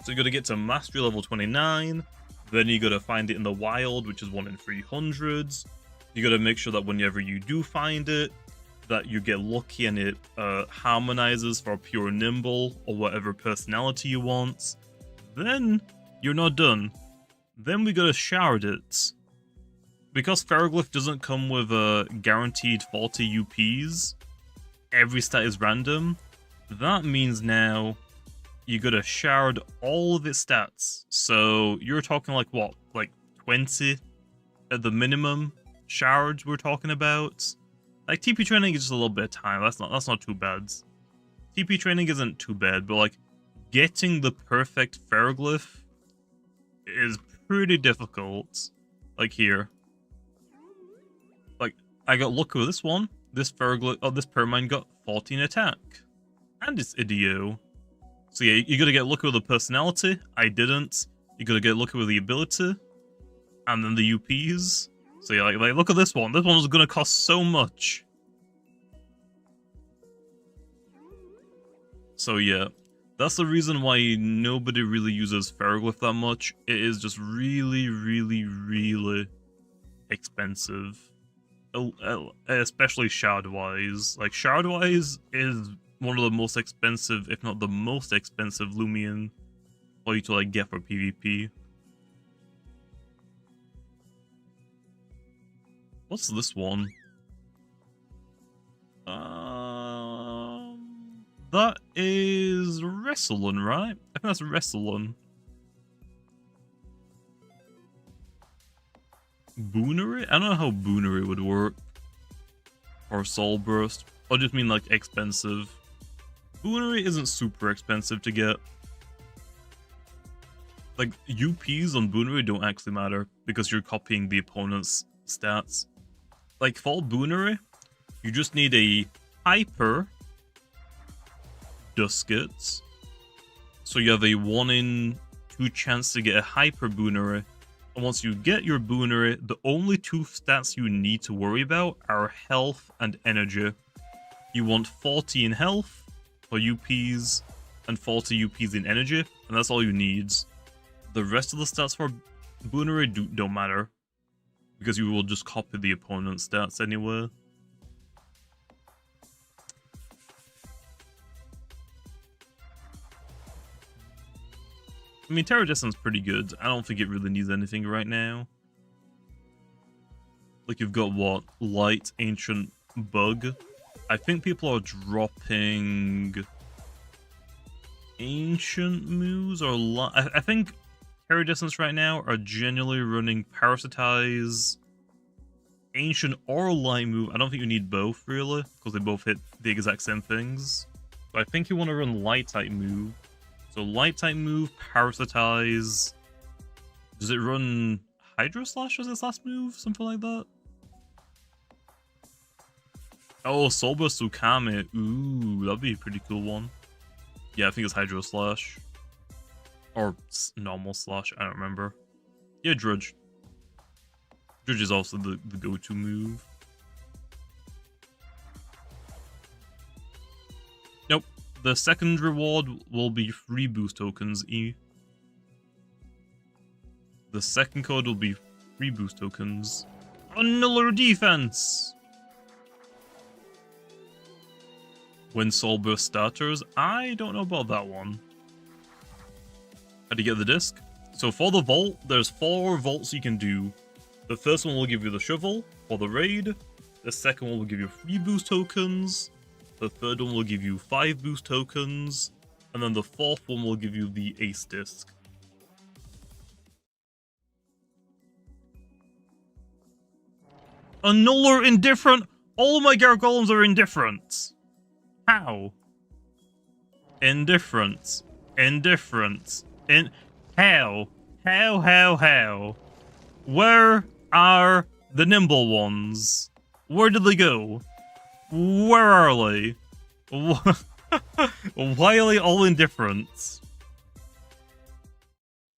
So you gotta get to mastery level 29, then you gotta find it in the wild, which is 1 in 300s. You gotta make sure that whenever you do find it, that you get lucky and it harmonizes for pure nimble or whatever personality you want. Then you're not done. Then we gotta shard it. Because Pharoglyph doesn't come with guaranteed 40 UPs, every stat is random. That means now you gotta shard all of its stats. So you're talking like what? Like 20 at the minimum shards we're talking about? Like TP training is just a little bit of time. That's not too bad. TP training isn't too bad, but like getting the perfect Pharoglyph is pretty difficult. Like here. Like I got lucky with this one. This Pharoglyph, this pyramind got 14 attack. And it's Idio. So yeah, you gotta get lucky with the personality. I didn't. You gotta get lucky with the ability. And then the UPs. So yeah, like look at this one. This one was gonna cost so much. So yeah, that's the reason why nobody really uses Pharoglyph that much. It is just really, really, really expensive. Especially shard-wise. Like, shard-wise is one of the most expensive, if not the most expensive Loomian for you to, like, get for PvP. What's this one? That is Wrestling, right? I think that's Wrestling. Boonery? I don't know how Boonery would work. Or Soul Burst. I just mean, like, expensive. Boonery isn't super expensive to get. Like, UPs on Boonery don't actually matter, because you're copying the opponent's stats. Like, for Boonery, you just need a Hyper Duskets. So you have a 1 in 2 chance to get a Hyper Boonery. And once you get your Boonery, the only 2 stats you need to worry about are health and energy. You want 40 in health for UPs and 40 UPs in energy, and that's all you need. The rest of the stats for Boonery don't matter, because you will just copy the opponent's stats anyway. I mean, Terra Distance is pretty good. I don't think it really needs anything right now. Like, you've got, what? Light, Ancient, Bug. I think people are dropping Ancient moves or I think Terra Distance right now are generally running Parasitize, Ancient, or Light move. I don't think you need both, really, because they both hit the exact same things. So I think you want to run Light type move. So Light type move, Parasitize. Does it run Hydro Slash as its last move? Something like that? Oh, Soulburst Tsukame. Ooh, that'd be a pretty cool one. Yeah, I think it's Hydro Slash. Or normal Slash, I don't remember. Yeah, Drudge. Drudge is also the go-to move. Nope. The second reward will be free boost tokens, E. The second code will be free boost tokens. Annular defense! When Soul Burst starters? I don't know about that one. How do you get the disc? So for the vault, there's 4 vaults you can do. The first one will give you the shovel for the raid. The second one will give you free boost tokens. The third one will give you 5 boost tokens. And then the fourth one will give you the ace disc. Annular indifferent? All of my Gargolems are indifferent. How? Indifferent. Indifferent. How? How? Where are the nimble ones? Where did they go? Where are they? Why are they all indifferent?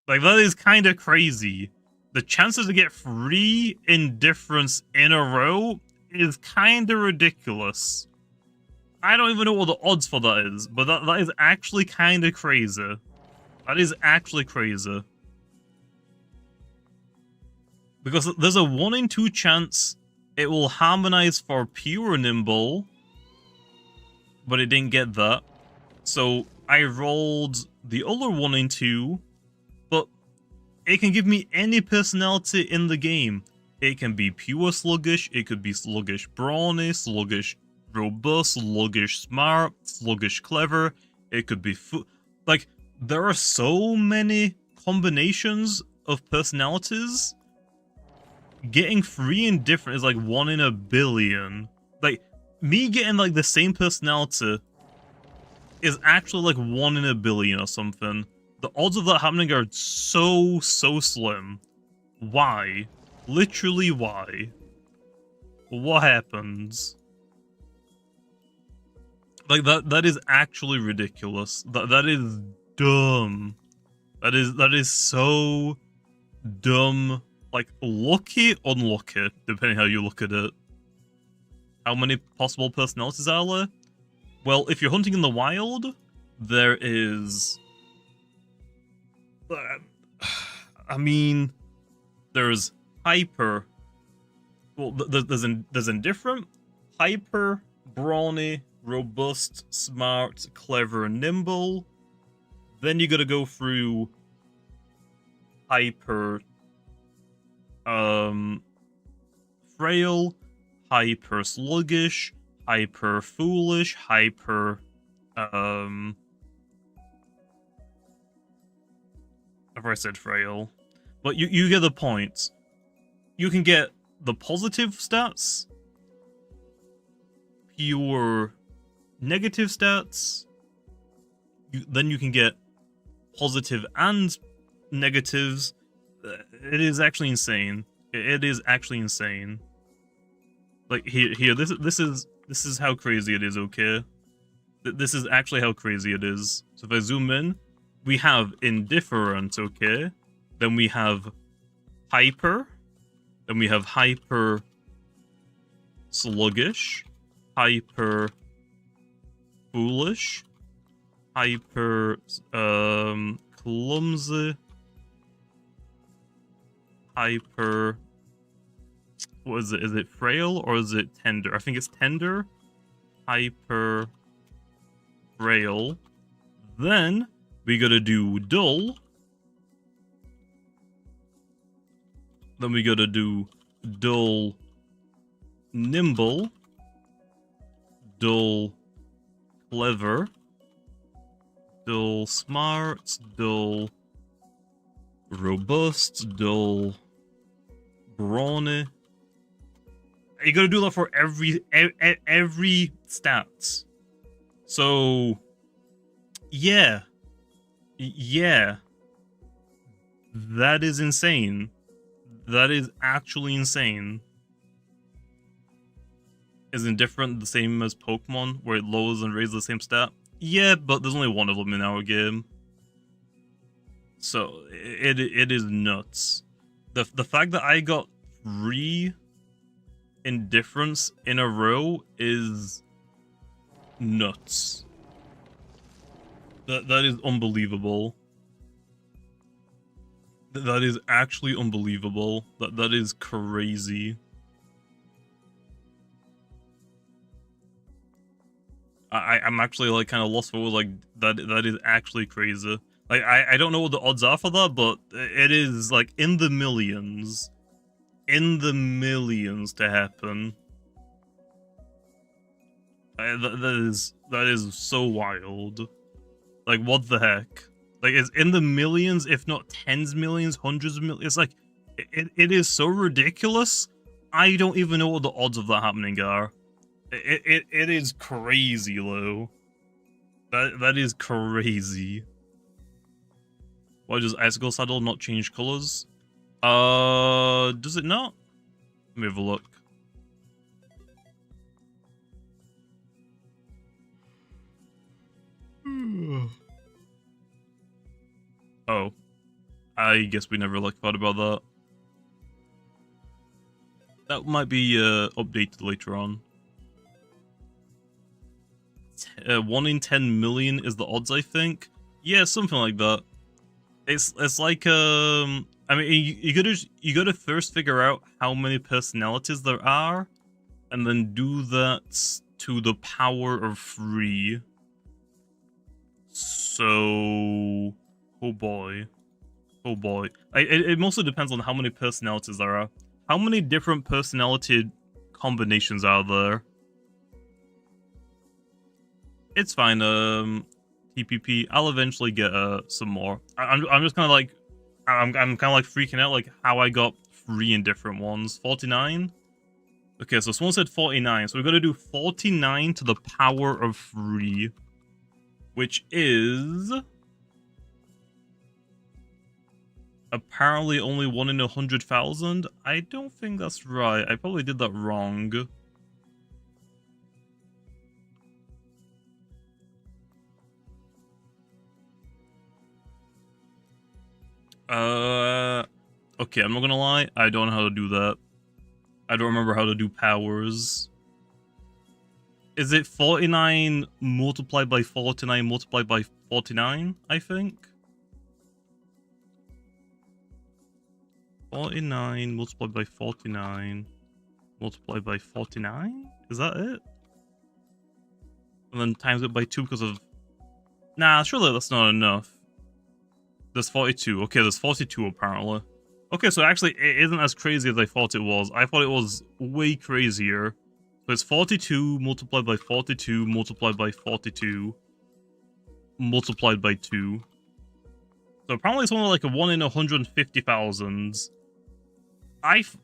Like, that is kind of crazy. The chances to get 3 indifference in a row is kind of ridiculous. I don't even know what the odds for that is, but that is actually kind of crazy. That is actually crazy. Because there's a 1 in 2 chance it will harmonize for pure nimble, but it didn't get that. So I rolled the other 1 in 2, but it can give me any personality in the game. It can be pure sluggish, it could be sluggish brawny, sluggish robust, sluggish smart, sluggish clever. It could be like, there are so many combinations of personalities. Getting 3 indifferent is like 1 in a billion. Like, me getting like the same personality is actually like 1 in a billion or something. The odds of that happening are so slim. Why? Literally, why? What happens? Like, that is actually ridiculous. That is dumb. That is so dumb. Like, lucky, unlucky, depending how you look at it. How many possible personalities are there? Well, if you're hunting in the wild, there is... I mean, there's Hyper, Well, there's indifferent, hyper, brawny, robust, smart, clever, nimble. Then you gotta go through hyper, frail, hyper sluggish, hyper foolish, hyper, I've already said frail. But you get the point. You can get the positive stats, pure negative stats, then you can get positive and negatives. It is actually insane. It is actually insane. Like here, this is how crazy it is. Okay, this is actually how crazy it is. So if I zoom in, we have indifferent. Okay, then we have hyper, then we have hyper sluggish, hyper foolish, hyper clumsy, hyper, what is it? Is it frail or is it tender? I think it's tender. Hyper frail. Then we gotta do dull. Then we gotta do dull nimble, dull clever, dull smart, dull robust, dull brawny. You gotta do that for every stats. So yeah, that is insane. That is actually insane. Is indifferent the same as Pokemon, where it lowers and raises the same stat? Yeah, but there's only one of them in our game. So it is nuts. The fact that I got 3 indifference in a row is nuts. That is unbelievable. That is actually unbelievable. That is crazy. I'm actually like kind of lost for like that is actually crazy. Like I don't know what the odds are for that, but it is like in the millions. In the millions to happen. That is so wild. Like what the heck? Like it's in the millions, if not tens of millions, hundreds of millions. It's like it is so ridiculous. I don't even know what the odds of that happening are. It is crazy, though. That is crazy. Why does Icicle Saddle not change colors? Does it not? Let me have a look. Oh. I guess we never thought about that. That might be updated later on. 1 in 10 million is the odds, I think. Yeah, something like that. It's like I mean, you gotta first figure out how many personalities there are, and then do that to the power of 3. So, oh boy. It mostly depends on how many personalities there are. How many different personality combinations are there? It's fine. TPP. I'll eventually get some more. I'm just kind of like I'm kind of like freaking out like how I got 3 in different ones. 49. Okay, so someone said 49. So we're gonna do 49 to the power of 3, which is apparently only 1 in 100,000. I don't think that's right. I probably did that wrong. Okay, I'm not gonna lie, I don't know how to do that. I don't remember how to do powers. Is it 49 multiplied by 49 multiplied by 49, I think? 49 multiplied by 49. multiplied by 49? Is that it? And then times it by 2 because of... Nah, surely that's not enough. There's 42. Okay, there's 42 apparently. Okay, so actually it isn't as crazy as I thought it was. I thought it was way crazier. So it's 42 multiplied by 42 multiplied by 42 multiplied by 2. So apparently it's only like a 1 in 150,000.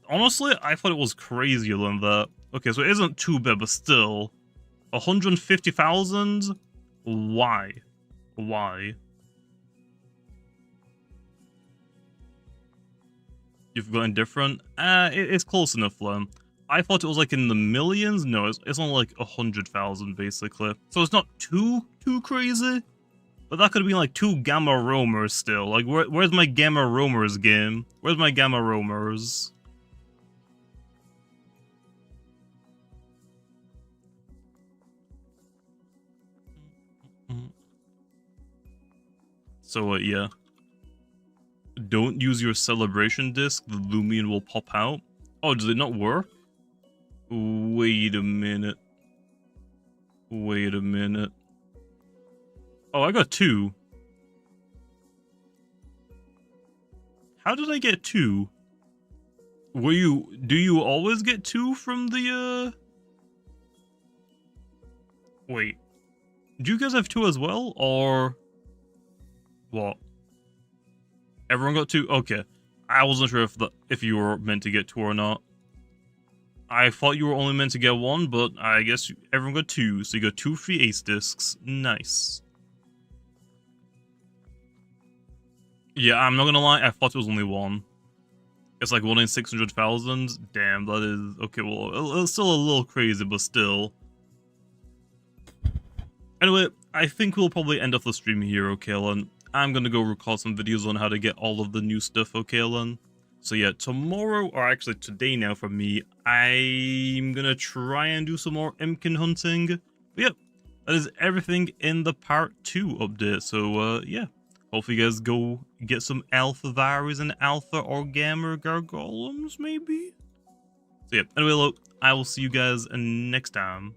Honestly, I thought it was crazier than that. Okay, so it isn't too bad, but still. 150,000? Why? Why? You've got indifferent? It's close enough then. I thought it was like in the millions. No, it's only like 100,000 basically. So it's not too crazy. But that could have been like 2 gamma roamers still. Like where's my gamma roamers game? Where's my gamma roamers? So yeah. Don't use your celebration disc, the Loomian will pop out. Oh, does it not work? Wait a minute. Wait a minute. Oh, I got 2. How did I get 2? Do you always get 2 from the, Wait. Do you guys have 2 as well, or... What? Everyone got 2? Okay. I wasn't sure if you were meant to get 2 or not. I thought you were only meant to get 1, but I guess everyone got 2. So you got 2 free ace discs. Nice. Yeah, I'm not gonna lie, I thought it was only 1. It's like 1 in 600,000. Damn, that is... Okay, well, it's still a little crazy, but still. Anyway, I think we'll probably end off the stream here, okay, Len? I'm gonna go record some videos on how to get all of the new stuff, okay, Len? So yeah, tomorrow, or actually today now for me, I'm gonna try and do some more Imkin hunting. But yeah, that is everything in the part 2 update, so yeah. Hopefully you guys go get some alpha virus and alpha or gamma gargolems, maybe? So yeah, anyway, look, I will see you guys next time.